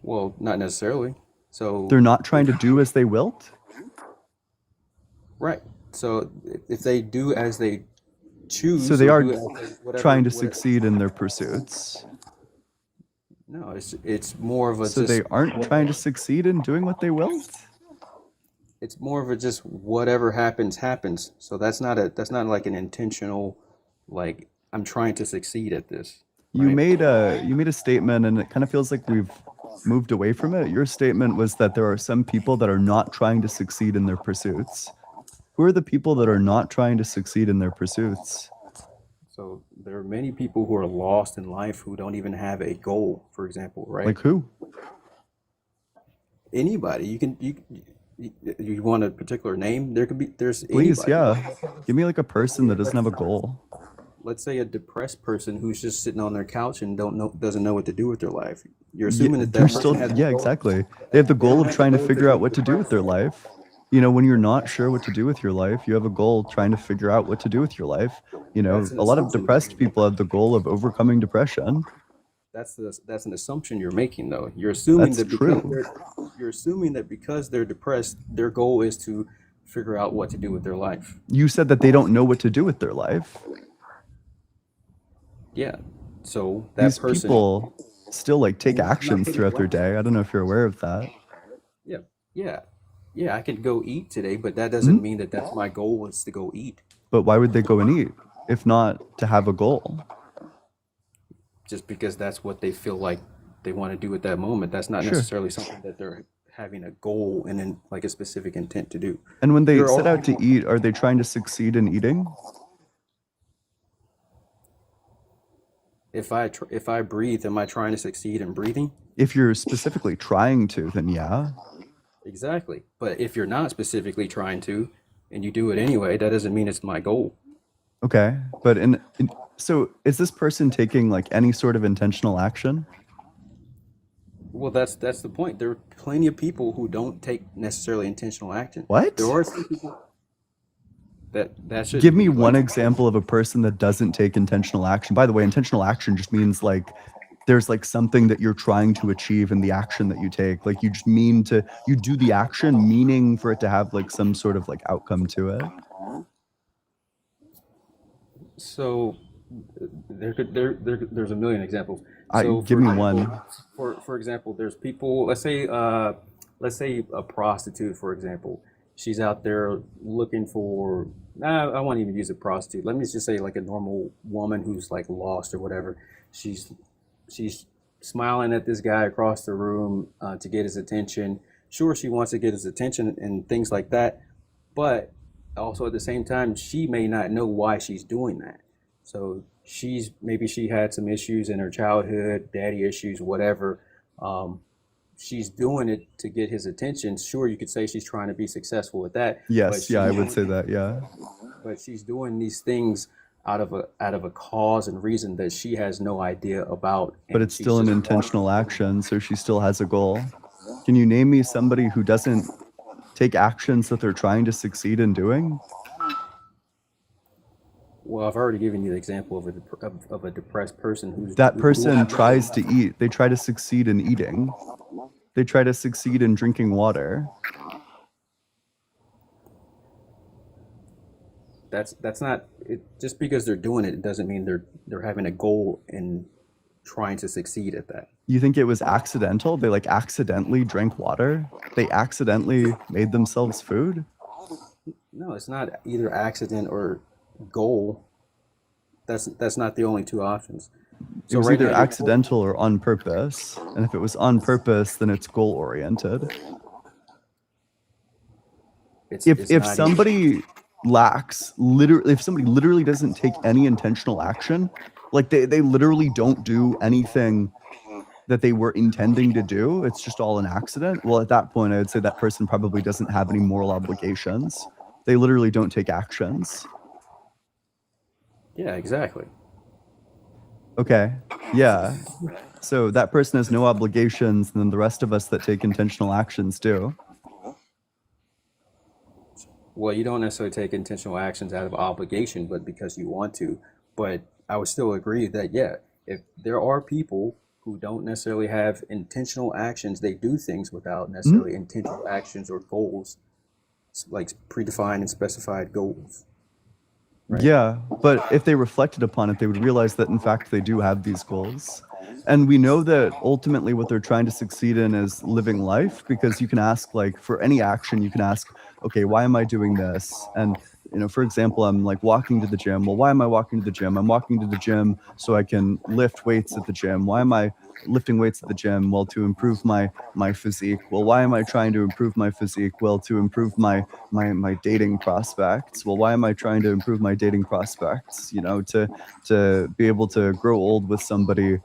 Well, not necessarily. So, They're not trying to do as they wilt? right. So if they do as they choose, So they or are do as whatever, trying to succeed in their pursuits. no, it's more of a So just they aren't trying to succeed in doing what they wilt? it's more of a just whatever happens happens. So that's not like an intentional, like I'm trying to succeed at this, You right? made a statement, and it kind of feels like we've moved away from it. Your statement was that there are some people that are not trying to succeed in their pursuits. Who are the people that are not trying to succeed in their pursuits? So there are many people who are lost in life who don't even have a goal, for example, right? Like who? Anybody. You want a particular name? There's Please, anybody. yeah. Give me like a person that doesn't have a goal. Let's say a depressed person who's just sitting on their couch and doesn't know what to do with their life. You're assuming that They're person still, has a yeah, goal. exactly. They have the goal of trying to figure out what to do with their life. You know, when you're not sure what to do with your life, you have a goal trying to figure out what to do with your life. You know, That's an a lot of assumption. depressed people have the goal of overcoming depression. That's an assumption you're making, though. You're assuming That's that true. you're assuming that because they're depressed, their goal is to figure out what to do with their life. You said that they don't know what to do with their life. Yeah. So that These person, people still like take actions throughout their day. I don't know if you're aware of that. yeah, I could go eat today, but that doesn't mean that that's my goal is to go eat. But why would they go and eat if not to have a goal? Just because that's what they feel like they want to do at that moment. That's not Sure. necessarily something that they're having a goal and then like a specific intent to do. And when they You're set all- out to eat, are they trying to succeed in eating? If I breathe, am I trying to succeed in breathing? If you're specifically trying to, then yeah. Exactly. But if you're not specifically trying to and you do it anyway, that doesn't mean it's my goal. Okay. But so is this person taking like any sort of intentional action? Well, that's the point. There are plenty of people who don't take necessarily intentional action. What? There are some people that should Give me one example of a person that doesn't take intentional action. By the way, intentional action just means like there's like something that you're trying to achieve in the action that you take. Like you just you do the action meaning for it to have like some sort of like outcome to it. So there's a million examples. So Give me one. For example, there's people. Let's say a prostitute, for example. She's out there looking for. I won't even use a prostitute. Let me just say like a normal woman who's like lost or whatever. She's smiling at this guy across the room to get his attention. Sure, she wants to get his attention and things like that, but also at the same time, she may not know why she's doing that. So maybe she had some issues in her childhood, daddy issues, whatever. She's doing it to get his attention. Sure, you could say she's trying to be successful with that. Yes, yeah, I would say that, yeah. But she's doing these things out of a cause and reason that she has no idea about. But it's still an intentional action, so she still has a goal. Can you name me somebody who doesn't take actions that they're trying to succeed in doing? Well, I've already given you the example of a depressed person who's That person tries to eat. They try to succeed in eating. They try to succeed in drinking water. That's not it. Just because they're doing it, it doesn't mean they're having a goal in trying to succeed at that. You think it was accidental? They like accidentally drank water? They accidentally made themselves food? No, it's not either accident or goal. That's not the only two options. It was right either now, accidental or on purpose. And if it was on purpose, then it's goal oriented. it's If not somebody if somebody literally doesn't take any intentional action, like they literally don't do anything that they were intending to do, it's just all an accident. Well, at that point, I would say that person probably doesn't have any moral obligations. They literally don't take actions. Yeah, exactly. Okay. Yeah. So that person has no obligations, and then the rest of us that take intentional actions do. Well, you don't necessarily take intentional actions out of obligation, but because you want to. But I would still agree that, yeah, if there are people who don't necessarily have intentional actions, they do things without necessarily intentional actions or goals, like predefined and specified goals. Right. Yeah, but if they reflected upon it, they would realize that in fact they do have these goals. And we know that ultimately what they're trying to succeed in is living life, because you can ask, like, for any action, you can ask, okay, why am I doing this? And, for example, I'm like walking to the gym. Well, why am I walking to the gym? I'm walking to the gym so I can lift weights at the gym. Why am I lifting weights at the gym? Well, to improve my physique. Well, why am I trying to improve my physique? Well, to improve my dating prospects. Well, why am I trying to improve my dating prospects? To be able to grow old with somebody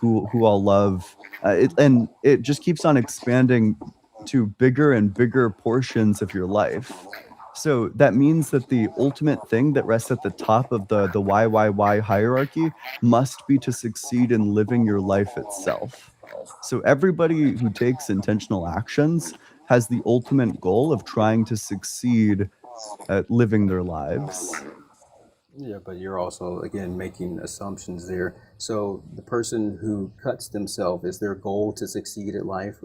who I'll love. And it just keeps on expanding to bigger and bigger portions of your life. So that means that the ultimate thing that rests at the top of the why hierarchy must be to succeed in living your life itself. So everybody who takes intentional actions has the ultimate goal of trying to succeed at living their lives. Yeah, but you're also, again, making assumptions there. So the person who cuts themselves, is their goal to succeed at life?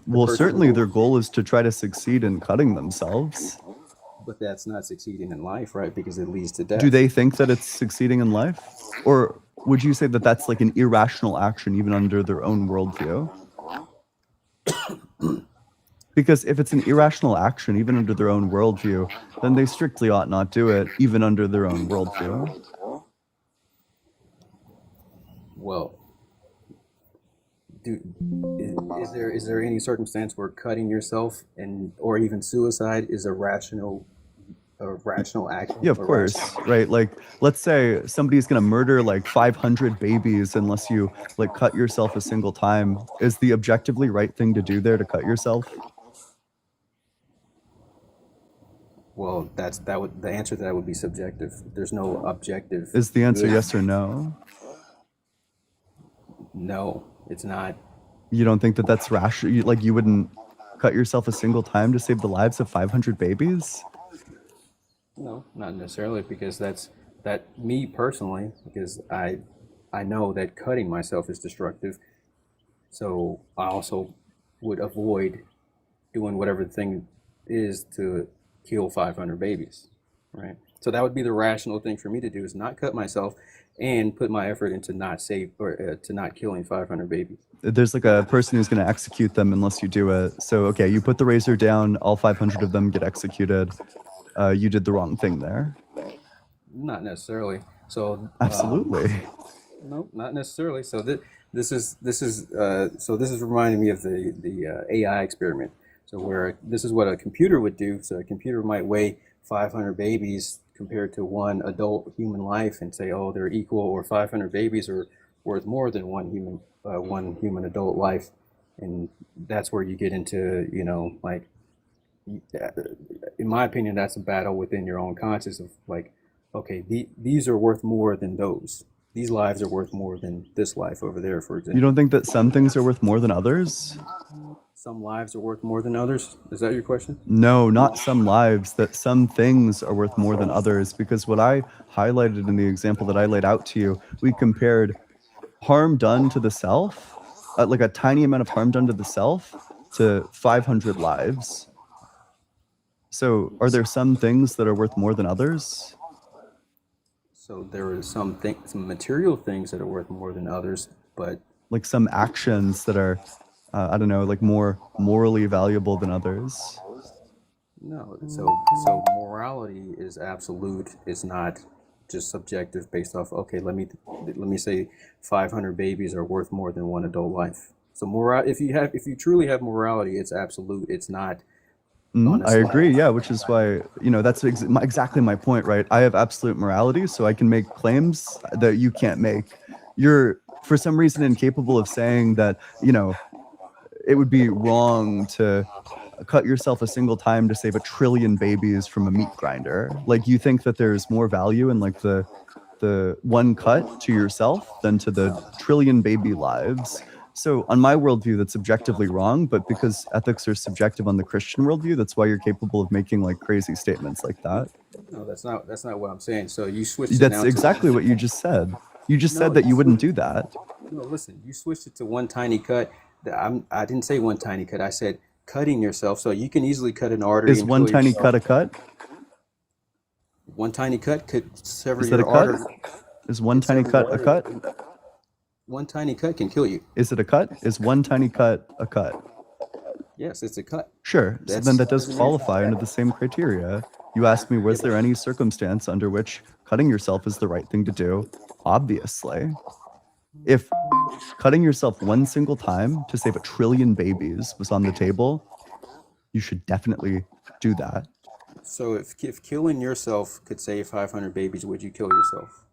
Well, certainly their goal is to try to succeed in cutting themselves. But that's not succeeding in life, right? Because it leads to death. Do they think that it's succeeding in life? Or would you say that that's like an irrational action even under their own worldview? Because if it's an irrational action even under their own worldview, then they strictly ought not do it even under their own worldview. Well, is there any circumstance where cutting yourself or even suicide is a rational action? Yeah, of course, right? Like, let's say somebody's gonna murder like 500 babies unless you like cut yourself a single time. Is the objectively right thing to do there to cut yourself? Well, the answer to that would be subjective. There's no objective. Is the answer yes or no? No, it's not. You don't think that that's rational? Like, you wouldn't cut yourself a single time to save the lives of 500 babies? No, not necessarily, because that me personally, because I know that cutting myself is destructive. So I also would avoid doing whatever the thing is to kill 500 babies, right? So that would be the rational thing for me to do, is not cut myself and put my effort into not save or to not killing 500 babies. There's like a person who's going to execute them unless you do it. So, okay, you put the razor down, all 500 of them get executed. You did the wrong thing there. Not necessarily. So absolutely. No, not necessarily. So this is reminding me of the AI experiment. So where this is what a computer would do. So a computer might weigh 500 babies compared to one adult human life and say, oh, they're equal, or 500 babies are worth more than one human adult life. And that's where you get into, like, in my opinion, that's a battle within your own conscience of like, okay, these are worth more than those. These lives are worth more than this life over there, for example. You don't think that some things are worth more than others? Some lives are worth more than others? Is that your question? No, not some lives, that some things are worth more than others. Because what I highlighted in the example that I laid out to you, we compared harm done to the self, like a tiny amount of harm done to the self, to 500 lives. So are there some things that are worth more than others? So there are some material things that are worth more than others, but like some actions that are, I don't know, like more morally valuable than others. No, so morality is absolute. It's not just subjective based off, okay, let me say 500 babies are worth more than one adult life. So if you truly have morality, it's absolute. It's not. I agree. Yeah, which is why, that's exactly my point, right? I have absolute morality, so I can make claims that you can't make. You're, for some reason, incapable of saying that, it would be wrong to cut yourself a single time to save 1 trillion babies from a meat grinder. Like, you think that there's more value in like the the one cut to yourself than to the trillion baby lives. So on my worldview, that's objectively wrong, but because ethics are subjective on the Christian worldview, that's why you're capable of making like crazy statements like that. No, that's not what I'm saying. So you switched it That's now to exactly what you just said. You just No, said that you you wouldn't do that. no. Listen, you switched it to one tiny cut. I didn't say one tiny cut. I said cutting yourself. So you can easily cut an artery Is and one kill tiny yourself. cut a cut? One tiny cut could sever Is that a your cut? artery. Is one Could tiny sever your cut a artery. cut? One tiny cut can kill you. Is it a cut? Is one tiny cut a cut? Yes, it's a cut. Sure. So then that does qualify under the same criteria. You asked me, was there any circumstance under which cutting yourself is the right thing to do? Obviously. If cutting yourself one single time to save a trillion babies was on the table, you should definitely do that. So if killing yourself could save 500 babies, would you kill yourself?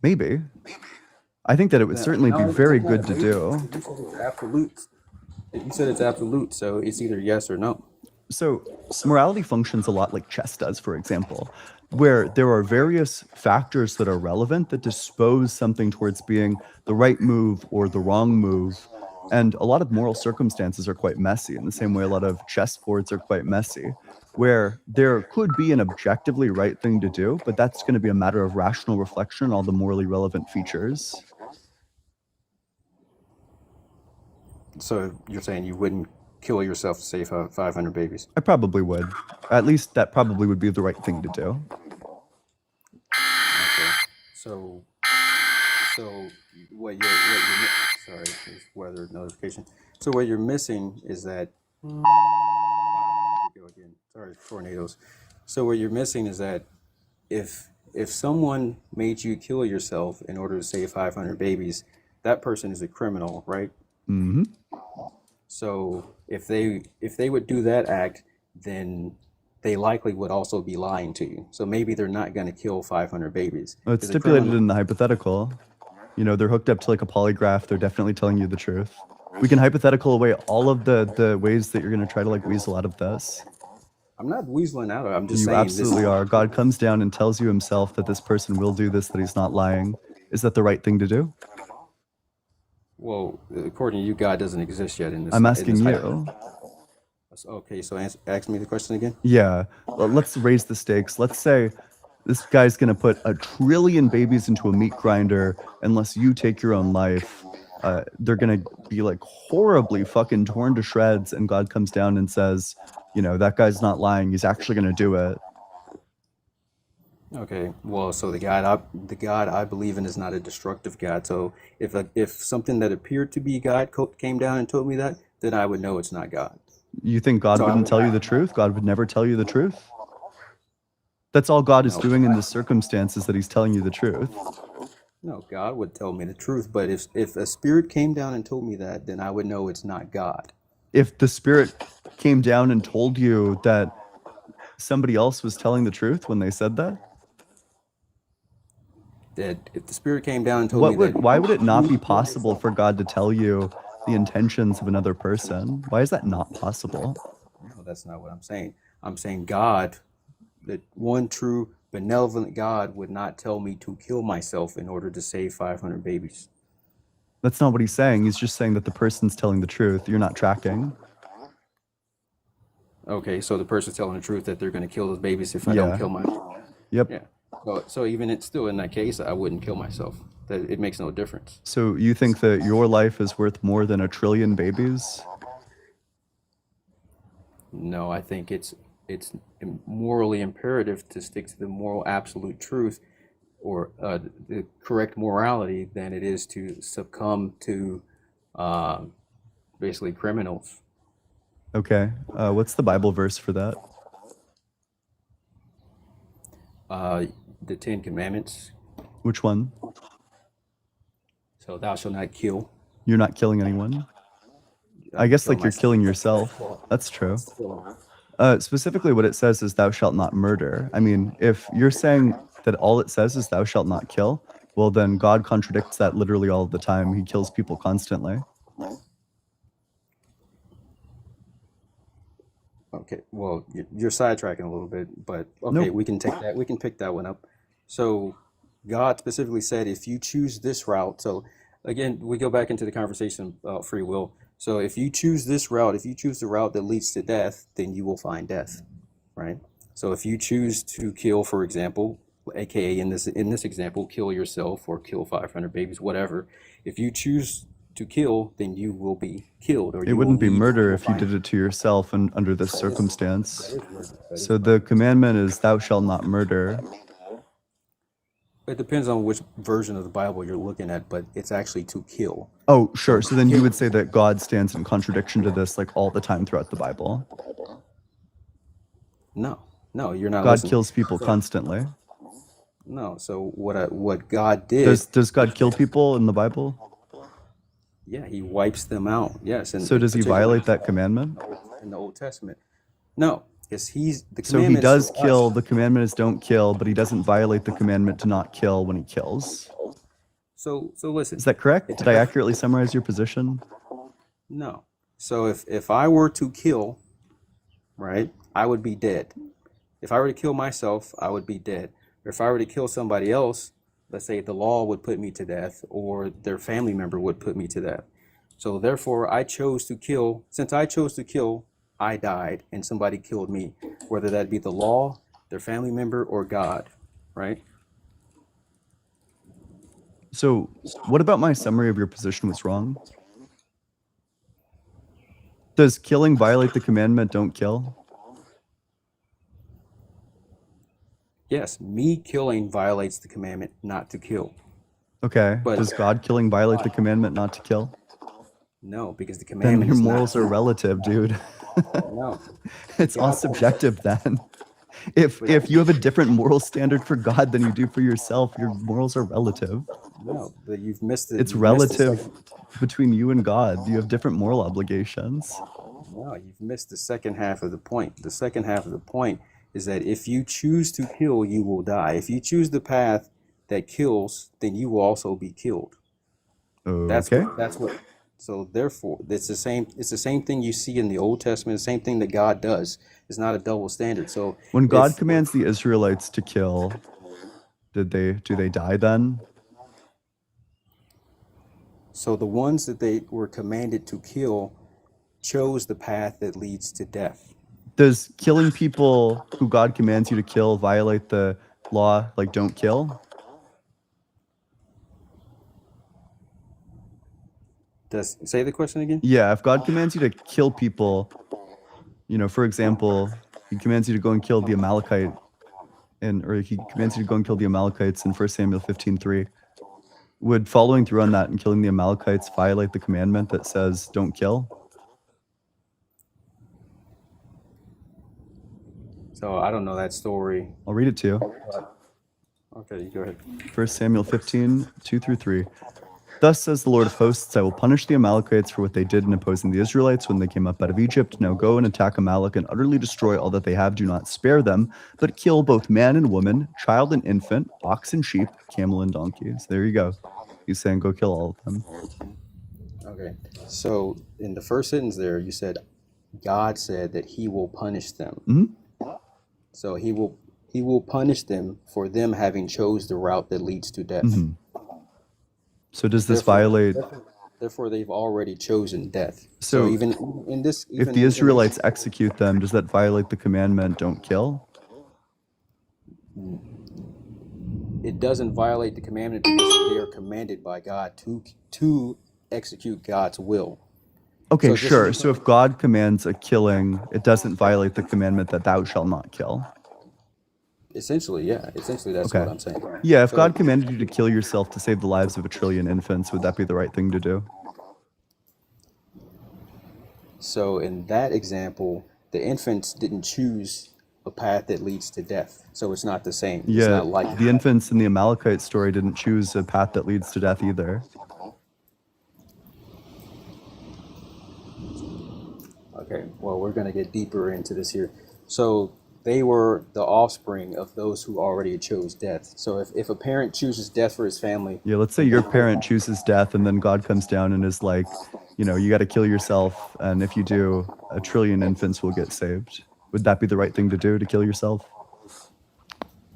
Maybe. I think that it would certainly be very good to do. You said it's absolute. You said it's absolute, so it's either yes or no. So morality functions a lot like chess does, for example, where there are various factors that are relevant that dispose something towards being the right move or the wrong move. And a lot of moral circumstances are quite messy, in the same way a lot of chessboards are quite messy, where there could be an objectively right thing to do, but that's going to be a matter of rational reflection on all the morally relevant features. So you're saying you wouldn't kill yourself to save 500 babies? I probably would. At least that probably would be the right thing to do. Okay. So what you're sorry, there's weather notification. So what you're missing is that here we go again. Sorry, tornadoes. So what you're missing is that if someone made you kill yourself in order to save 500 babies, that person is a criminal, right? Mm-hmm. So if they would do that act, then they likely would also be lying to you. So maybe they're not going to kill 500 babies. Well, it's 'Cause a stipulated criminal- in the hypothetical. You know, they're hooked up to like a polygraph. They're definitely telling you the truth. We can hypothetical away all of the ways that you're going to try to like weasel out of this. I'm not weaseling out of it. I'm just You saying absolutely are. God comes down and tells you himself that this person will do this, that he's not lying. Is that the right thing to do? Well, according to you, God doesn't exist yet in this. I'm asking you. Okay, so ask me the question again. Yeah. Well, let's raise the stakes. Let's say this guy's going to put a trillion babies into a meat grinder unless you take your own life. They're going to be like horribly fucking torn to shreds, and God comes down and says, you know, that guy's not lying. He's actually going to do it. Okay, well, so the God I believe in is not a destructive God. So if something that appeared to be God came down and told me that, then I would know it's not God. You think God wouldn't tell you the truth? God would never tell you the truth? That's all God is doing in this circumstance, is that he's telling you the truth. No, God would tell me the truth, but if a spirit came down and told me that, then I would know it's not God. If the spirit came down and told you that somebody else was telling the truth when they said that? That if the spirit came down and told me that, Why would it not be possible for God to tell you the intentions of another person? Why is that not possible? no, that's not what I'm saying. I'm saying God, that one true benevolent God would not tell me to kill myself in order to save 500 babies. That's not what he's saying. He's just saying that the person's telling the truth. You're not tracking. Okay, so the person's telling the truth that they're going to kill those babies if I don't kill myself. Yep. Yeah. So even it's still in that case, I wouldn't kill myself. That it makes no difference. So you think that your life is worth more than a trillion babies? No, I think it's morally imperative to stick to the moral absolute truth or the correct morality than it is to succumb to basically criminals. Okay. What's the Bible verse for that? The Ten Commandments. Which one? So thou shalt not kill. You're not killing anyone. I guess kill like you're myself. killing yourself. That's true. Specifically what it says is thou shalt not murder. I mean, if you're saying that all it says is thou shalt not kill, well then God contradicts that literally all the time. He kills people constantly. Okay, well, you're sidetracking a little bit, but okay, Nope. we can take that. We can pick that one up. So God specifically said, if you choose this route, so again, we go back into the conversation about free will. So if you choose this route, if you choose the route that leads to death, then you will find death, right? So if you choose to kill, for example, aka in this example, kill yourself or kill 500 babies, whatever. If you choose to kill, then you will be killed, or It you will wouldn't be need, murder you will if you find. did it to yourself and under this That circumstance. is murder. That is So the commandment is thou shalt not murder. It depends on which version of the Bible you're looking at, but it's actually to kill. Oh, sure. So then you would say that God stands in contradiction to this like all the time throughout the Bible. No, you're not God listening. kills people constantly. No, so what God did, Does God kill people in the Bible? yeah, he wipes them out. Yes, and So does he particularly violate that commandment? in the Old Testament? No, because the So he commandment is does for kill. us. The commandment is don't kill, but he doesn't violate the commandment to not kill when he kills. So listen. Is that correct? Did I accurately summarize your position? No. So if I were to kill, right, I would be dead. If I were to kill myself, I would be dead. Or if I were to kill somebody else, let's say the law would put me to death or their family member would put me to death. So therefore, I chose to kill. Since I chose to kill, I died and somebody killed me, whether that be the law, their family member, or God, right? So what about my summary of your position was wrong? Does killing violate the commandment don't kill? Yes, me killing violates the commandment not to kill. Okay. But Does God killing violate the commandment not to kill? no, because the Then commandment your is morals not are relative, dude. no. It's all subjective then. If you have a different moral standard for God than you do for yourself, your morals are relative. No, but you've missed it. It's relative between you and God. You have different moral obligations. No, you've missed the second half of the point. The second half of the point is that if you choose to kill, you will die. If you choose the path that kills, then you will also be killed. Okay. That's what. So therefore, it's the same. It's the same thing you see in the Old Testament. The same thing that God does. It's not a double standard. So when God commands the Israelites to kill, do they die then? So the ones that they were commanded to kill chose the path that leads to death. Does killing people who God commands you to kill violate the law, like don't kill? Say the question again? Yeah, if God commands you to kill people, for example, he commands you to go and kill the Amalekite, or he commands you to go and kill the Amalekites in 1 Samuel 15:3. Would following through on that and killing the Amalekites violate the commandment that says don't kill? So I don't know that story. I'll read it to you. Okay, you go ahead. 1 Samuel 15:2-3. Thus says the Lord of hosts, I will punish the Amalekites for what they did in opposing the Israelites when they came up out of Egypt. Now go and attack Amalek and utterly destroy all that they have. Do not spare them, but kill both man and woman, child and infant, ox and sheep, camel and donkey. So there you go. He's saying go kill all of them. Okay. So in the first sentence there, you said God said that he will punish them. Mm-hmm. So he will punish them for them having chose the route that leads to death. Mm-hmm. So does this violate? Therefore, they've already chosen death. So even in this, if the Israelites execute them, does that violate the commandment, don't kill? It doesn't violate the commandment because they are commanded by God to execute God's will. Okay, sure. So if God commands a killing, it doesn't violate the commandment that thou shalt not kill. Essentially, yeah. Essentially, that's what I'm saying. Yeah, if God commanded you to kill yourself to save the lives of 1 trillion infants, would that be the right thing to do? So in that example, the infants didn't choose a path that leads to death. So it's not the same. Yeah, it's not like the infants in the Amalekite story didn't choose a path that leads to death either. Okay, well, we're going to get deeper into this here. So they were the offspring of those who already chose death. So if a parent chooses death for his family. Yeah, let's say your parent chooses death and then God comes down and is like, you got to kill yourself. And if you do, 1 trillion infants will get saved. Would that be the right thing to do, to kill yourself?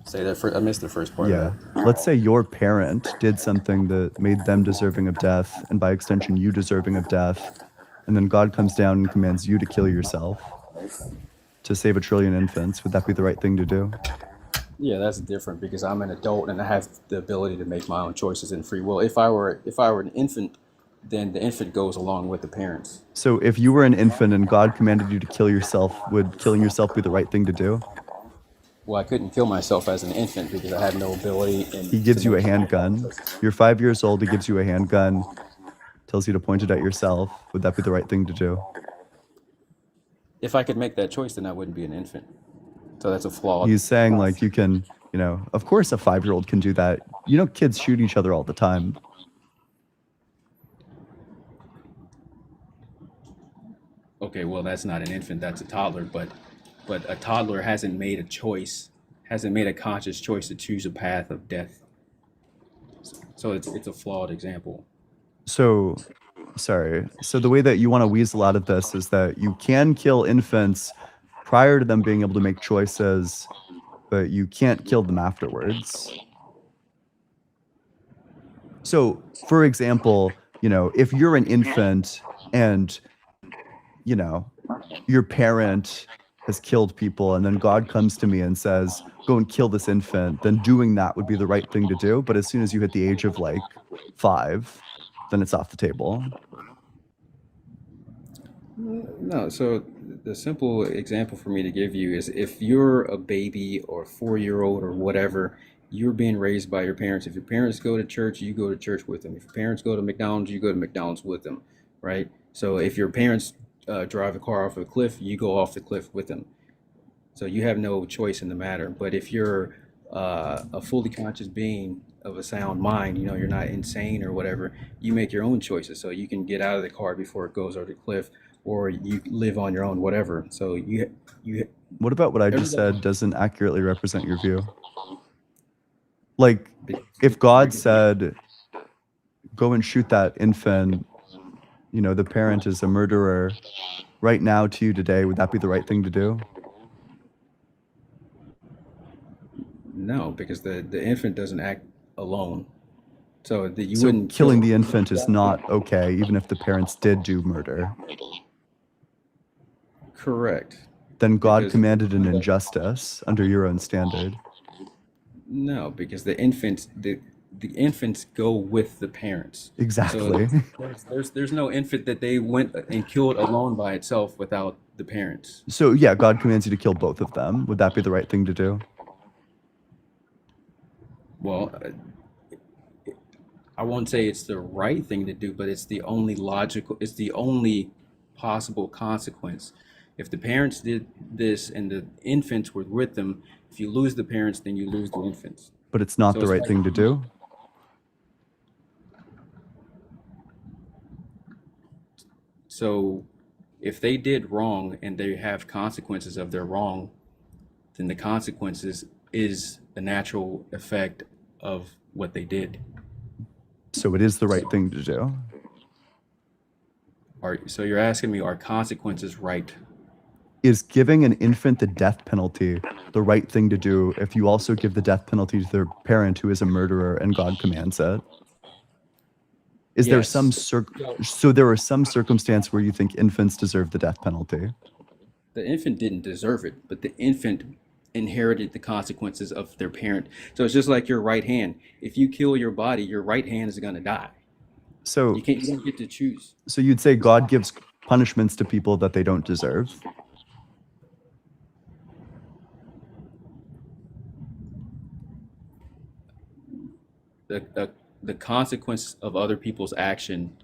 Say that I missed the first part of Yeah. that. Let's say your parent did something that made them deserving of death, and by extension, you deserving of death. And then God comes down and commands you to kill yourself to save 1 trillion infants. Would that be the right thing to do? Yeah, that's different because I'm an adult and I have the ability to make my own choices and free will. If I were an infant, then the infant goes along with the parents. So if you were an infant and God commanded you to kill yourself, would killing yourself be the right thing to do? Well, I couldn't kill myself as an infant because I had no ability He gives to you a make handgun. You're 5 years old. He gives you a handgun, tells you to point it at yourself. Would that be the right thing to do? If I could make that choice, then I wouldn't be an infant. So that's a flaw. He's saying, like, you can, of course a 5-year-old can do that. Kids shoot each other all the time. Okay, well, that's not an infant, that's a toddler, but a toddler hasn't made a choice, hasn't made a conscious choice to choose a path of death. So it's a flawed example. So, sorry. So the way that you want to weasel out of this is that you can kill infants prior to them being able to make choices, but you can't kill them afterwards. So, for example, if you're an infant and, your parent has killed people and then God comes to me and says, go and kill this infant, then doing that would be the right thing to do. But as soon as you hit the age of like 5, then it's off the table. No, so the simple example for me to give you is if you're a baby or 4-year-old or whatever, you're being raised by your parents. If your parents go to church, you go to church with them. If your parents go to McDonald's, you go to McDonald's with them, right? So if your parents drive a car off a cliff, you go off the cliff with them. So you have no choice in the matter. But if you're a fully conscious being of a sound mind, you're not insane or whatever, you make your own choices. So you can get out of the car before it goes over the cliff, or you live on your own, whatever. So you What about what I just said doesn't accurately represent your view? Like, if God said, go and shoot that infant, the parent is a murderer right now to you today, would that be the right thing to do? No, because the infant doesn't act alone. So that you So wouldn't killing the infant is not okay, even if the parents did do murder. Correct. Then God Because- commanded an injustice under your own standard. No, because the infants go with the parents. Exactly. So there's no infant that they went and killed alone by itself without the parents. So yeah, God commands you to kill both of them. Would that be the right thing to do? Well, I won't say it's the right thing to do, but it's the only possible consequence. If the parents did this and the infants were with them, if you lose the parents, then you lose the infants. But it's not So the it's right like- thing to do? So if they did wrong and they have consequences of their wrong, then the consequences is the natural effect of what they did. So it is the right thing to do. So you're asking me, are consequences right? Is giving an infant the death penalty the right thing to do if you also give the death penalty to their parent who is a murderer and God commands it? Is there Yes. so there are some circumstance where you think infants deserve the death penalty? The infant didn't deserve it, but the infant inherited the consequences of their parent. So it's just like your right hand. If you kill your body, your right hand is going to die. So You don't get to choose. so you'd say God gives punishments to people that they don't deserve? The consequence of other people's action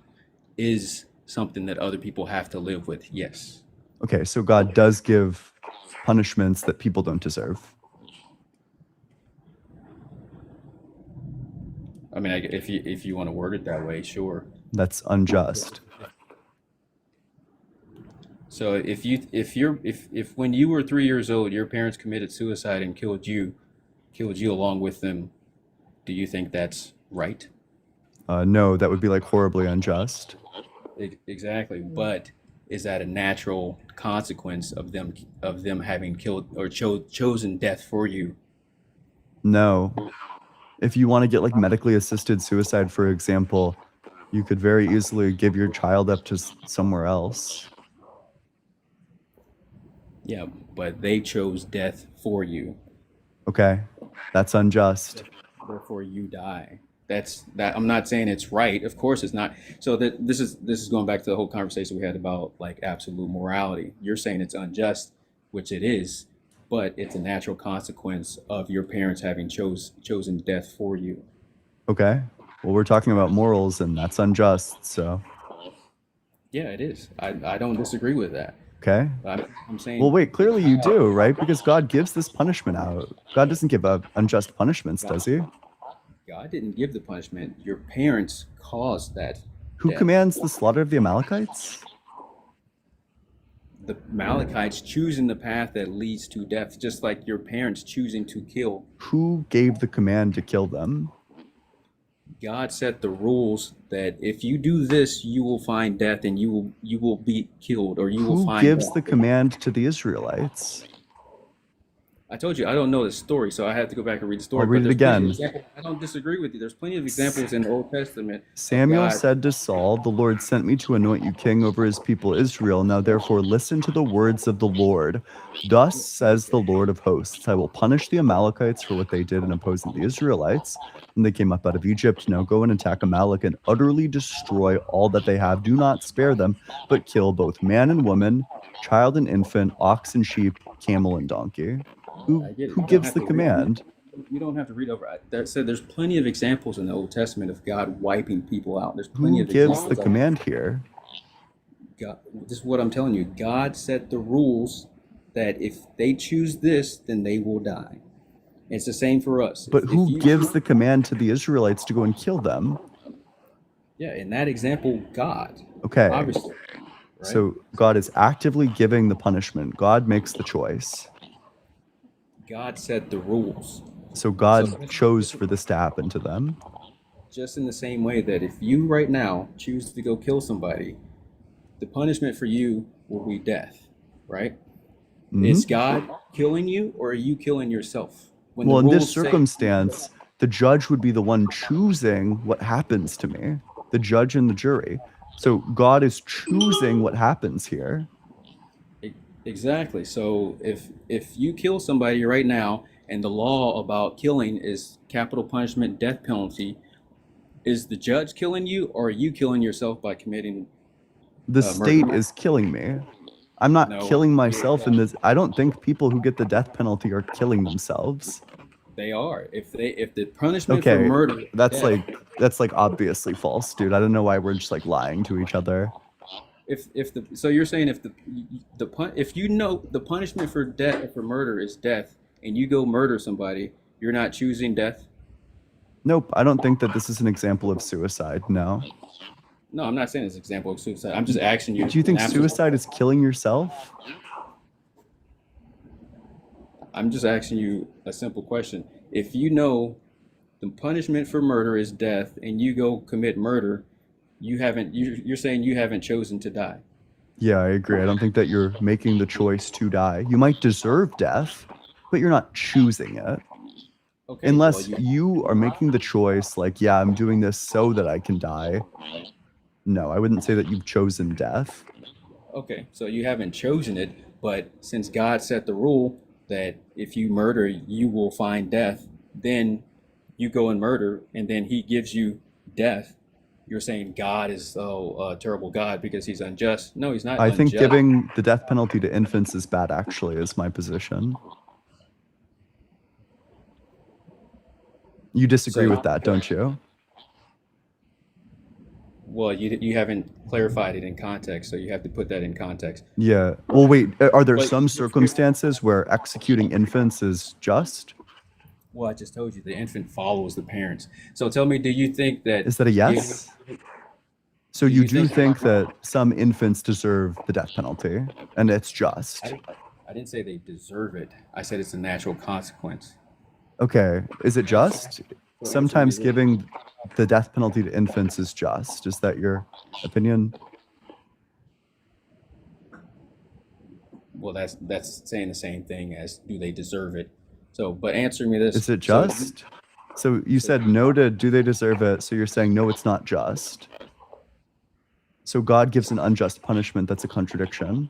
is something that other people have to live with. Yes. Okay, so God does give punishments that people don't deserve. I mean, if you want to word it that way, sure. That's unjust. So if when you were 3 years old, your parents committed suicide and killed you along with them, do you think that's right? No, that would be like horribly unjust. Exactly. But is that a natural consequence of them having killed or chosen death for you? No. If you want to get like medically assisted suicide, for example, you could very easily give your child up to somewhere else. Yeah, but they chose death for you. Okay, that's unjust. Therefore you die. That's that. I'm not saying it's right. Of course it's not. So that this is going back to the whole conversation we had about like absolute morality. You're saying it's unjust, which it is, but it's a natural consequence of your parents having chosen death for you. Okay, well, we're talking about morals, and that's unjust. So, Yeah, it is. I don't disagree with that. okay. I'm saying. Well, wait, clearly you do, right? Because God gives this punishment out. God doesn't give up unjust punishments, does he? God didn't give the punishment. Your parents caused that. Who death. commands the slaughter of the Amalekites? The Amalekites choosing the path that leads to death, just like your parents choosing to kill. Who gave the command to kill them? God set the rules that if you do this, you will find death, and you will be killed, or you will Who find. gives death. the command to the Israelites? I told you I don't know the story, so I have to go back and read the story. I'll read but it there's plenty of again. examples. I don't disagree with you. There's plenty of examples in the Old Testament. Samuel God said to Saul, "The Lord sent me to anoint you king over his people Israel. Now therefore listen to the words of the Lord. Thus says the Lord of hosts, I will punish the Amalekites for what they did in opposing the Israelites when they came up out of Egypt. Now go and attack Amalek and utterly destroy all that they have. Do not spare them, but kill both man and woman, child and infant, ox and sheep, camel and donkey." Who I get it. who You don't gives have the to read. command? You don't have to read over. That said, there's plenty of examples in the Old Testament of God wiping people out. There's plenty Who of gives examples the of command here? God. This is what I'm telling you. God set the rules that if they choose this, then they will die. It's the same for us. But If who you gives the command to the Israelites to go and kill them? Yeah, in that example, God. Okay. Obviously. Right? So God is actively giving the punishment. God makes the choice. God set the rules. So God chose for this to happen to them. Just in the same way that if you right now choose to go kill somebody, the punishment for you will be death, right? Is God killing you, or are you killing yourself? When Well, the in this rules say, circumstance, the judge would be the one choosing what happens to me, the judge and the jury. So God is choosing what happens here. exactly. So if you kill somebody right now, and the law about killing is capital punishment, death penalty, is the judge killing you, or are you killing yourself by committing The state murder? is killing me. I'm not No. killing myself in this. I don't think people who get the death penalty are killing themselves. They are. If the punishment for Okay, murder is that's death, like obviously false, dude. I don't know why we're just like lying to each other. if the so you're saying if if you know the punishment for death for murder is death, and you go murder somebody, you're not choosing death? Nope, I don't think that this is an example of suicide. No. No, I'm not saying it's an example of suicide. I'm just asking you. Do you think an absolute- suicide is killing yourself? I'm just asking you a simple question. If you know the punishment for murder is death, and you go commit murder, you're saying you haven't chosen to die. Yeah, I agree. I don't think that you're making the choice to die. You might deserve death, but you're not choosing it. Okay. Unless well, you are making the choice, like, yeah, I'm doing this so that I can die. No, I wouldn't say that you've chosen death. Okay, so you haven't chosen it, but since God set the rule that if you murder, you will find death, then you go and murder, and then He gives you death. You're saying God is a terrible God because He's unjust. No, He's not I unjust. think giving the death penalty to infants is bad, actually, is my position. You disagree with that, don't you? Well, you haven't clarified it in context, so you have to put that in context. Yeah. Well, wait, are there But- some circumstances where executing infants is just? Well, I just told you the infant follows the parents. So tell me, do you think that Is that a yes? So you do think that some infants deserve the death penalty, and it's just? I didn't say they deserve it. I said it's a natural consequence. Okay. Is it just? Sometimes giving the death penalty to infants is just. Is that your opinion? Well, that's saying the same thing as do they deserve it. So, but answer me this. Is it just? So you said no to do they deserve it? So you're saying no, it's not just. So God gives an unjust punishment. That's a contradiction.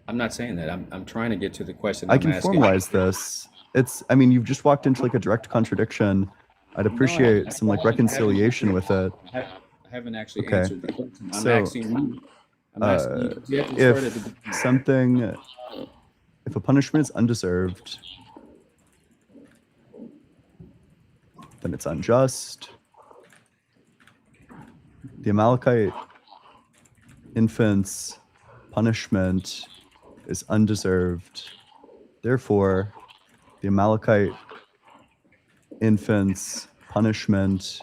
I'm not saying that. I'm trying to get to the question. I I'm can asking. formalize this. I mean, you've just walked into like a direct contradiction. I'd appreciate some like reconciliation with it. I haven't actually Okay. answered the question. I'm So, asking you. I'm asking you. You have to start at the beginning. If a punishment is undeserved, then it's unjust. The Amalekite infant's punishment is undeserved. Therefore, the Amalekite infant's punishment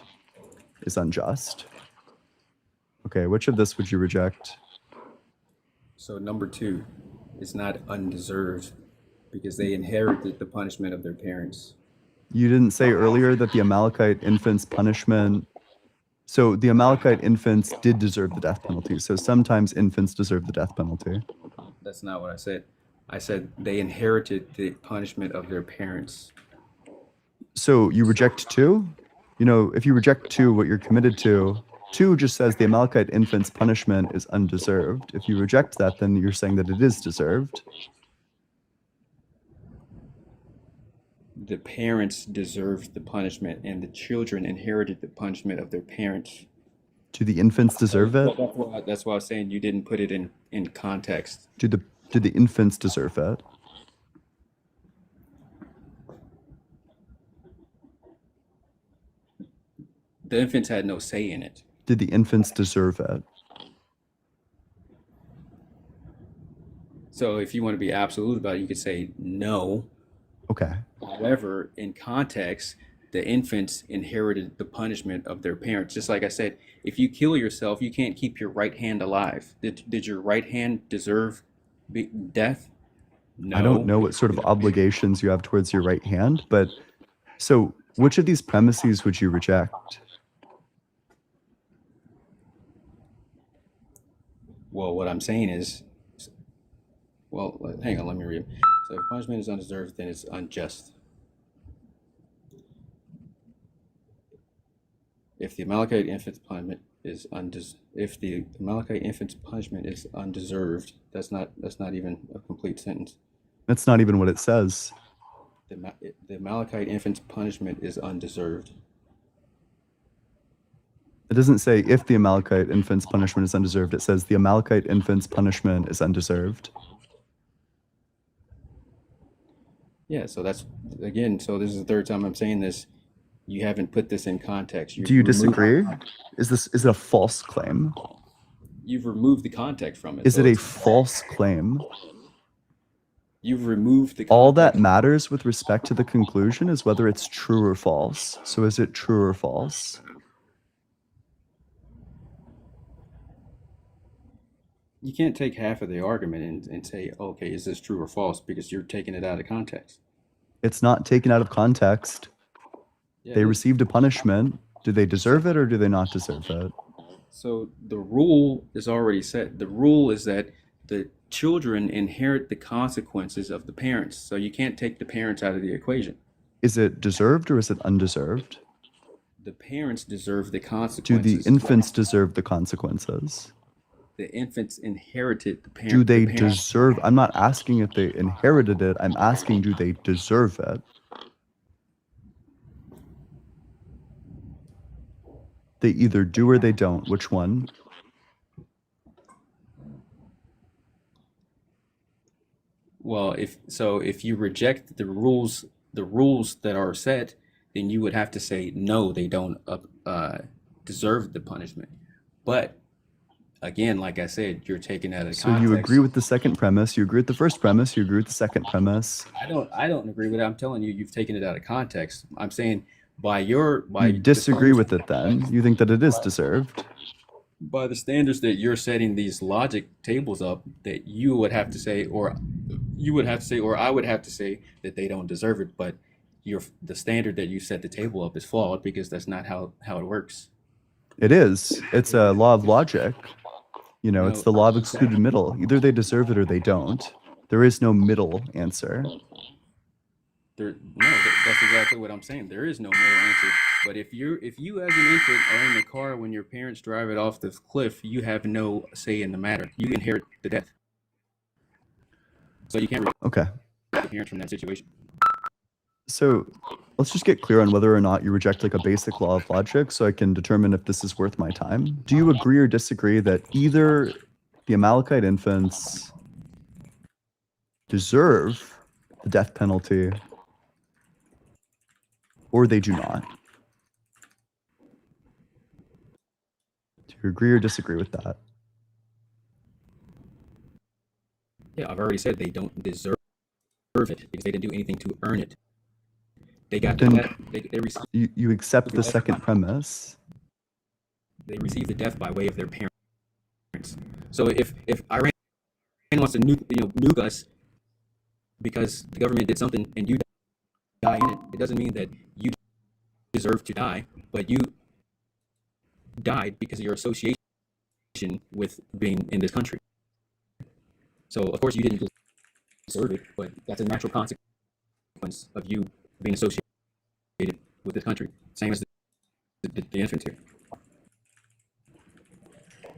is unjust. Okay, which of this would you reject? So number 2 is not undeserved because they inherited the punishment of their parents. You didn't say earlier that the Amalekite infant's punishment. So the Amalekite infants did deserve the death penalty. So sometimes infants deserve the death penalty. That's not what I said. I said they inherited the punishment of their parents. So you reject 2? You know, if you reject 2, what you're committed to, 2 just says the Amalekite infant's punishment is undeserved. If you reject that, then you're saying that it is deserved. The parents deserved the punishment, and the children inherited the punishment of their parents. Do the infants deserve it? That's why I was saying you didn't put it in context. Do the infants deserve it? The infants had no say in it. Did the infants deserve it? So if you want to be absolute about it, you could say no. Okay. However, in context, the infants inherited the punishment of their parents. Just like I said, if you kill yourself, you can't keep your right hand alive. Did your right hand deserve death? No. I don't know what sort of obligations you have towards your right hand, but so which of these premises would you reject? Well, what I'm saying is, well, hang on, let me read. So if punishment is undeserved, then it's unjust. If the Amalekite infant's punishment is undeserved, that's not even a complete sentence. That's not even what it says. The Amalekite infant's punishment is undeserved. It doesn't say if the Amalekite infant's punishment is undeserved. It says the Amalekite infant's punishment is undeserved. Yeah, so that's, again, so this is the third time I'm saying this. You haven't put this in context. Do you disagree? Is it a false claim? You've removed the context from it. Is it a false claim? You've removed the context. All that matters with respect to the conclusion is whether it's true or false. So is it true or false? You can't take half of the argument and say, okay, is this true or false? Because you're taking it out of context. It's not taken out of context. Yeah, They received a punishment. Do they deserve it or do they not deserve it? So the rule is already set. The rule is that the children inherit the consequences of the parents. So you can't take the parents out of the equation. Is it deserved or is it undeserved? The parents deserve the Do consequences. the infants deserve the consequences? The infants inherited the parents. Do they deserve? I'm not asking if they inherited it. I'm asking, do they deserve it? They either do or they don't. Which one? Well, if you reject the rules that are set, then you would have to say no, they don't deserve the punishment. But again, like I said, you're taking that out of So context. you agree with the second premise, you agree with the first premise, you agree with the second premise. I don't agree with it. I'm telling you, you've taken it out of context. I'm saying by your You disagree with it then. You think that it is deserved. by the standards that you're setting these logic tables up, that you would have to say, or I would have to say that they don't deserve it. But the standard that you set the table up is flawed because that's not how it works. It is. It's a law of logic. You know, it's No. the law of excluded middle. Either they deserve it or they don't. There is no middle answer. That's exactly what I'm saying. There is no moral answer. But if you as an infant are in the car when your parents drive it off the cliff, you have no say in the matter. You inherit the death. So you can't Okay. reject the parents from that situation. So let's just get clear on whether or not you reject like a basic law of logic so I can determine if this is worth my time. Do you agree or disagree that either the Amalekite infants deserve the death penalty or they do not? Do you agree or disagree with that? Yeah, I've already said they don't deserve it because they didn't do anything to earn it. They got the Then death. They received you accept the second premise. they received the death by way of their parents. So if Iran wants to nuke us because the government did something and you die in it, it doesn't mean that you deserve to die, but you died because of your association with being in this country. So of course you didn't deserve it, but that's a natural consequence of you being associated with this country. Same as the infants here.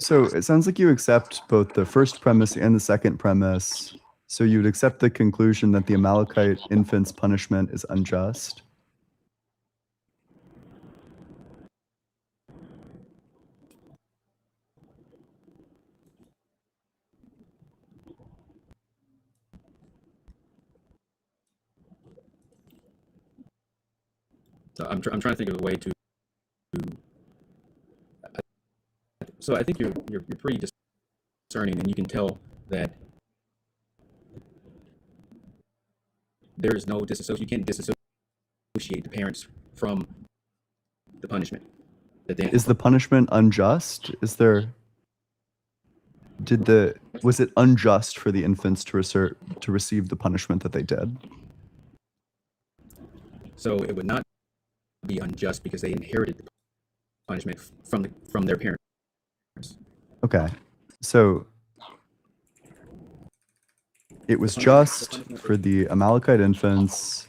So it sounds like you accept both the first premise and the second premise. So you would accept the conclusion that the Amalekite infant's punishment is unjust. So I'm trying to think of a way to. So I think you're pretty discerning, and you can tell that there is no disassociation. You can't disassociate the parents from the punishment. Is the punishment unjust? Was it unjust for the infants to receive the punishment that they did? So it would not be unjust because they inherited the punishment from their parents. Okay. So it was just for the Amalekite infants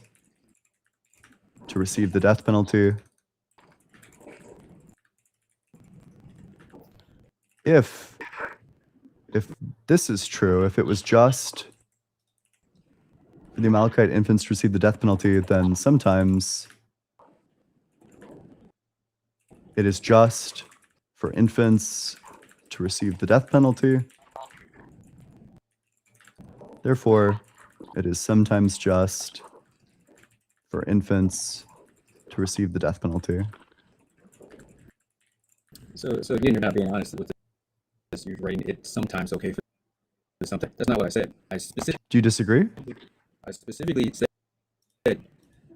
to receive the death penalty if this is true, if it was just for the Amalekite infants to receive the death penalty, then sometimes it is just for infants to receive the death penalty. Therefore, it is sometimes just for infants to receive the death penalty. So again, you're not being honest with this. You're writing it's sometimes okay for something. That's not what I said. Do you disagree? I specifically said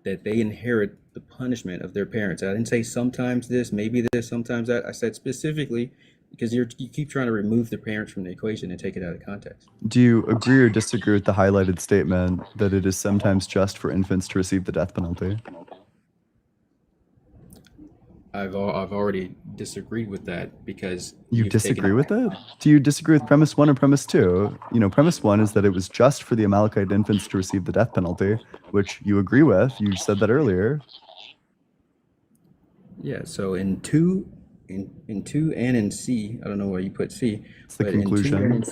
that they inherit the punishment of their parents. I didn't say sometimes this, maybe this, sometimes that. I said specifically because you keep trying to remove the parents from the equation and take it out of context. Do you agree or disagree with the highlighted statement that it is sometimes just for infants to receive the death penalty? I've already disagreed with that because you disagree with it? Do you disagree with premise one or premise two? Premise one is that it was just for the Amalekite infants to receive the death penalty, which you agree with. You said that earlier. Yeah. So in two and in C, I don't know where you put C. It's the conclusion.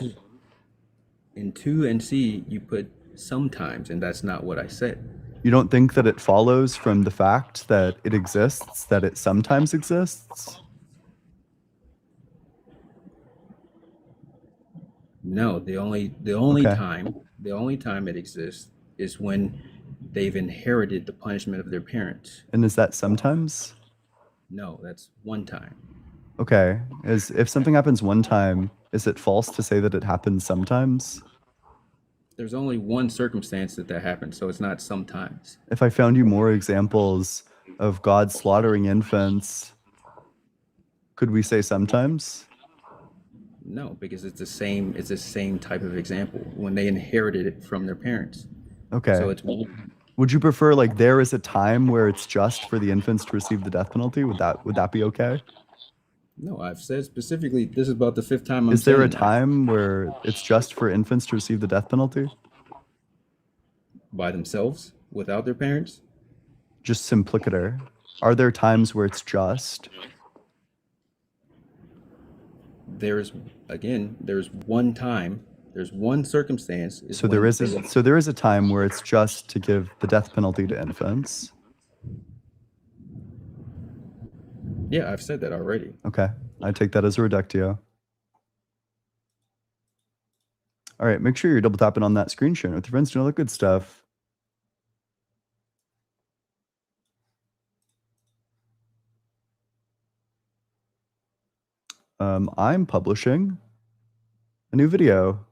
In 2 and C, you put sometimes, and that's not what I said. You don't think that it follows from the fact that it exists, that it sometimes exists? No, the only time it exists is when they've inherited the punishment of their parents. And is that sometimes? No, that's one time. Okay. If something happens one time, is it false to say that it happens sometimes? There's only one circumstance that happens, so it's not sometimes. If I found you more examples of God slaughtering infants, could we say sometimes? No, because it's the same type of example when they inherited it from their parents. Okay. So it's. Would you prefer there is a time where it's just for the infants to receive the death penalty? Would that be okay? No, I've said specifically this is about the fifth time I'm Is there a saying time where it's just for infants to receive the death penalty? by themselves? without their parents? Just simplicator. Are there times where it's just? There's one time, there's one circumstance. So there is a time where it's just to give the death penalty to infants. Yeah, I've said that already. Okay, I take that as a reductio. All right, make sure you're double tapping on that screen share with your friends, doing all that good stuff. I'm publishing a new video.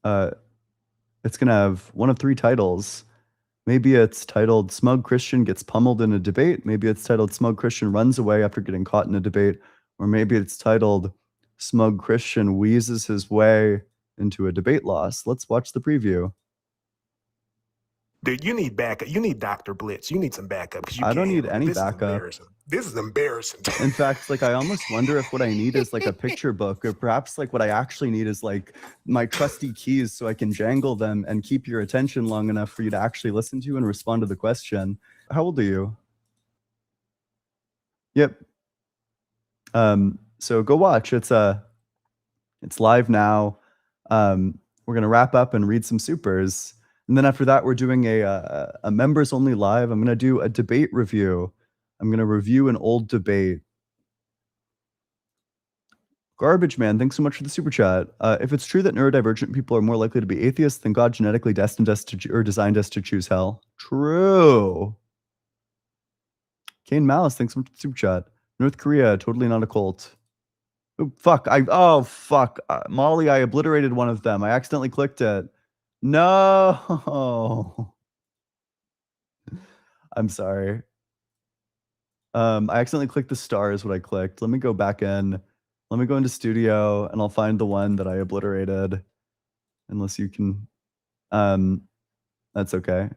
It's gonna have one of three titles. Maybe it's titled "Smug Christian Gets Pummeled in a Debate." Maybe it's titled "Smug Christian Runs Away After Getting Caught in a Debate." Or maybe it's titled "Smug Christian Wheezes His Way into a Debate Loss." Let's watch the preview. Dude, you need backup. You need Dr. Blitz. You need some backup. 'Cause you I don't can't need handle it. any This is backup. embarrassing. This is embarrassing. In fact, like I almost wonder if what I need is like a picture book, or perhaps like what I actually need is like my trusty keys so I can jangle them and keep your attention long enough for you to actually listen to and respond to the question. How old are you? Yep. So go watch. It's live now. We're gonna wrap up and read some supers. And then after that, we're doing a members only live. I'm gonna do a debate review. I'm gonna review an old debate. Garbage Man, thanks so much for the super chat. If it's true that neurodivergent people are more likely to be atheists, then God genetically destined us to or designed us to choose hell. True. Kane Malice, thanks so much for the super chat. North Korea, totally not a cult. Oh fuck! Molly, I obliterated one of them. I accidentally clicked it. No. I'm sorry. I accidentally clicked the star is what I clicked. Let me go back in. Let me go into studio and I'll find the one that I obliterated. Unless you can, that's okay.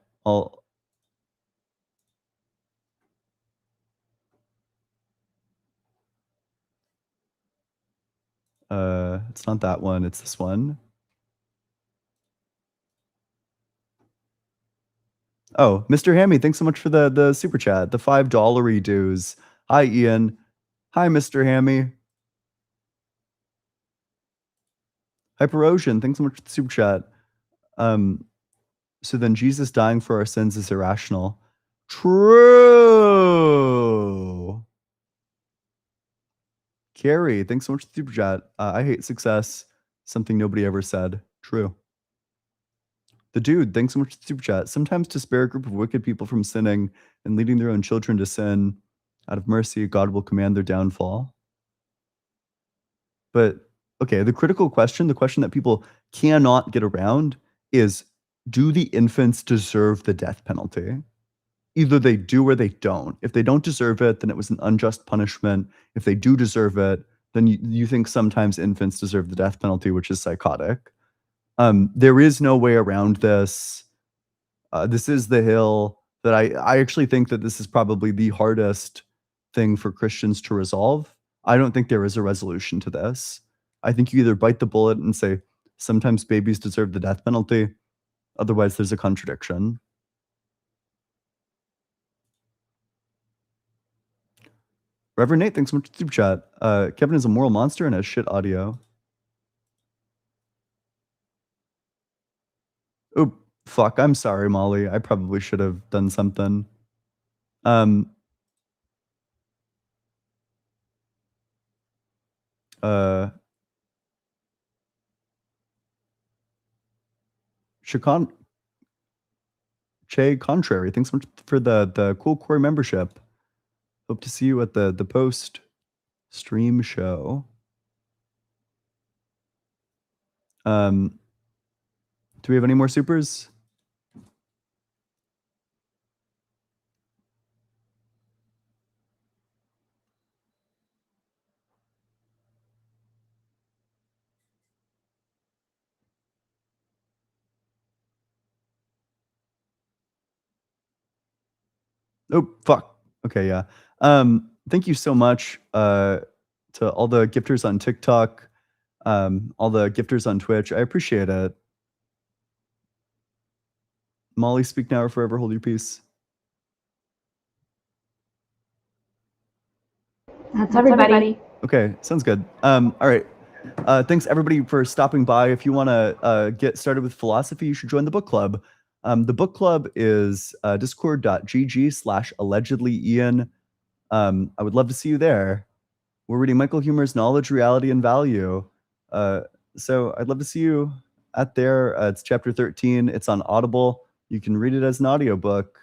It's not that one, it's this one. Oh, Mr. Hammy, thanks so much for the super chat, the $5 dues. Hi, Ian. Hi, Mr. Hammy. Hyper Ocean, thanks so much for the super chat. So then Jesus dying for our sins is irrational. True. Carrie, thanks so much for the super chat. I hate success. Something nobody ever said. True. The Dude, thanks so much for the super chat. Sometimes to spare a group of wicked people from sinning and leading their own children to sin, out of mercy, God will command their downfall. But, okay, the critical question, the question that people cannot get around is, do the infants deserve the death penalty? Either they do or they don't. If they don't deserve it, then it was an unjust punishment. If they do deserve it, then you think sometimes infants deserve the death penalty, which is psychotic. There is no way around this. This is the hill that I actually think that this is probably the hardest thing for Christians to resolve. I don't think there is a resolution to this. I think you either bite the bullet and say, sometimes babies deserve the death penalty. Otherwise, there's a contradiction. Reverend Nate, thanks so much for the super chat. Kevin is a moral monster and has shit audio. Oop, fuck, I'm sorry, Molly. I probably should have done something. Che Contrary, thanks so much for the cool core membership. Hope to see you at the post stream show. Do we have any more supers? Oh, fuck. Okay, yeah. Thank you so much to all the gifters on TikTok, all the gifters on Twitch. I appreciate it. Molly, speak now or forever hold your peace. That's everybody. Okay, sounds good. All right. Thanks everybody for stopping by. If you want to get started with philosophy, you should join the book club. The book club is discord.gg/allegedlyian. I would love to see you there. We're reading Michael Huemer's Knowledge, Reality, and Value. So I'd love to see you at there. It's chapter 13. It's on Audible. You can read it as an audiobook.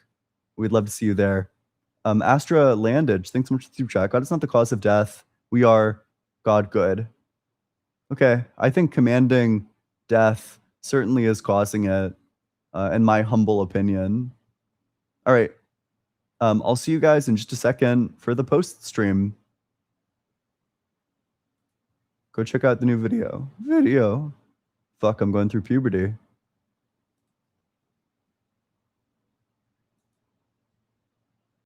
We'd love to see you there. Astra Landage, thanks so much for the super chat. God is not the cause of death. We are God good. Okay, I think commanding death certainly is causing it, in my humble opinion. All right, I'll see you guys in just a second for the post stream. Go check out the new video. Fuck, I'm going through puberty.